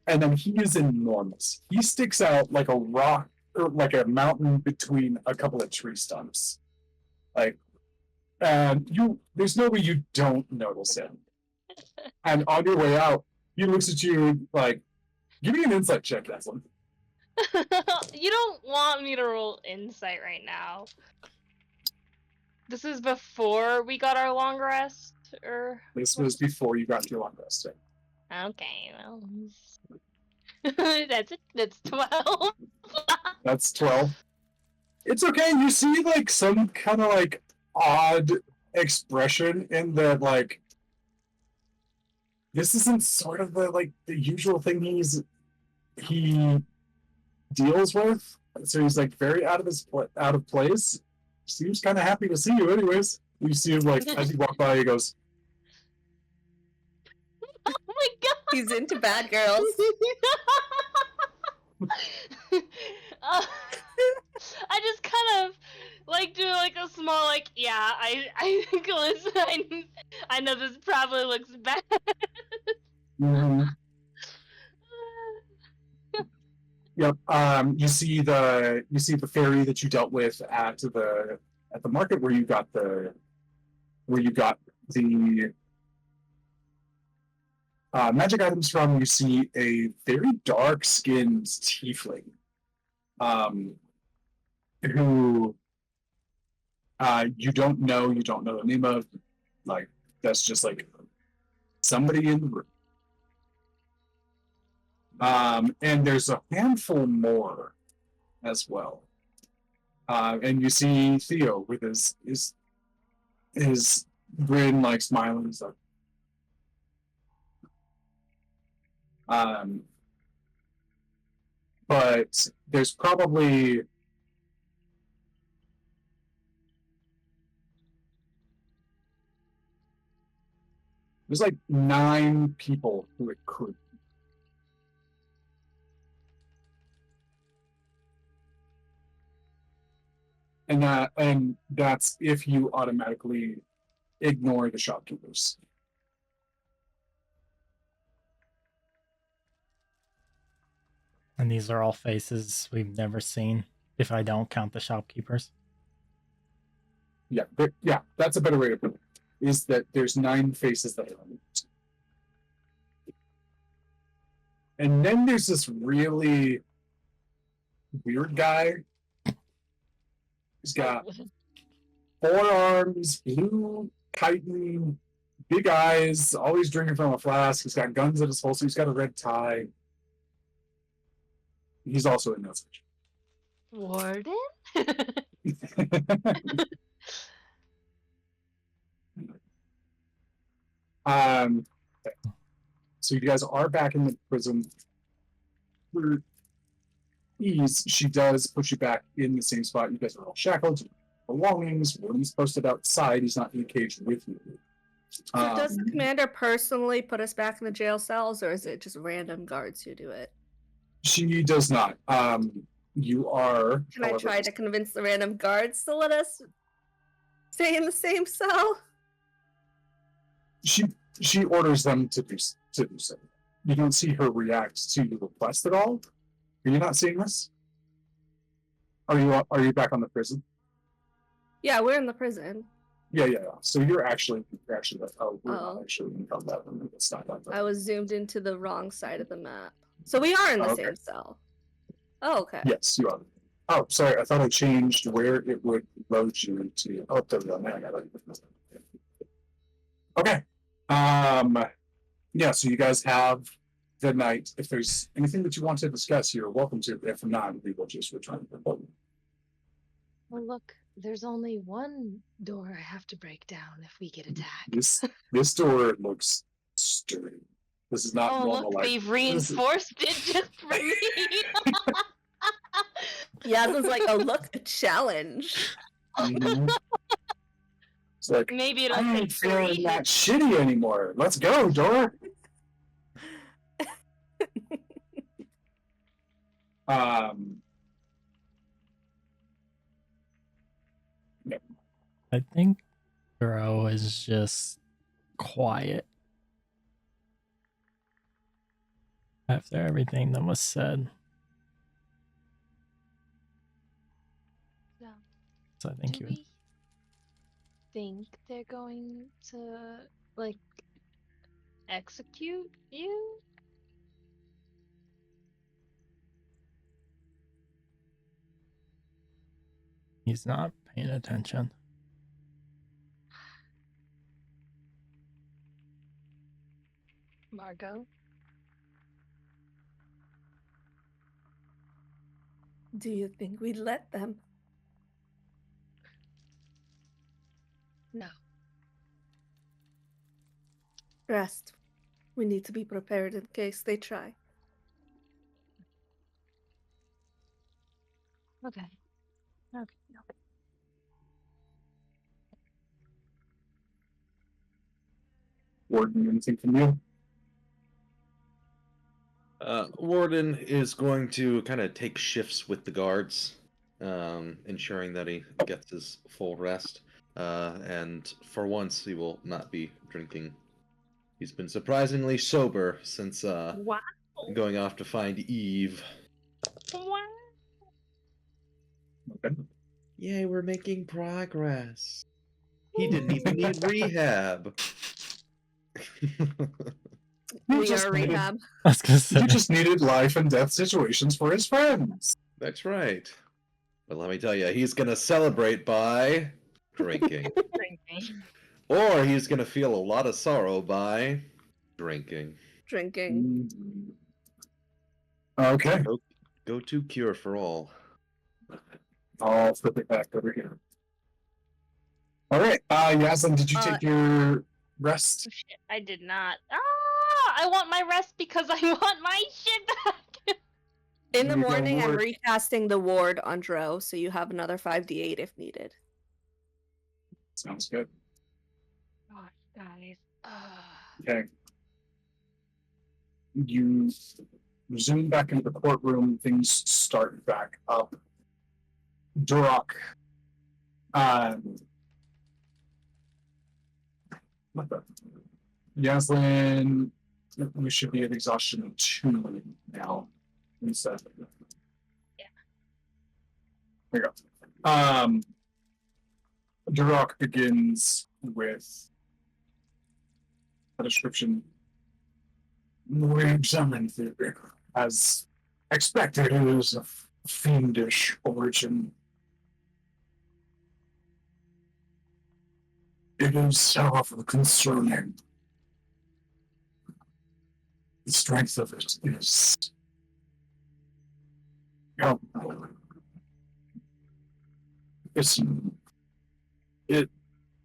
And then he is enormous. He sticks out like a rock, or like a mountain between a couple of tree stumps. Like, and there's no way you don't notice him. And on your way out, he looks at you like, give me an insight check, Deslin. You don't want me to roll insight right now. This is before we got our long rest, or This was before you got your long rest. okay, well, that's 12. That's 12. It's okay. You see, like, some kind of, like, odd expression in that, like, this isn't sort of the usual thing he deals with. So he's, like, very out of place. Seems kind of happy to see you, anyways. You see him, like, as you walk by, he goes, Oh my god! He's into bad girls. I just kind of like do like a small like yeah. I think listen. I know this probably looks bad. Mhm. Yep. You see the fairy that you dealt with at the market where you got the magic items from. You see a very dark-skinned tiefling, who you don't know the name of. Like, that's just like somebody in the room. And there's a handful more as well. And you see Theo with his grin, like smiling and stuff. But there's probably like 9 people who it could. And that's if you automatically ignore the shopkeepers. And these are all faces we've never seen, if I don't count the shopkeepers. Yeah, that's a better way to put it. Is that there's 9 faces that are unused. And then there's this really weird guy. He's got 4 arms, blue chitin, big eyes, always drinking from a flask. He's got guns at his holster. He's got a red tie. He's also in no search. Warden? So you guys are back in the prison. For ease, she does put you back in the same spot. You guys are all shackled, belongings. Warden's posted outside. He's not in the cage with you. So does the commander personally put us back in the jail cells, or is it just random guards who do it? She does not. You are. Can I try to convince the random guards to let us stay in the same cell? She orders them to do so. You don't see her react to the request at all. Are you not seeing this? Are you back on the prison? Yeah, we're in the prison. Yeah. So you're actually we're not actually in combat. It's not that. I was zoomed into the wrong side of the map. So we are in the same cell. Oh, okay. Yes, you are. Oh, sorry. I thought I changed where it would load you to. Oh, there we go. Now I got it. Okay. Yeah. So you guys have the night. If there's anything that you want to discuss, you're welcome to. If not, we will just return. Well, look, there's only one door I have to break down if we get attacked. This door looks sturdy. This is not normal. Look, life. they've reinforced it just for me. Yasmin's like, oh look, a challenge. Mhm. It's like, Maybe it'll I take ain't feeling 3. that shitty anymore. Let's go, door. I think Duro is just quiet after everything that was said. So, So I think do he would. we think they're going to, like, execute you? He's not paying attention. Margot? Do you think we'd let them? No. Rest. We need to be prepared in case they try. Okay. Warden, anything from you? Warden is going to kind of take shifts with the guards. ensuring that he gets his full rest. And for once, he will not be drinking. He's been surprisingly sober since Wow. going off to find Eve. Wow. Okay. Yay, we're making progress. He didn't even need rehab. You We just are needed- rehab. I was gonna say. He just needed life and death situations for his friends. That's right. But let me tell you, he's gonna celebrate by drinking. Drinking. Or he's gonna feel a lot of sorrow by drinking. Drinking. Okay. Go to cure for all. I'll flip it back over here. All right. Yaslin, did you take your rest? Oh, shit, I did not. I want my rest because I want my shit back. In the There you go, morning, I'm Ward. recasting the ward on Dro, so you have another 5d8 if needed. Sounds good. Gosh, guys. Okay. You zoom back into the courtroom. Things start back up. Duroc. What the? Yaslin, we should be at exhaustion 2 now. Instead. Yeah. There you go. Duroc begins with a description. We examined the as expected, it is of fiendish origin. It is, however, concerning. The strength of it is. It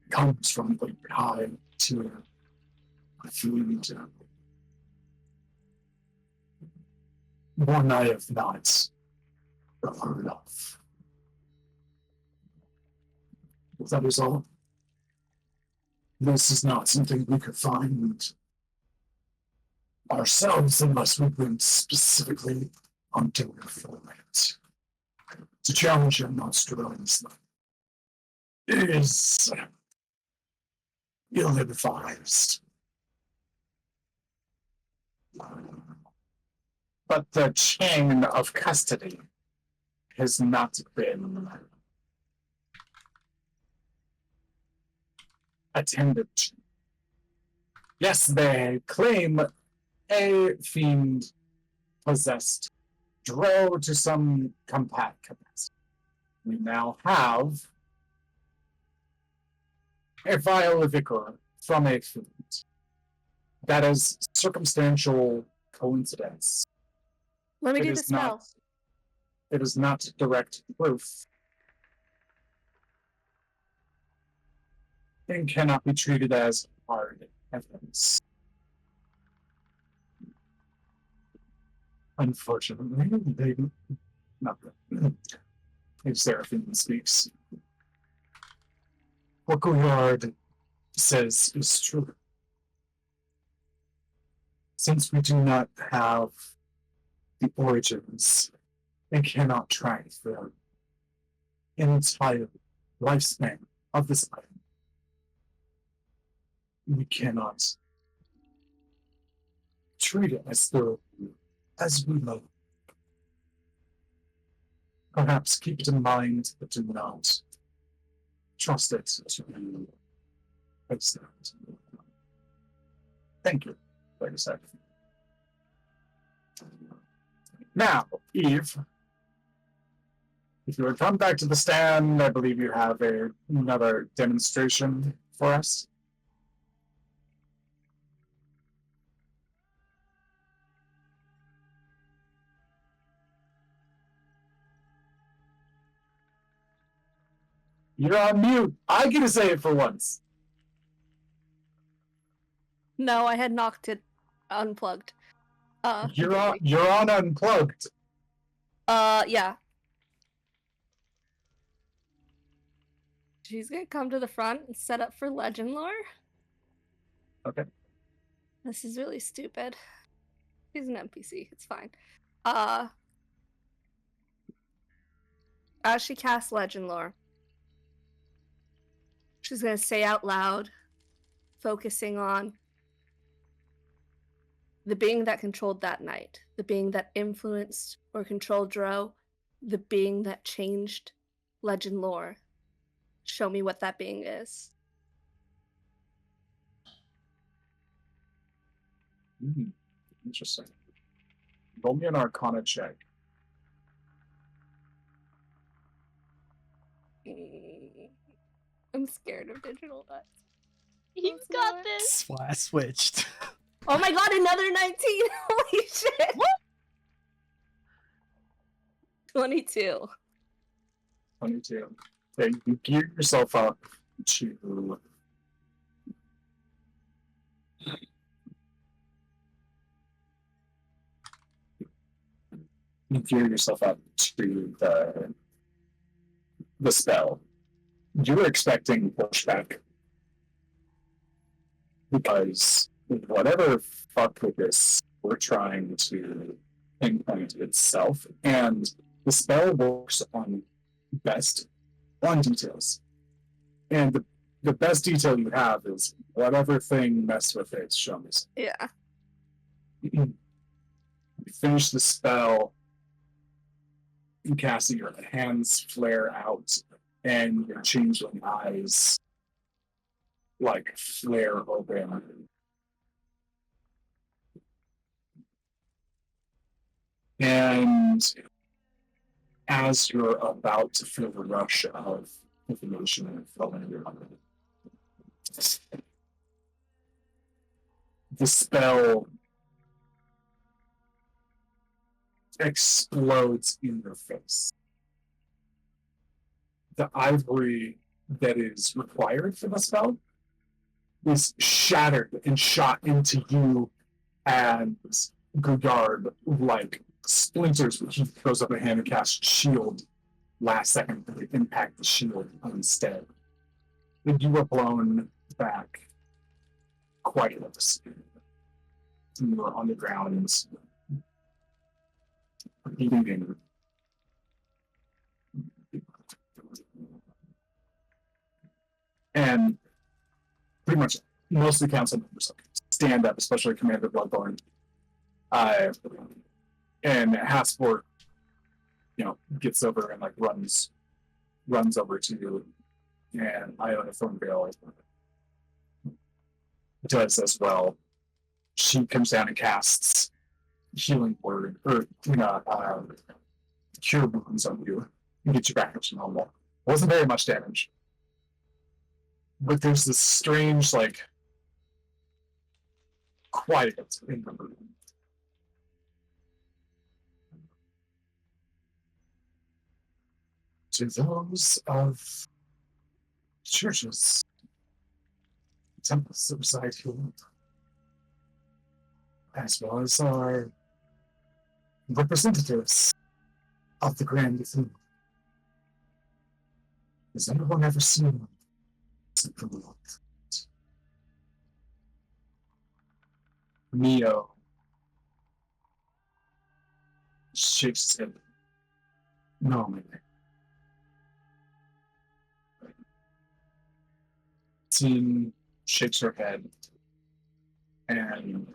comes from the high to food. One I have not heard of. That is all. This is not something we could find ourselves unless we went specifically hunting for it. To challenge your monstrosities is ill-advised. But the chain of custody has not been attended to. Yes, they claim a fiend possessed Dro to some compact capacity. We now have a vial of ichor from a fiend. That is circumstantial coincidence. Let me It do is the spell. not. It is not direct proof. And cannot be treated as hard evidence. Unfortunately, they not if Seraphim speaks. What Goyard says is true. Since we do not have the origins and cannot track the entire lifespan of this item, we cannot treat it as though as we know. Perhaps keep it in mind, but do not trust it to be excellent. Thank you, like I said. Now, Eve, if you would come back to the stand, I believe you have another demonstration for us. You're on mute. I get to say it for once. No, I had knocked it unplugged. You're on unplugged. Yeah. She's gonna come to the front and set up for legend lore. Okay. This is really stupid. He's an NPC. It's fine. As she casts Legend Lore, she's going to say out loud, focusing on the being that controlled that night, the being that influenced or controlled Dro, the being that changed Legend Lore. Show me what that being is. Interesting. Roll me an Arcana check. I'm scared of digital nuts. You That's got why. this. That's why I switched. Oh my god, another 19! Holy shit! What? 22. 22. Okay, you gear yourself up to the spell. You were expecting pushback because whatever fuck with this, we're trying to pinpoint itself, and the spell works on best on details. And the best detail you have is whatever thing messed with it shows. Yeah. You finish the spell, you cast it, your hands flare out, and your changeling eyes like flare open. And as you're about to feel the rush of information flowing in your mind, the spell explodes in your face. The ivory that is required for the spell is shattered and shot into you and Gugard like splinters, which he throws up a hand and casts shield last second to impact the shield instead. And you were blown back quite a bit. You were on the ground bleeding. And pretty much most of the council members stand up, especially Commander Bloodthorn. And Hasport, gets over and like runs over to you, and Iona Thornvale does as well. She comes down and casts healing word or cure wounds on you and get you back up to normal. Wasn't very much damage, but there's this strange like quiet in the room. To those of churches, temples that reside here, as well as our representatives of the Grand Cathedral. Has anyone ever seen something like that? Neo shakes his head. No, man. Team shakes her head, and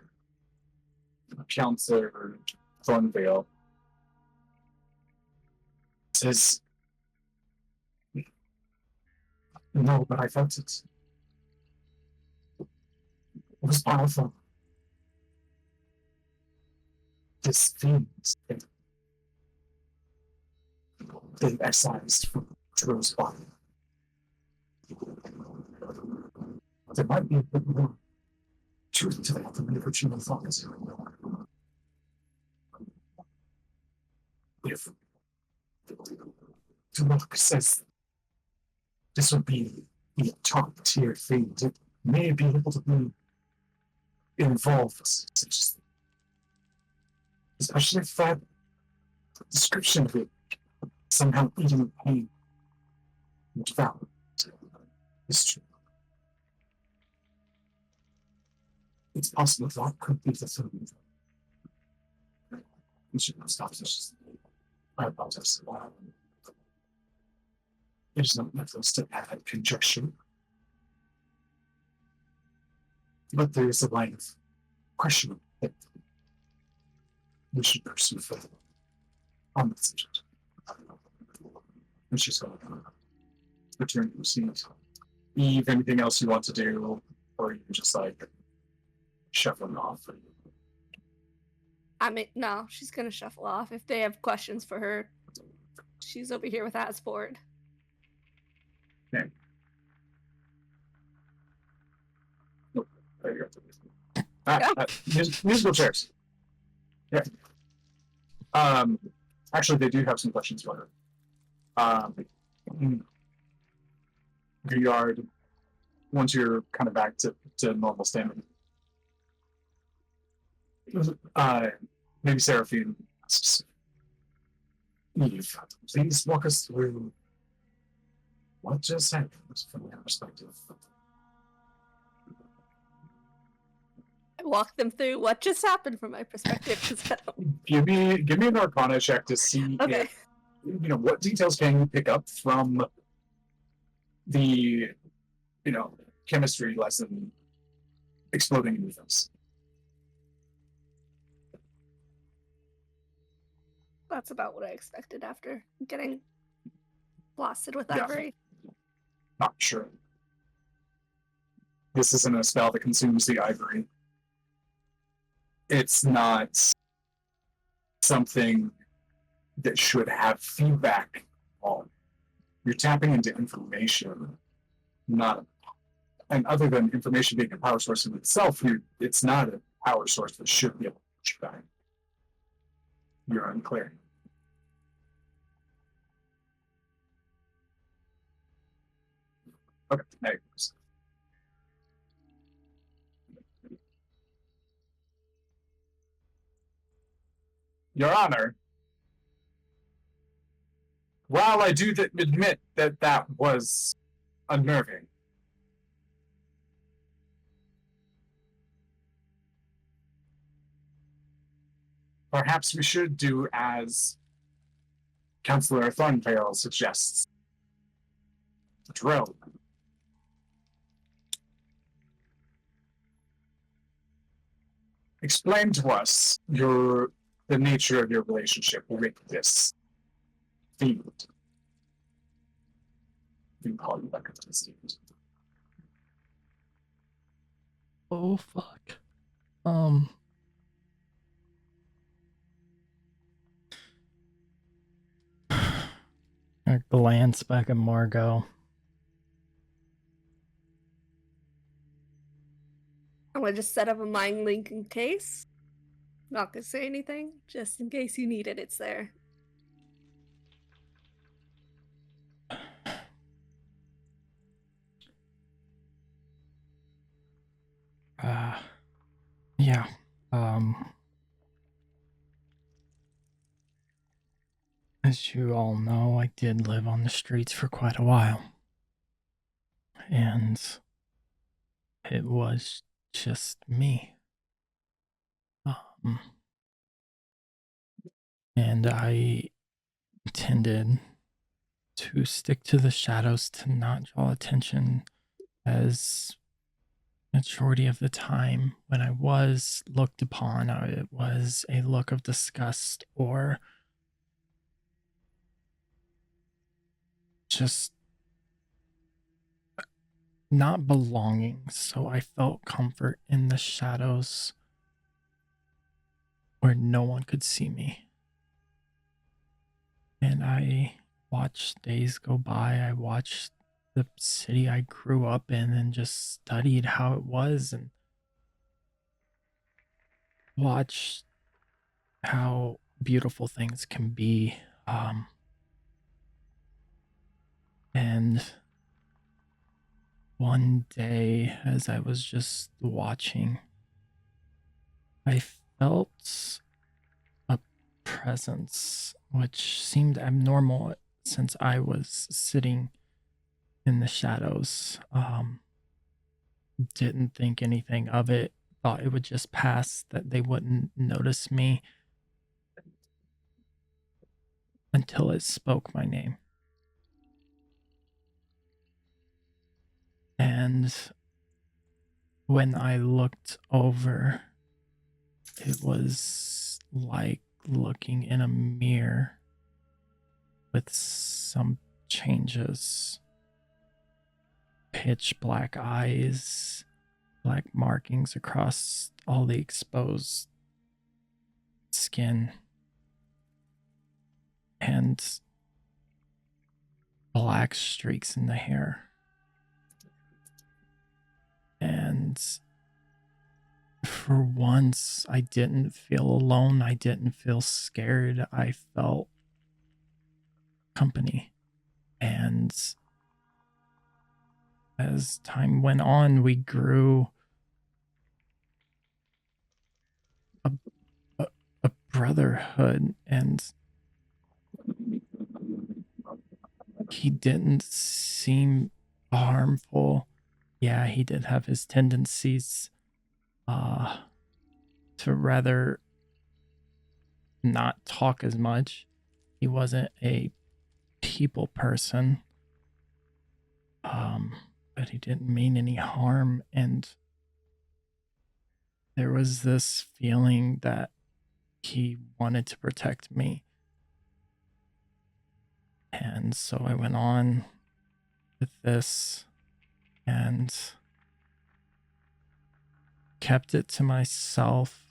Counselor Thornvale says, "No, but I felt it. It was powerful. This fiend they excised from Drew's body. There might be a bit more truth to that than the original thought. If Duroc says this would be a top tier thing, it may be able to be involved, especially if that description of it somehow eating pain and value is true. It's possible that could be the thing. We should stop this. I apologize. It is not left us to add conjecture. But there is a line of questioning that we should pursue further on this subject. And she's going to return to the scene. Eve, anything else you want to do? Or you just like shuffling off? I mean, no, she's gonna shuffle off. If they have questions for her, she's over here with Asport. Okay. Oh, there you go. Musical chairs. Yeah. Actually, they do have some questions for her. Your yard, once you're kind of back to normal standing. Maybe Seraphine asks, Eve, please walk us through what just happened from your perspective. I walk them through what just happened from my perspective. 'Cause I don't... Give me an Arcana check to see Okay. if, what details can you pick up from the chemistry lesson exploding in us. That's about what I expected after getting blasted with Yeah. ivory. Not sure. This isn't a spell that consumes the ivory. It's not something that should have feedback on. You're tapping into information, and other than information being a power source in itself, it's not a power source that should be able to push back. You're unclear. Okay, anyways. Your Honor, while I do admit that was unnerving, perhaps we should do as Councillor Thornvale suggests. Drill. Explain to us the nature of your relationship with this fiend. You can call you back to the fiend. Oh fuck. I glance back at Margot. I'm gonna just set up a mind link in case. Not gonna say anything, just in case you need it, it's there. Yeah. As you all know, I did live on the streets for quite a while. And it was just me. And I tended to stick to the shadows to not draw attention, as majority of the time when I was looked upon, it was a look of disgust or just not belonging. So I felt comfort in the shadows where no one could see me. And I watched days go by. I watched the city I grew up in and just studied how it was and watched how beautiful things can be. And one day, as I was just watching, I felt a presence which seemed abnormal since I was sitting in the shadows. Didn't think anything of it, thought it would just pass, that they wouldn't notice me until it spoke my name. And when I looked over, it was like looking in a mirror with some changes. Pitch black eyes, black markings across all the exposed skin, and black streaks in the hair. And for once, I didn't feel alone. I didn't feel scared. I felt company. And as time went on, we grew a, a brotherhood, and he didn't seem harmful. Yeah, he did have his tendencies to rather not talk as much. He wasn't a people person. But he didn't mean any harm, and there was this feeling that he wanted to protect me. And so I went on with this and kept it to myself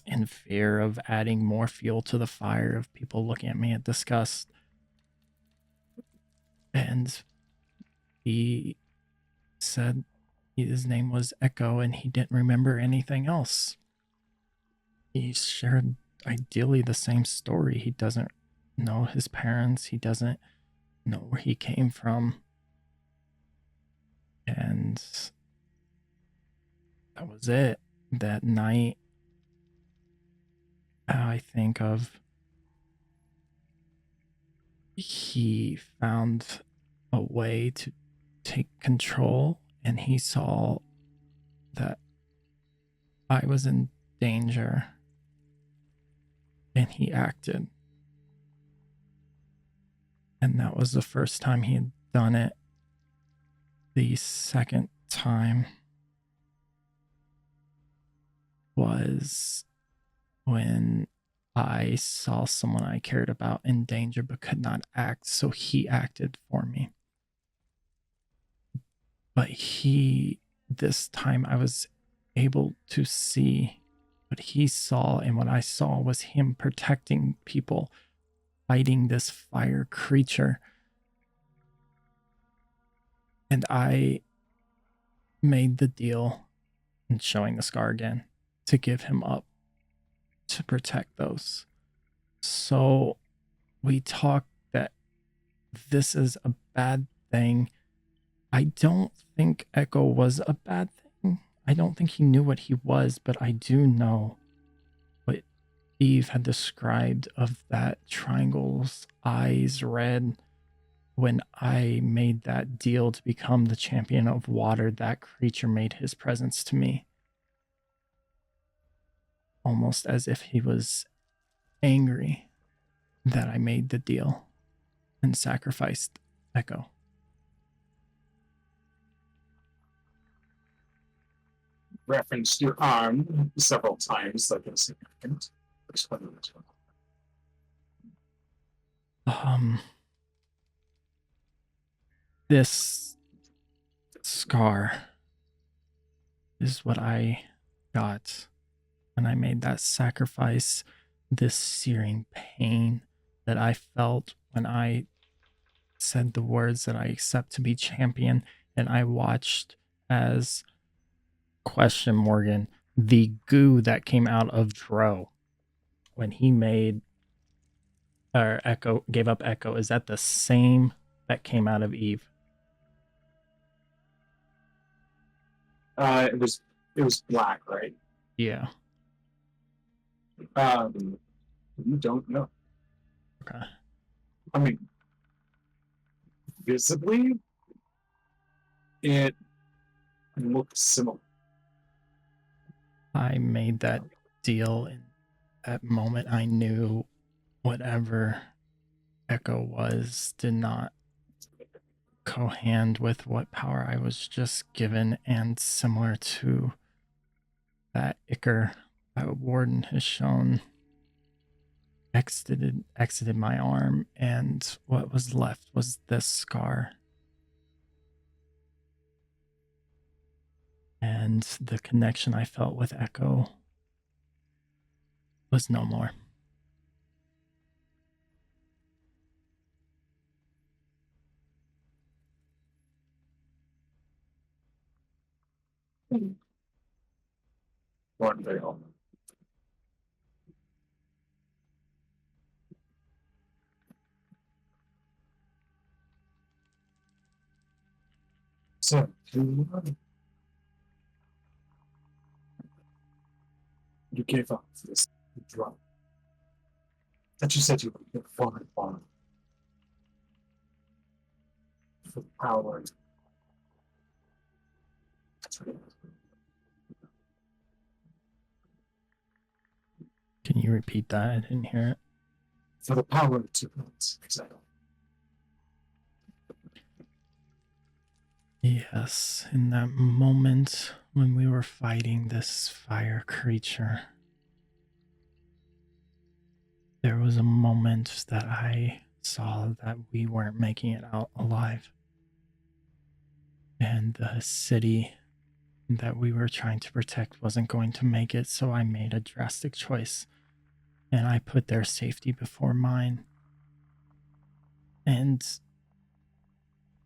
in fear of adding more fuel to the fire of people looking at me in disgust. And he said his name was Echo and he didn't remember anything else. He shared ideally the same story. He doesn't know his parents. He doesn't know where he came from. And that was it. That night, I think of, he found a way to take control, and he saw that I was in danger, and he acted. And that was the first time he had done it. The second time was when I saw someone I cared about in danger but could not act, so he acted for me. But this time I was able to see what he saw, and what I saw was him protecting people, fighting this fire creature. And I made the deal, and showing the scar again, to give him up to protect those. So we talked that this is a bad thing. I don't think Echo was a bad thing. I don't think he knew what he was, but I do know what Eve had described of that triangle's eyes red. When I made that deal to become the champion of water, that creature made his presence to me. Almost as if he was angry that I made the deal and sacrificed Echo. Referenced your arm several times, like it's significant. Explain this one. This scar is what I got when I made that sacrifice. This searing pain that I felt when I said the words that I accept to be champion, and I watched as question Morgan, the goo that came out of Dro when he made or Echo gave up Echo, is that the same that came out of Eve? It was black, right? Yeah. You don't know. Okay. I mean, visibly, it looks similar. I made that deal in that moment. I knew whatever Echo was did not echo hand with what power I was just given, and similar to that ichor that Warden has shown, exited my arm, and what was left was this scar. And the connection I felt with Echo was no more. One veil. So, you gave up this drug that you said you were falling on for power. Can you repeat that? I didn't hear it. For the power to exile. Yes, in that moment when we were fighting this fire creature, there was a moment that I saw that we weren't making it out alive. And the city that we were trying to protect wasn't going to make it, so I made a drastic choice. And I put their safety before mine. And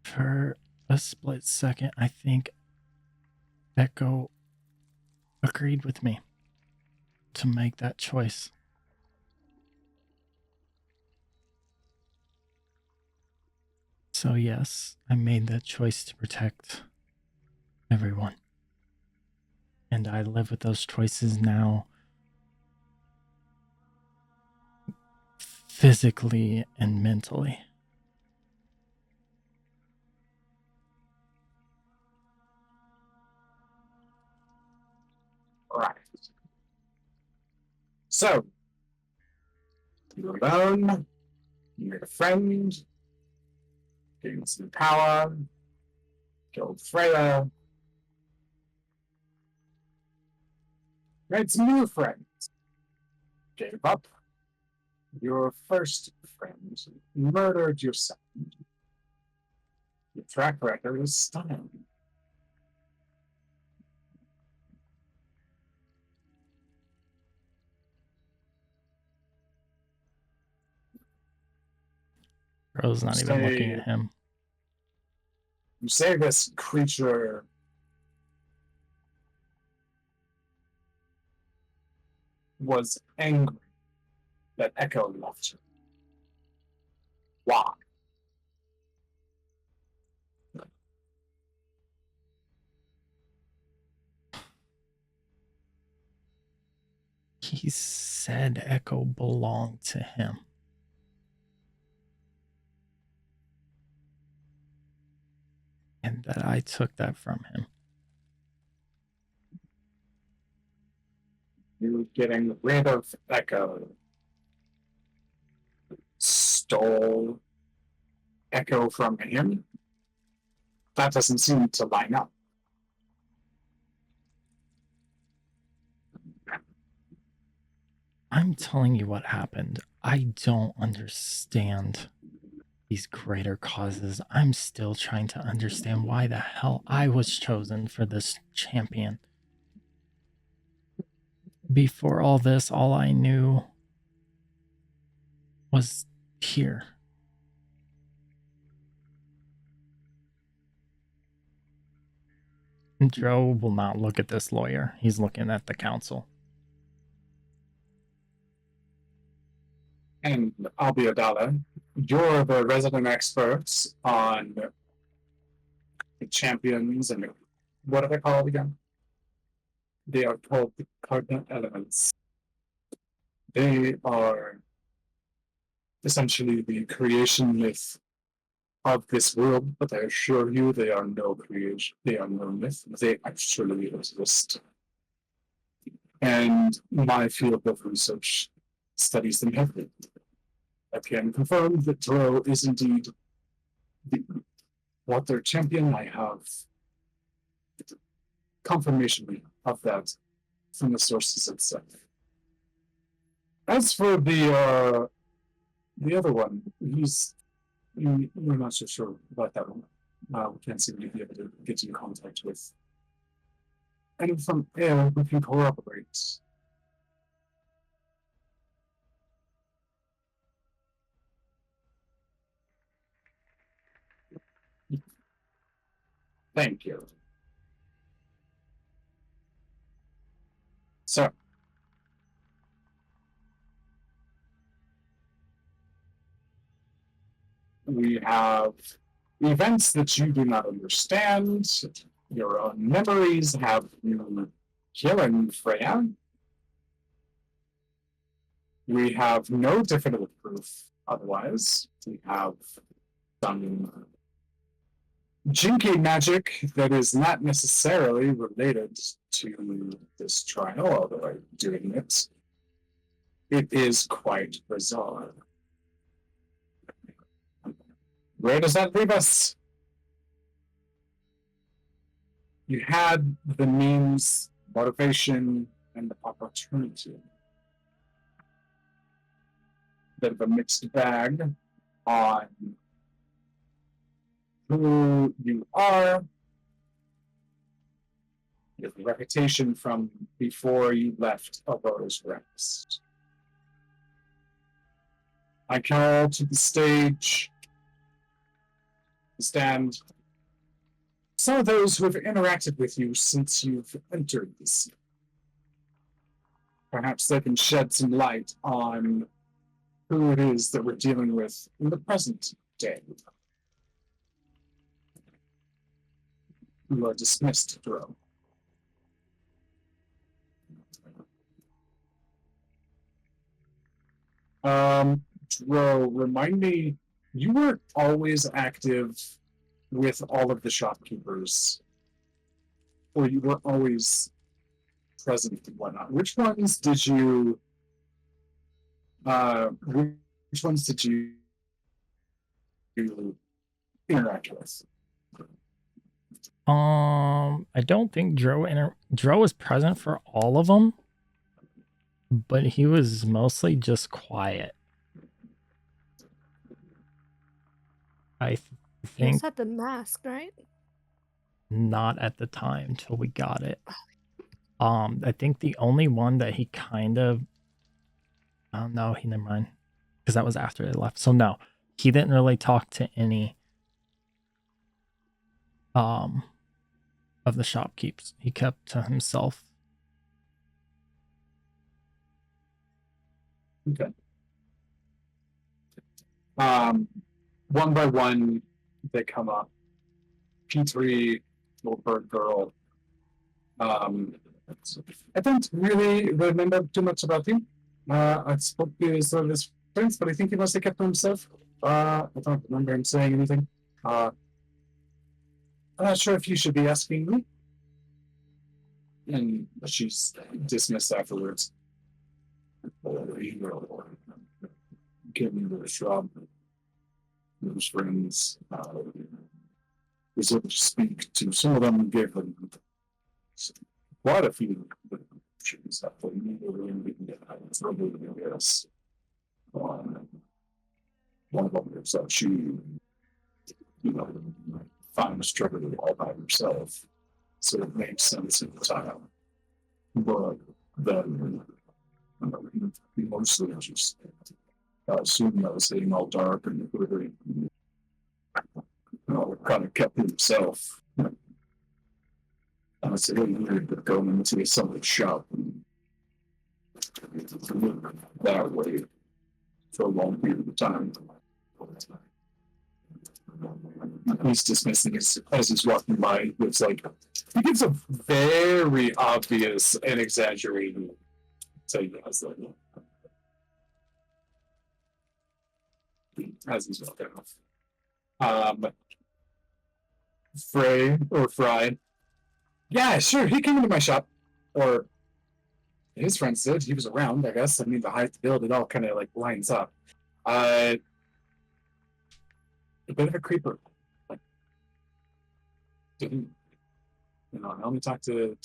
for a split second, I think Echo agreed with me to make that choice. So yes, I made that choice to protect everyone. And I live with those choices now, physically and mentally. Right. So, you're alone, you made a friend, gained some power, killed Freya, made some new friends, gave up your first friend, murdered your second. Your track record is stunning. Rose not even looking at him. You say this creature was angry that Echo left her. Why? He said Echo belonged to him. And that I took that from him. You getting rid of Echo stole Echo from him? That doesn't seem to line up. I'm telling you what happened. I don't understand these greater causes. I'm still trying to understand why the hell I was chosen for this champion. Before all this, all I knew was here. Joe will not look at this lawyer. He's looking at the council. And I'll be a dollar. You're the resident experts on the champions and what are they called again? They are called the cardinal elements. They are essentially the creation myth of this world, but I assure you they are no creation, they are no myth, they actually exist. And my field of research studies them heavily. I can confirm that Toro is indeed the what their champion. I have confirmation of that from the sources itself. As for the other one, we're not so sure about that one. We can't seem to be able to get in contact with anyone from air who can corroborate. Thank you. So, we have events that you do not understand. Your own memories have you killing Freya. We have no definitive proof otherwise. We have some jinky magic that is not necessarily related to this trial, although I'm doing it. It is quite bizarre. Where does that leave us? You had the means, motivation, and the opportunity. Bit of a mixed bag on who you are, your reputation from before you left Albora's Rest. I call to the stage, stand, some of those who have interacted with you since you've entered the scene. Perhaps they can shed some light on who it is that we're dealing with in the present day. You are dismissed, Dro. Dro, remind me, you were always active with all of the shopkeepers, or you were always present and whatnot. Which ones did you interact with? I don't think Dro was present for all of them, but he was mostly just quiet. I You think just had the mask, right? not at the time till we got it. I think the only one that he kind of, oh no, he never mind, because that was after they left. So no, he didn't really talk to any of the shopkeepers. He kept to himself. Okay. One by one, they come up. P3, little bird girl. I don't really remember too much about him. I spoke to some of his friends, but I think he must have kept to himself. I don't remember him saying anything. I'm not sure if you should be asking me. And she's dismissed afterwards. Give me the shop. Those friends was able to speak to some of them and gave them quite a few options that they needed to get out of trouble, I guess. One of them is that she, found a struggle all by herself. So it makes sense at the time. But then, mostly just assume I was sitting all dark and quivering. Kind of kept to himself. I was really weird to go into someone's shop and look that way for a long period of time. He's dismissing as he's walking by. It's like he gives a very obvious and exaggerated. So as he's walking off. Fry. Yeah, sure. He came into my shop, or his friends did. He was around, I guess. I mean, the height, the build, it all kind of like lines up. A bit of a creeper. Like, didn't, I only talked to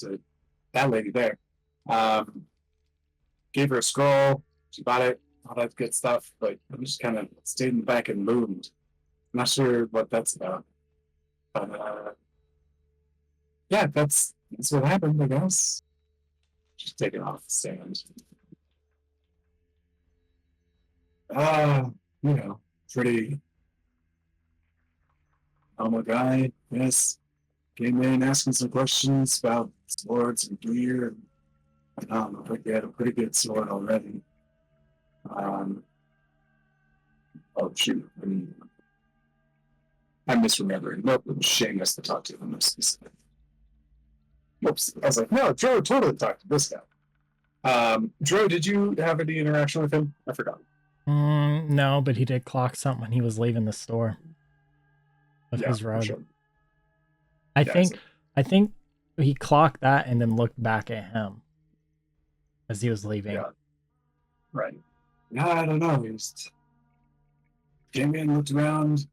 that lady there. Gave her a scroll. She bought it, all that good stuff. But I just kind of stayed in the back and moved. I'm not sure what that's about. But yeah, that's what happened, I guess. Just take it off the stand. Pretty normal guy, yes. Came in asking some questions about swords and gear. But he had a pretty good sword already. Oh shoot. I'm misremembering. Nope, it was Seamus to talk to him. Whoops. I was like, no, Joe totally talked to this guy. Joe, did you have any interaction with him? I forgot. No, but he did clock something when he was leaving the store of his for road. sure. I Yeah, think he clocked that and then looked back at him as he was leaving. Yeah. Right. No, I don't know. He just came in, looked around.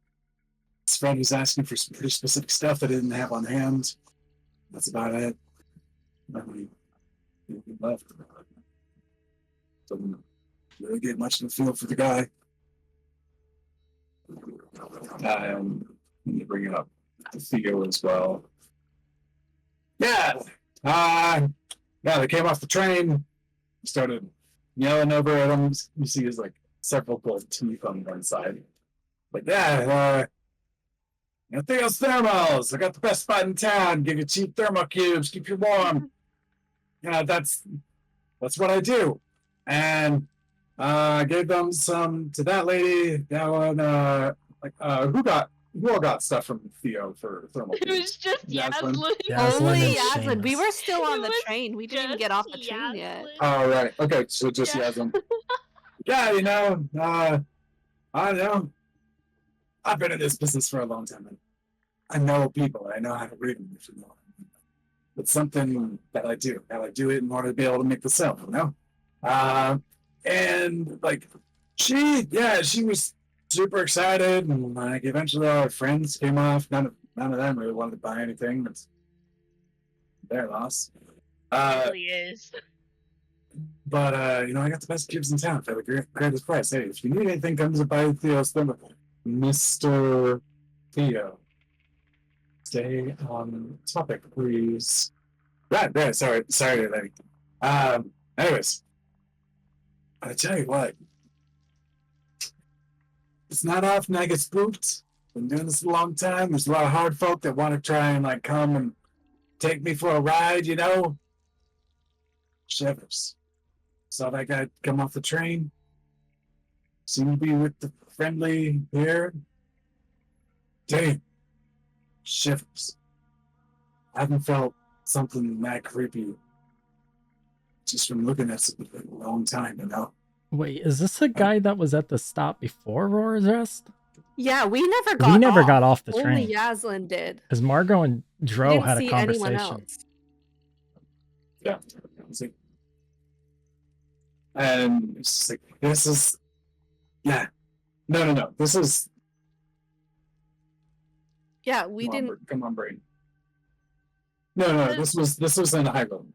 His friend was asking for some pretty specific stuff that I didn't have on hand. That's about it. He left. Didn't really get much of a feel for the guy. Let me bring it up to Theo as well. Yeah. They came off the train, started yelling over at him. You see his like several gold teeth on one side. Like, Theo's thermals. I got the best spot in town. Give you cheap thermal cubes, keep you warm. That's what I do. And I gave them some to that lady. That one, who all got stuff from Theo for thermal It cubes? was just Yaslin. Yaslin. Yaslin Only and Yaslin. We Seamus. were still on It the was train. We didn't even just get off the train yet. Yaslin. Oh, right. Okay, so just Yeah. Yaslin. Yeah, I know. I've been in this business for a long time. I know people. I know how to read them. It's something that I do. And I do it in order to be able to make the sale, And like, she was super excited, and like eventually all our friends came off. None of them really wanted to buy anything. It's their loss. It really is. But I got the best cubes in town for the greatest price. Hey, if you need anything, come to buy Theo's thermal. Mr. Theo. Stay on topic, please. Right, sorry, lady. Anyways, I tell you what, it's not often I get spooked. Been doing this a long time. There's a lot of hard folk that want to try and like come and take me for a ride, Shivers. Saw that guy come off the train. Seemed to be with the friendly here. Damn. Shivers. I haven't felt something that creepy just from looking at it for a long time, Wait, is this the guy that was at the stop before Roar's Rest? Yeah, we never got off the train. Only Yaslin did. Because Margot and We Dro didn't had a see anyone conversation. else. Yeah. And it's just like, this is, yeah. No. This is, Yeah, we didn't. Come on, brain. No. This was in the high road.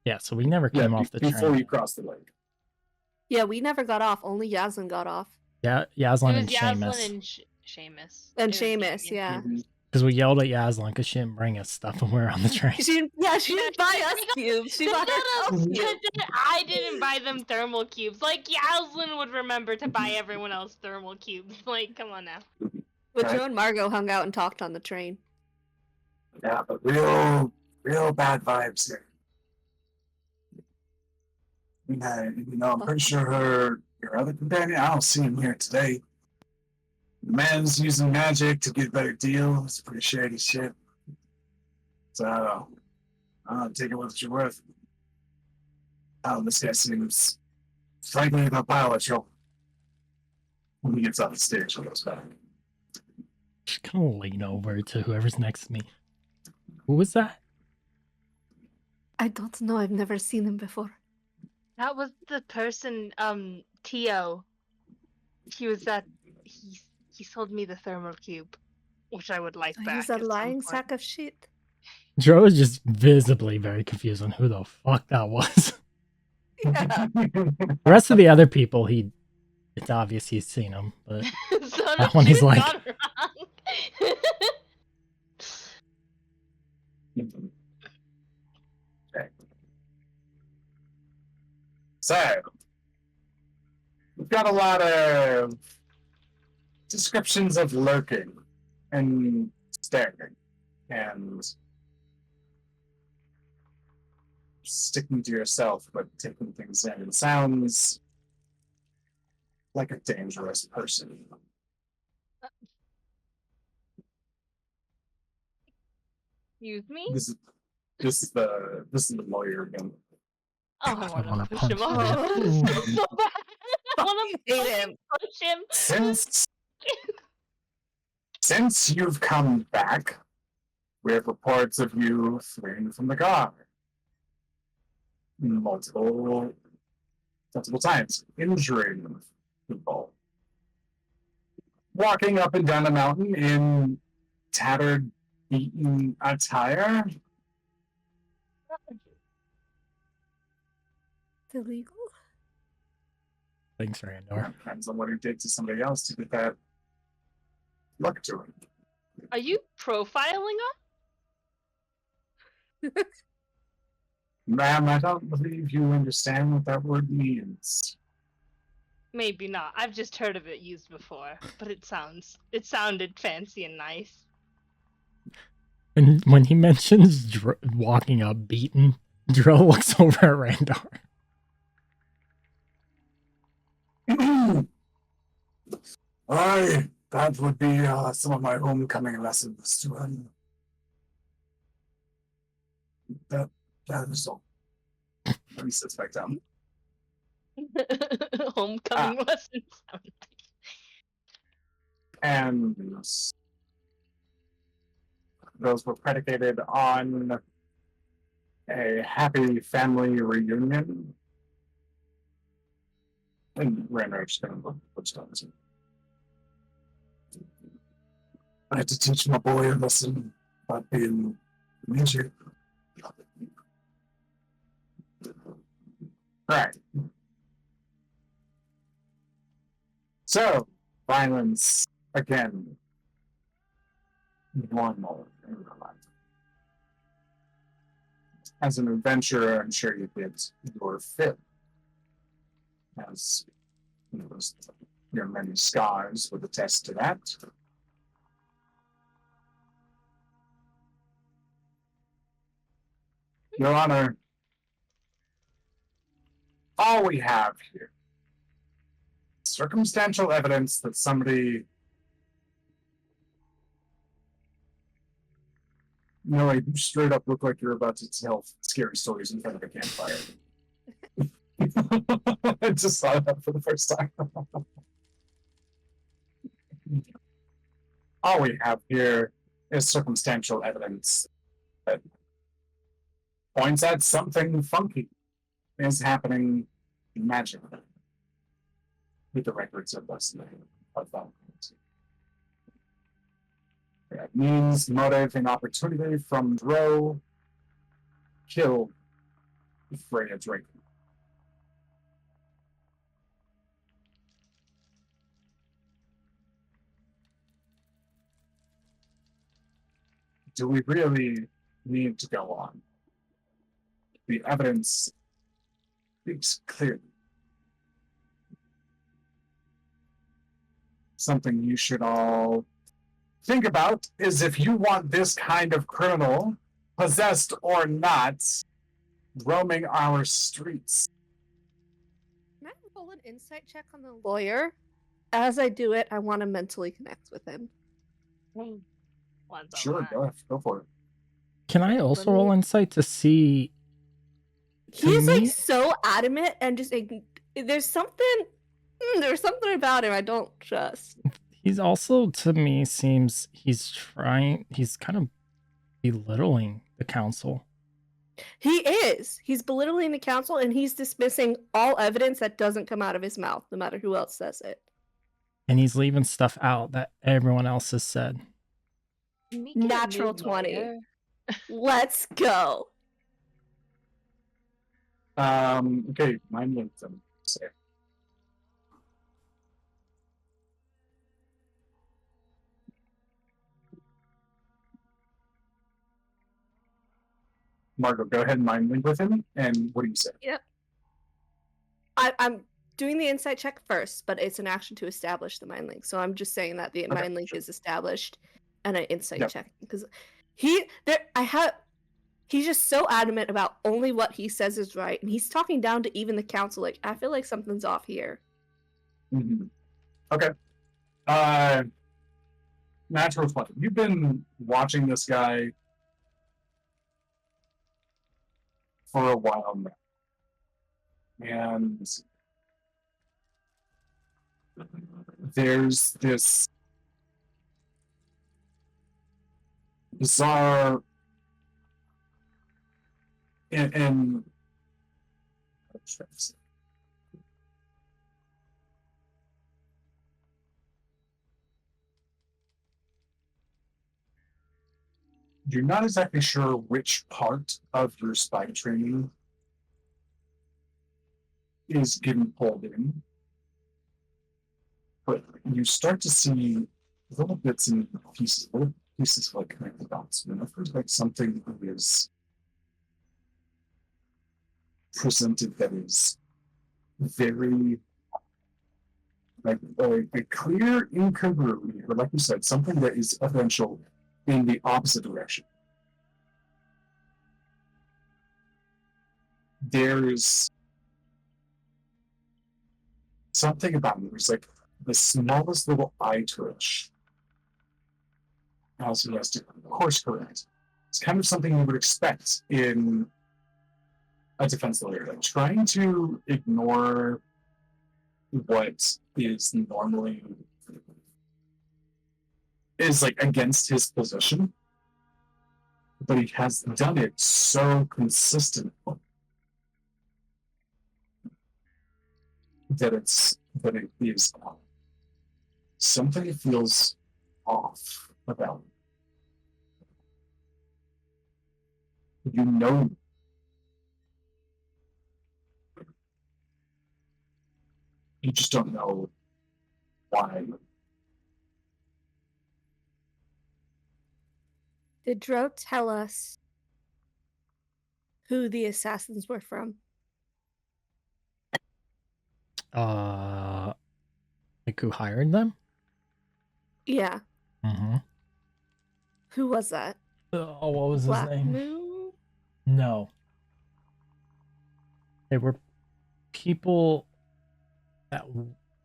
Yeah, so we never came off the before train. you crossed the lake. Yeah, we never got off. Only Yaslin got off. Yeah, It Yaslin was and Yaslin Seamus. and Seamus. And It was Seamus, Damien. yeah. Because we yelled at Yaslin because she didn't bring us stuff when we were on the train. She didn't buy us cubes. She bought herself cubes. I didn't buy them thermal cubes. Like Yaslin would remember to buy everyone else thermal cubes. Like, come on now. But Joe and Margot hung out and talked on the train. Yeah, but real bad vibes here. I'm pretty sure your other companion, I don't see him here today. The man's using magic to get a better deal. It's pretty shady shit. So, take it what you're worth. This guy seems frankly a pile of trouble. When he gets off the stage, he goes back. Just kind of lean over to whoever's next to me. Who was that? I don't know. I've never seen him before. That was the person, Tio. He was he sold me the thermal cube. which I would like So back. he's a at some lying point. sack of shit. Joe is just visibly very confused on who the fuck that was. Yeah. The rest of the other people, it's obvious he's seen them, but So no, that one she he's was like, not wrong. Okay. So, we've got a lot of descriptions of lurking and staring and sticking to yourself but taking things in. It sounds like a dangerous person. Excuse me? This is the lawyer again. Oh, I I want wanna to push punch him off. him. This feels so bad. I want to Hate him. push him. Since you've come back, we have reports of you fleeing from the guard. Multiple times, injuring people. Walking up and down the mountain in tattered, beaten attire. It's illegal. thanks, Randor. Depends on what he did to somebody else to get that luck to him. Are you profiling us? Ma'am, I don't believe you understand what that word means. Maybe not. I've just heard of it used before, but it sounded fancy and nice. And when he mentions walking up beaten, Drill looks over at Randor. That would be some of my homecoming lessons to him. That is all. Let me sit back down. Homecoming lessons. And those were predicated on a happy family reunion. And Ranrage kind of looks down. I had to teach my boy a lesson about being music. Right. So, violence again. One more in your life. As an adventurer, I'm sure you did your fit. As you know, your many scars would attest to that. Your Honor, all we have here is circumstantial evidence that somebody you straight up look like you're about to tell scary stories in front of a campfire. I just saw that for the first time. All we have here is circumstantial evidence that points at something funky is happening magically with the records of this of that. That means motive and opportunity from Dro kill Freya Drake. Do we really need to go on? The evidence speaks clearly. Something you should all think about is if you want this kind of criminal, possessed or not, roaming our streets. Can I roll an insight check on the lawyer? As I do it, I want to mentally connect with him. Sure, go for it. Can I also roll insight to see? He's me? like so adamant and just like, there's something about him I don't trust. He's also, to me, seems he's kind of belittling the council. He is. He's belittling the council and he's dismissing all evidence that doesn't come out of his mouth, no matter who else says it. And he's leaving stuff out that everyone else has said. Me get a Natural new 20. lawyer. Let's go. Okay, mind linked them. Say. Margot, go ahead and mind link with him. And what do you say? Yep. I'm doing the insight check first, but it's an action to establish the mind link. So I'm just saying that the Okay, mind link sure. is established and an insight Yep. check because he's just so adamant about only what he says is right, and he's talking down to even the council. Like, I feel like something's off here. Mm-hmm. Okay. Natural 20. You've been watching this guy for a while now. And there's this bizarre and you're not exactly sure which part of your spy training is getting pulled in, but you start to see little bits and pieces, little pieces of like connected dots. And it feels like something is presented that is very like a clear incongruity, or like you said, something that is evidential in the opposite direction. There's something about it. There's like the smallest little eye twitch. Also, yes, to course correct. It's kind of something you would expect in a defense lawyer, like trying to ignore what is normally is like against his position, but he has done it so consistently that it is something feels off about it. You know, you just don't know why. Did Dro tell us who the assassins were from? Like who hired them? Yeah. Mm-hmm. Who was that? Oh, what was Black his name? Moon? No. They were people that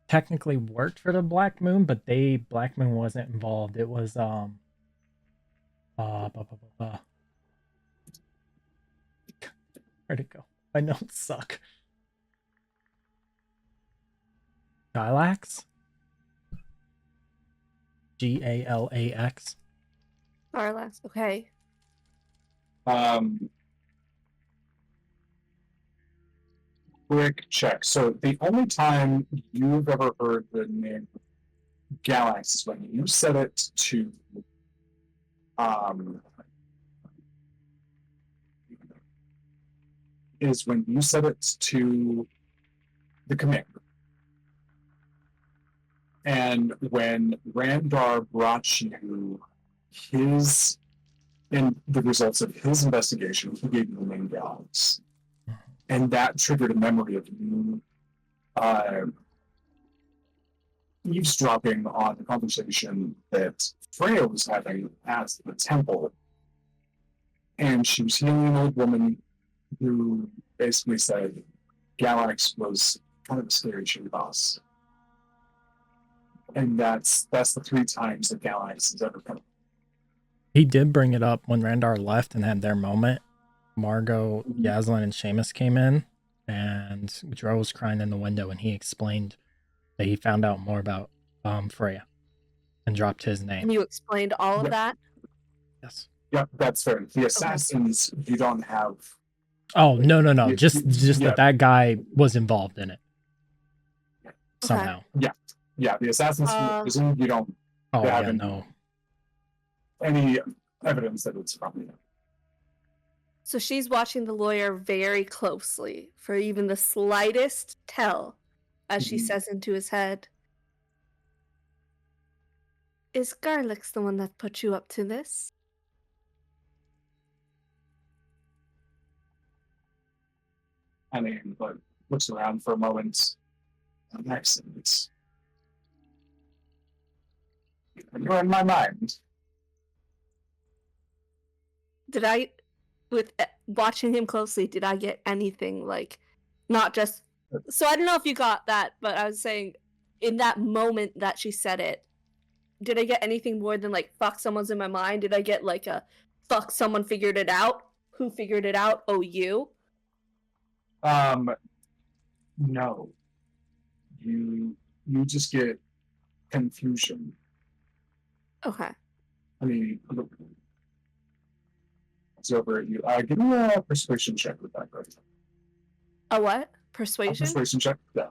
technically worked for the Black Moon, but Black Moon wasn't involved. It was where'd it go? My notes suck. Gylax? Galax. Sarlax. Okay. Quick check. So the only time you've ever heard the name Galax is when you said it to the commander. And when Randar brought you his and the results of his investigation, he gave you the name Galax. And that triggered a memory of you eavesdropping on the conversation that Freya was having at the temple. And she was healing an old woman who basically said Galax was kind of a scary shitty boss. And that's the 3 times that Galax has ever come. He did bring it up when Randar left and had their moment. Margot, Yaslin, and Seamus came in, and Dro was crying in the window, and he explained that he found out more about Freya and dropped his name. And you explained all of that? Yes. Yeah, that's fair. The assassins, you don't have. Oh, no. Just yeah. that guy was involved in it. Somehow. Yeah, the assassins, you don't. Oh, yeah, haven't- no. any evidence that it's from him. So she's watching the lawyer very closely for even the slightest tell as she Mhm. says into his head, "Is Garlics the one that put you up to this?" I mean, but looks around for a moment. Excellent. You're in my mind. Did I, with watching him closely, did I get anything like, not just, so I don't know if you got that, but I was saying, in that moment that she said it, did I get anything more than like, fuck, someone's in my mind? Did I get like a, fuck, someone figured it out? Who figured it out? Oh, you? No. You just get confusion. Okay. I mean, look, it's over at you. Give me a persuasion check with that, right? A what? A Persuasion? persuasion check? Yeah.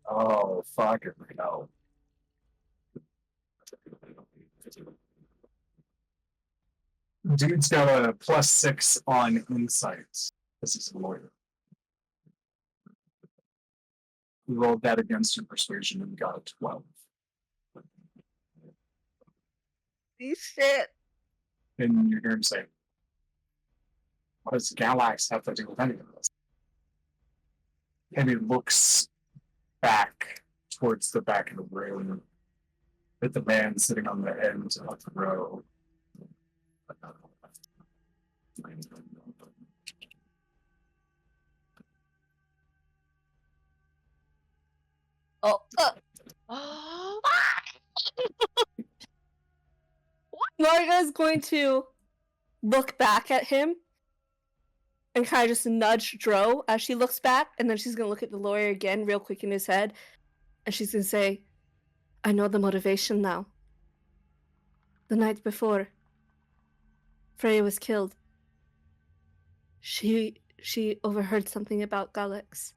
Oh, fucking hell. Dude's got a +6 on insights because he's a lawyer. We rolled that against your persuasion and got a 12. Shit. And you hear him say, "What does Galax have to do with any of this?" And he looks back towards the back of the room at the man sitting on the end of the row. Oh, Oh, Marga's going to look back at him and kind of just nudge Dro as she looks back, and then she's gonna look at the lawyer again real quick in his head, and she's gonna say, "I know the motivation now. The night before Freya was killed, she overheard something about Galax.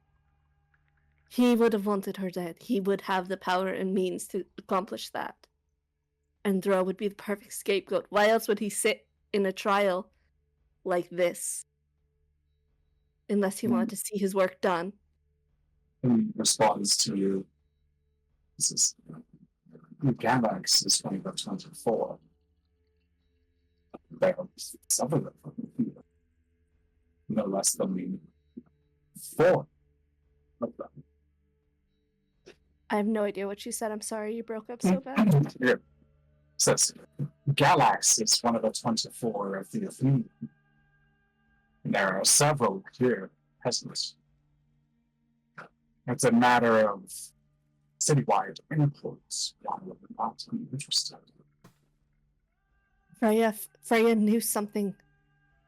He would have wanted her dead. He would have the power and means to accomplish that. And Dro would be the perfect scapegoat. Why else would he sit in a trial like this? Unless he wanted to see his work done." And he responds to you. This is Galax is 2024. There's some of them, no less than 4 of them. I have no idea what you said. I'm sorry you broke up so bad. Yeah. Says Galax is one of the 24 of the Athenian. And there are several here peasants. It's a matter of citywide influence. One would not be interested. Freya knew something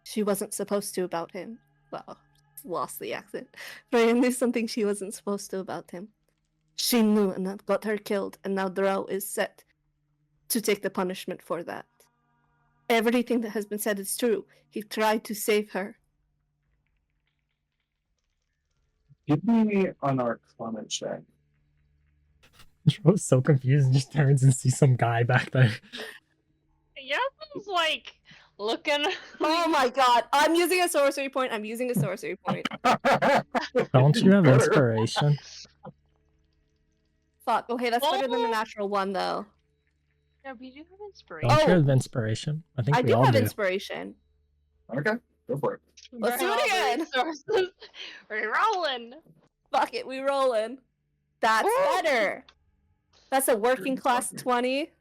she wasn't supposed to about him. Well, lost the accent. Freya knew something she wasn't supposed to about him. She knew, and that got her killed, and now Dro is set to take the punishment for that. Everything that has been said is true. He tried to save her. Give me an Arcana check. Dro's so confused and just turns and sees some guy back there. Yasmin's like looking. Oh my god, I'm using a sorcery point. Don't you have inspiration? Fuck, okay, that's better than the Oh. natural one, though. No, we do have inspiration. Don't you Oh. have inspiration? I think I we do all have do. inspiration. Okay, go for it. Let's do it again. We're rolling. Fuck it, we rolling. That's Woo! better. That's a working class 20.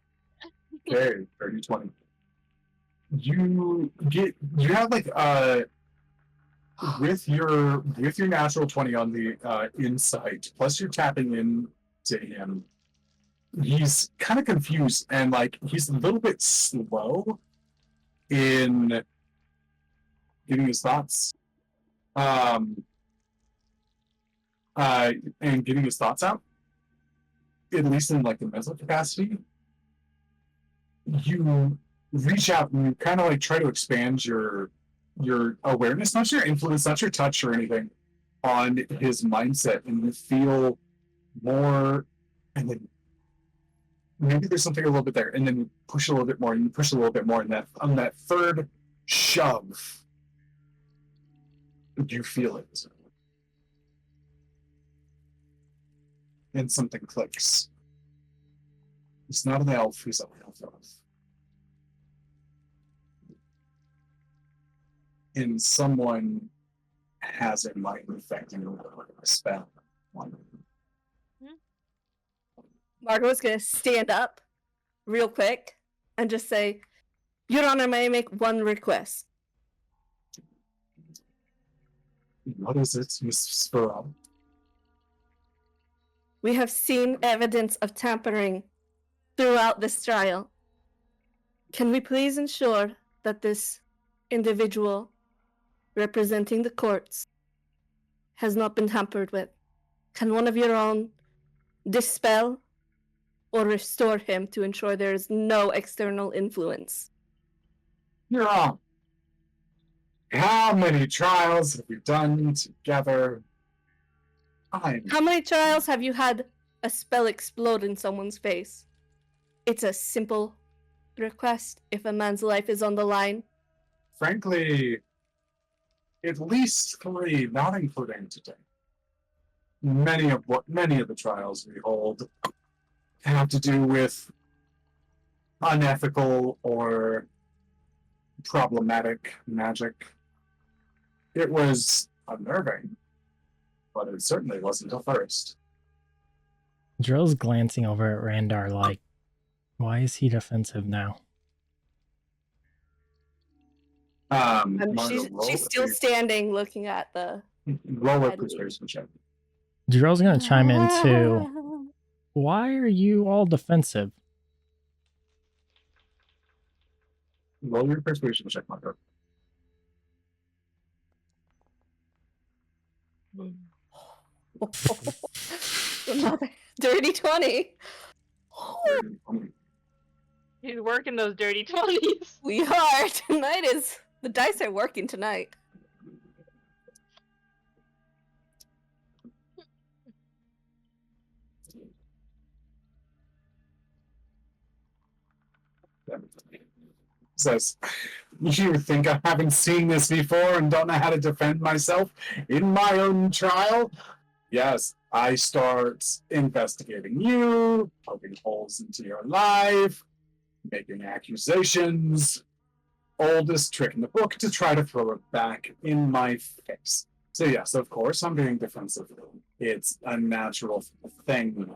Okay, 30-20. You have like with your natural 20 on the insight, plus you're tapping into him, he's kind of confused and like he's a little bit slow in giving his thoughts. Um, and getting his thoughts out, at least in like the mental capacity, you reach out and you kind of like try to expand your awareness, not your influence, not your touch or anything, on his mindset, and you feel more, and then maybe there's something a little bit there, and then you push a little bit more, and you push a little bit more, and that on that third shove, you feel it, and something clicks. It's not an elf, he's a half elf. And someone has a mind affecting a spell. Margot's gonna stand up real quick and just say, Your Honor, may I make one request? What is it, Miss Sparrow? We have seen evidence of tampering throughout this trial. Can we please ensure that this individual representing the courts has not been tampered with? Can one of your own dispel or restore him to ensure there is no external influence? You're wrong. How many trials have we done together? How many trials have you had a spell explode in someone's face? It's a simple request if a man's life is on the line. Frankly, at least 3, not including today. Many of the trials we hold have to do with unethical or problematic magic. It was unnerving, but it certainly wasn't the first. Drill's glancing over at Randar like, why is he defensive now? She's still standing looking at the... Roll a persuasion check. Drill's gonna chime in too. Why are you all defensive? Roll your persuasion check, Marco. Another dirty 20. He's working those dirty 20s. We are. Tonight is... The dice are working tonight. Says, you think I haven't seen this before and don't know how to defend myself in my own trial? Yes, I start investigating you, poking holes into your life, making accusations. Oldest trick in the book to try to throw it back in my face. So yes, of course, I'm being defensive. It's a natural thing.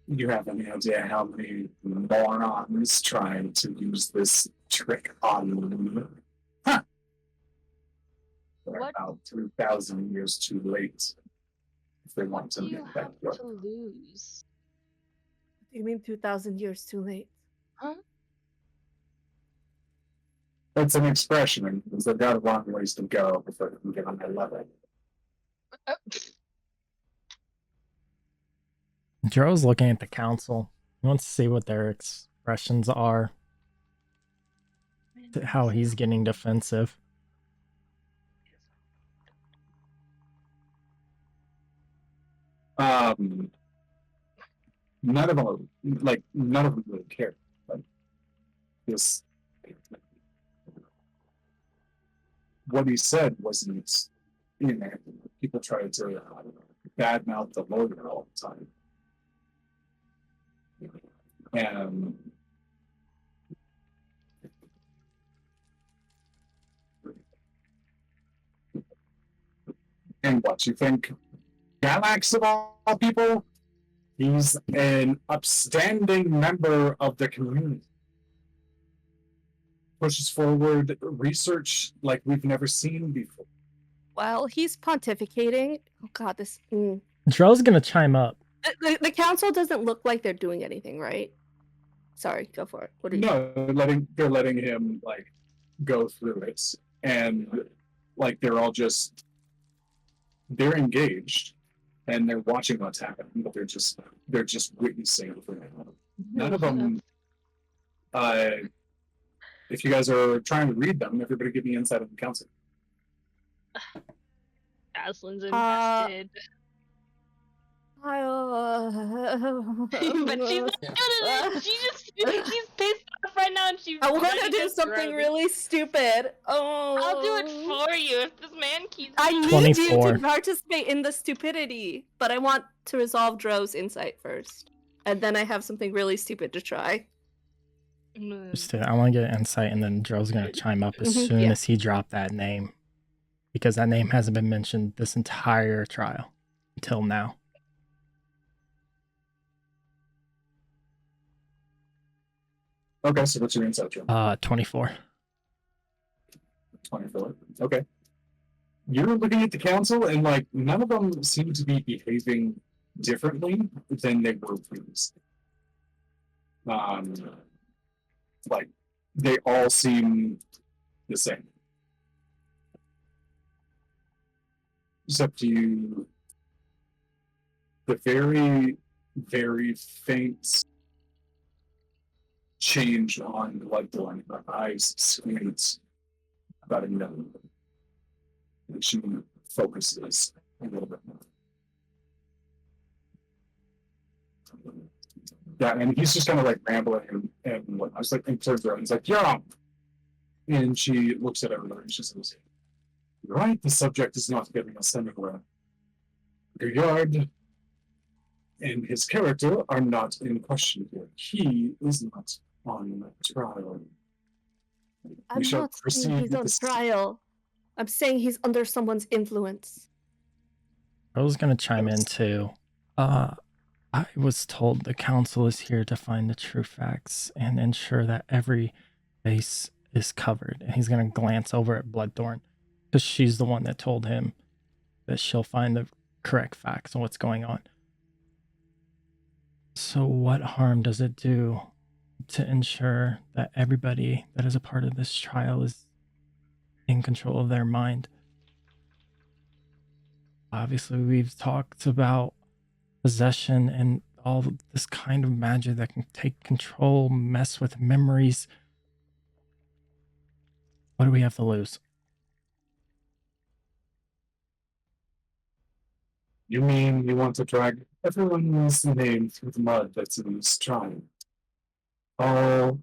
You have any idea how many morons trying to use this trick on me? Huh. They're What? about 3,000 years too late if they want to What do you make that have work. to lose? You mean 2,000 years too late? Huh? That's an expression, because they've got a long ways to go before they can get on their level. Dro's looking at the council. He wants to see what their expressions are, how he's getting defensive. None of them really care. Like this, what he said wasn't, people try to badmouth the lawyer all the time. And what you think, Galax of all people? He's an upstanding member of the community. Pushes forward research like we've never seen before. While he's pontificating, oh god, this... Dro's gonna chime up. The council doesn't look like they're doing anything, right? Sorry, go for it. What are you... No, they're letting him like go through it, and like they're all just they're engaged and they're watching what's happening, but they're just witnessing it. None of them. If you guys are trying to read them, everybody give me insight on the council. Aslan's invested. I, But she's not good at it. She's pissed off right now, and she's. I want ready to do something throw. really stupid. Oh, I'll do it for you if this man keeps. I need 24. you to participate in the stupidity, but I want to resolve Dro's insight first, and then I have something really stupid to try. Just I want to get insight, and then Dro's gonna chime up as soon yeah. as he dropped that name, because that name hasn't been mentioned this entire trial until now. Okay, so what's your insight, Joe? 24. 24. Okay. You're looking at the council, and like none of them seem to be behaving differently than they were previously. Like they all seem the same, except you. The very, very faint change on Bloodborne, her eyes squint about a minute. And she focuses a little bit more. Yeah, and he's just kind of like rambling and what I was like, and turns around, he's like, yeah. And she looks at everybody and she says, "You're right, the subject is not getting us anywhere. Guyard and his character are not in question here. He is not on trial. I'm not saying he's on trial. I'm saying he's under someone's influence. I was gonna chime in too. I was told the council is here to find the true facts and ensure that every base is covered. And he's gonna glance over at Bloodthorn, because she's the one that told him that she'll find the correct facts on what's going on. So what harm does it do to ensure that everybody that is a part of this trial is in control of their mind? Obviously, we've talked about possession and all this kind of magic that can take control, mess with memories. What do we have to lose? You mean you want to drag everyone's name through the mud that's in this trial? All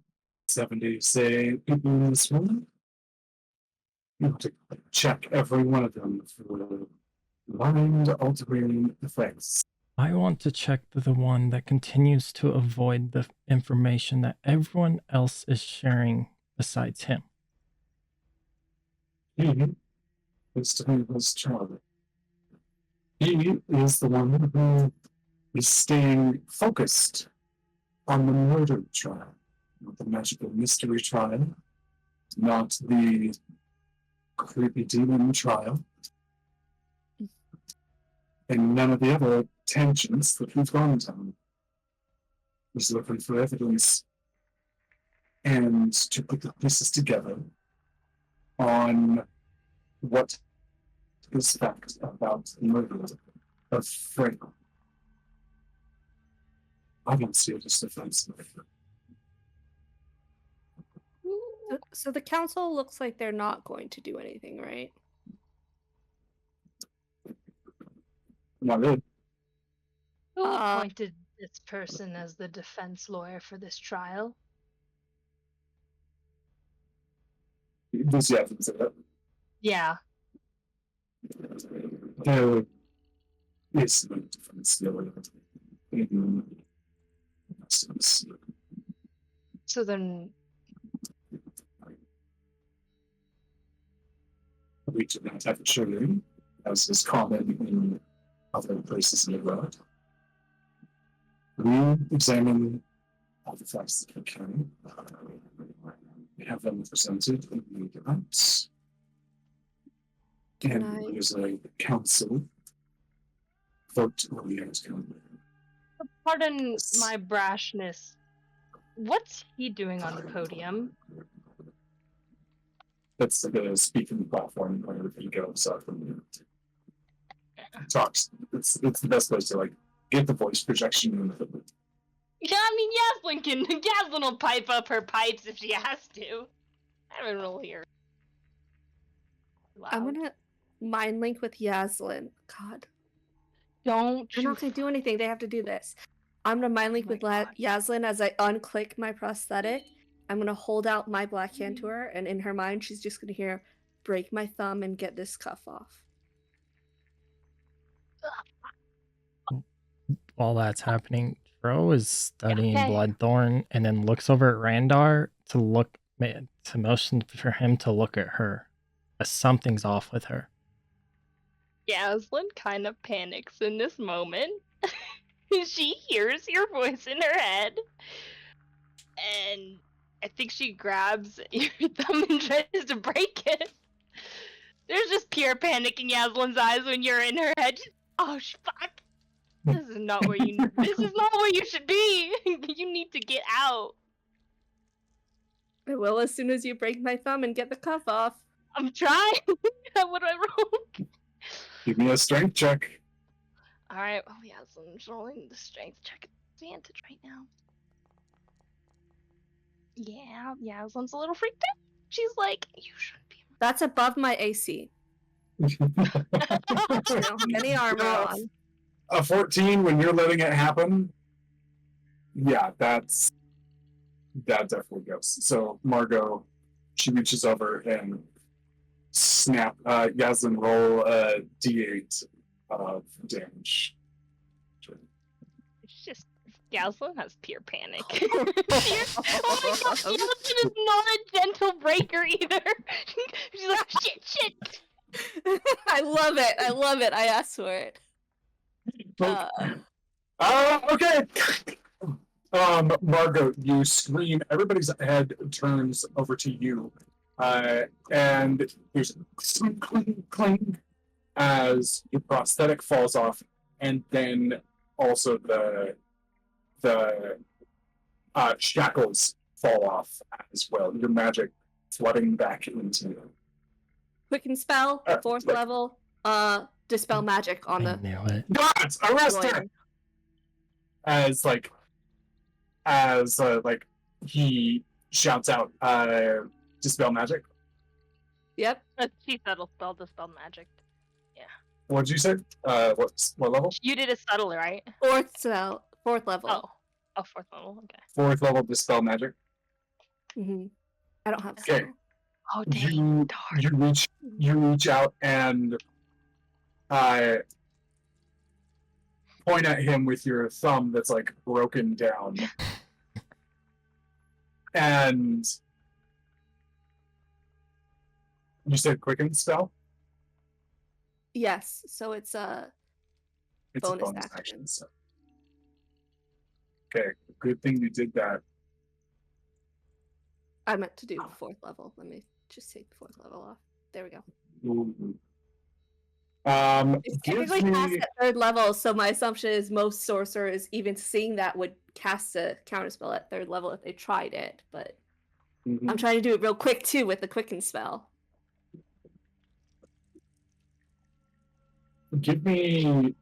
70, say, people in this room? You want to check every one of them for mind-altering effects. I want to check the one that continues to avoid the information that everyone else is sharing besides him. He is to be this trial. He is the one who is staying focused on the murder trial, not the magical mystery trial, not the creepy demon trial, and none of the other tangents that we've gone down. He's looking for evidence and to put the pieces together on what is fact about the murder of Frank. I don't see it as defensive. So the council looks like they're not going to do anything, right? Not really. Who appointed this person as the defense lawyer for this trial? There's the evidence of it. Yeah. There is no difference there. So then, we do not have children, as is common in other places in the world. We examine all the facts that we can. We have them presented in the events. And there's a council vote on the outcome. pardon my brashness. What's he doing on the podium? That's the speaking platform where you go. So talks. It's the best place to like get the voice projection. Yeah, I mean, Yaslin can. Yaslin will pipe up her pipes if she has to. I haven't really heard. I'm Loud. gonna mind link with Yaslin. God, Don't they're you? not gonna do anything. They have to do this. I'm gonna mind link my with God. Yaslin as I unclick my prosthetic. I'm gonna hold out my black hand to her, and in her mind, she's just gonna hear, "Break my thumb and get this cuff off." While that's happening, Tro is studying Okay. Bloodthorn and then looks over at Randar to motion for him to look at her. Something's off with her. Yaslin kind of panics in this moment. She hears your voice in her head, and I think she grabs your thumb and tries to break it. There's just pure panic in Yaslin's eyes when you're in her head. Oh, fuck! This is not where you. This is not where you should be. You need to get out. I will as soon as you break my thumb and get the cuff off. I'm trying. What do I roll? Give me a strength check. All right. Oh, Yaslin's rolling the strength check advantage right now. Yeah, Yaslin's a little freaked out. She's like, "You shouldn't be." That's above my AC. I don't have any armor on. A 14 when you're letting it happen. Yeah, that definitely goes. So Margot, she reaches over and snap. Yaslin, roll a d8 of damage. It's just Yaslin has pure panic. Oh my god, Yaslin is not a gentle breaker either. She's like, shit. I love it. I love it. I asked for it. Okay. Margot, you scream. Everybody's head turns over to you, and there's clink, clink, clink as your prosthetic falls off, and then also the shackles fall off as well. Your magic flooding back into you. Quicken spell, fourth like- level. Dispel magic on I the knew it. Gods, arrest her! lawyer. As he shouts out, dispel magic. Yep. She subtle spell dispel magic. What'd you say? What level? You did a subtle, right? Fourth level. Oh, fourth level. Okay. Fourth level dispel magic. Mm-hmm. I don't have Okay. spell. Oh dang. You reach out and point at him with your thumb that's like broken down. And you said quicken spell? Yes. So it's It's Bonus a bonus action. action. So. Okay, good thing you did that. I meant to do fourth level. Let me just take the fourth level off. There we go. Ooh. It's Give technically cast me at third level, so my assumption is most sorcerers, even seeing that, would cast a counterspell at third level if they tried it. But Mhm. I'm trying to do it real quick too with the quicken spell. Give me.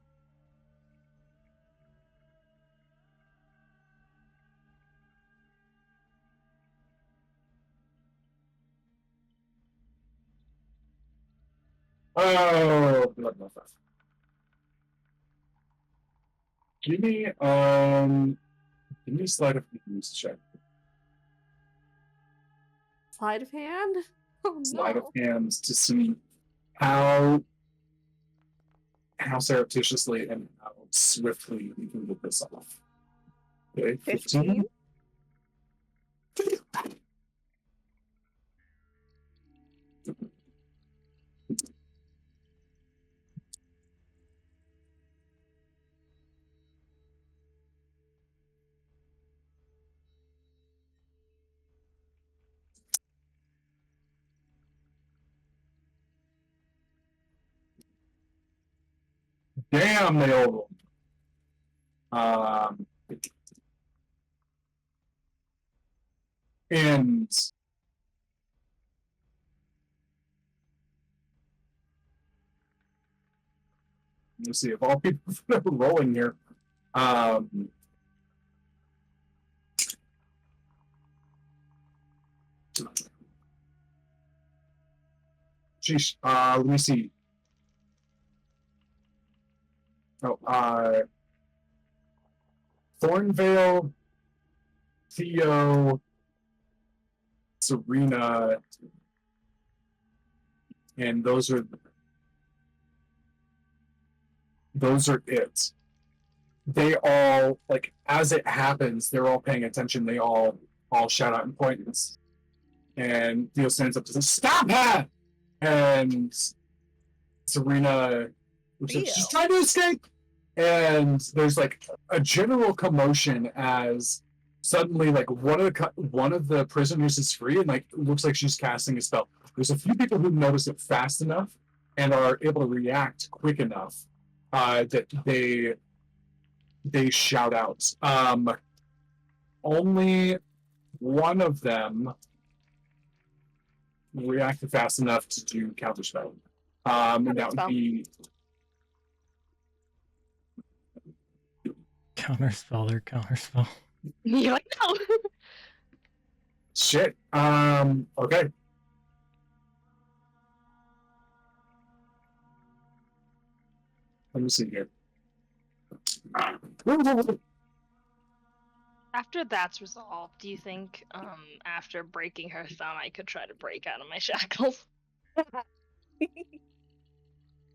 Oh, blood no fuss. Give me sleight of hand check. Sleight of hand? Oh Sleight of no. hands to see how surreptitiously and how swiftly we can get this off. Okay, 15. 15? Damn, they all and Let's see, of all people that are rolling here. Sheesh. Let me see. Oh, Thornvale, Theo, Serena, and those are it. They all, like, as it happens, they're all paying attention. They all shout out and point. And Theo stands up and says, "Stop her!" And Serena looks like she's trying to escape. And there's like a general commotion as suddenly like one of the prisoners is free and like looks like she's casting a spell. There's a few people who notice it fast enough and are able to react quick enough that they shout out. Only one of them reacted fast enough to do counterspell. And that would be Counterspell or counterspell. You're like, no. shit. Okay. Let me see here. After that's resolved, do you think after breaking her thumb I could try to break out of my shackles?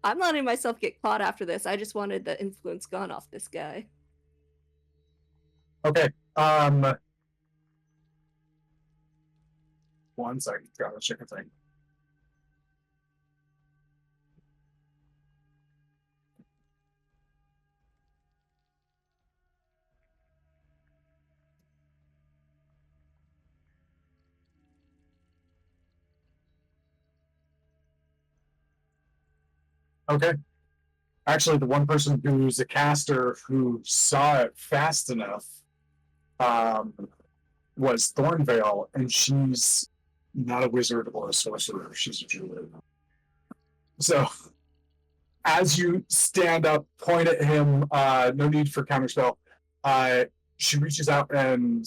I'm letting myself get caught after this. I just wanted the influence gone off this guy. Okay. 1 second. Gotta check a thing. Okay. Actually, the one person who's a caster who saw it fast enough was Thornvale, and she's not a wizard or a sorcerer. She's a druid. So, as you stand up, point at him, no need for counterspell, she reaches out and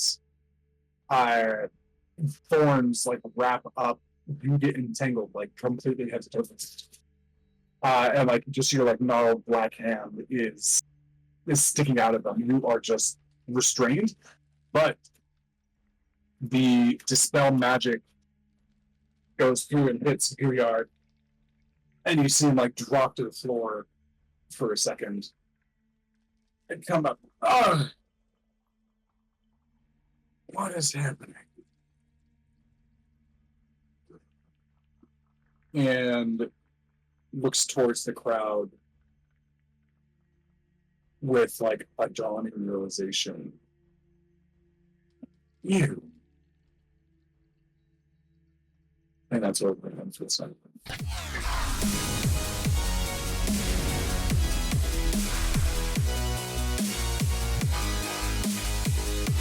thorns like wrap up. You get entangled, like completely head to toe. And like just your like gnarled black hand is sticking out of them. You are just restrained, but the dispel magic goes through and hits Guyard, and you see him like drop to the floor for a second and come up. What is happening? And looks towards the crowd with like a dawning realization. You. And that's what we're going to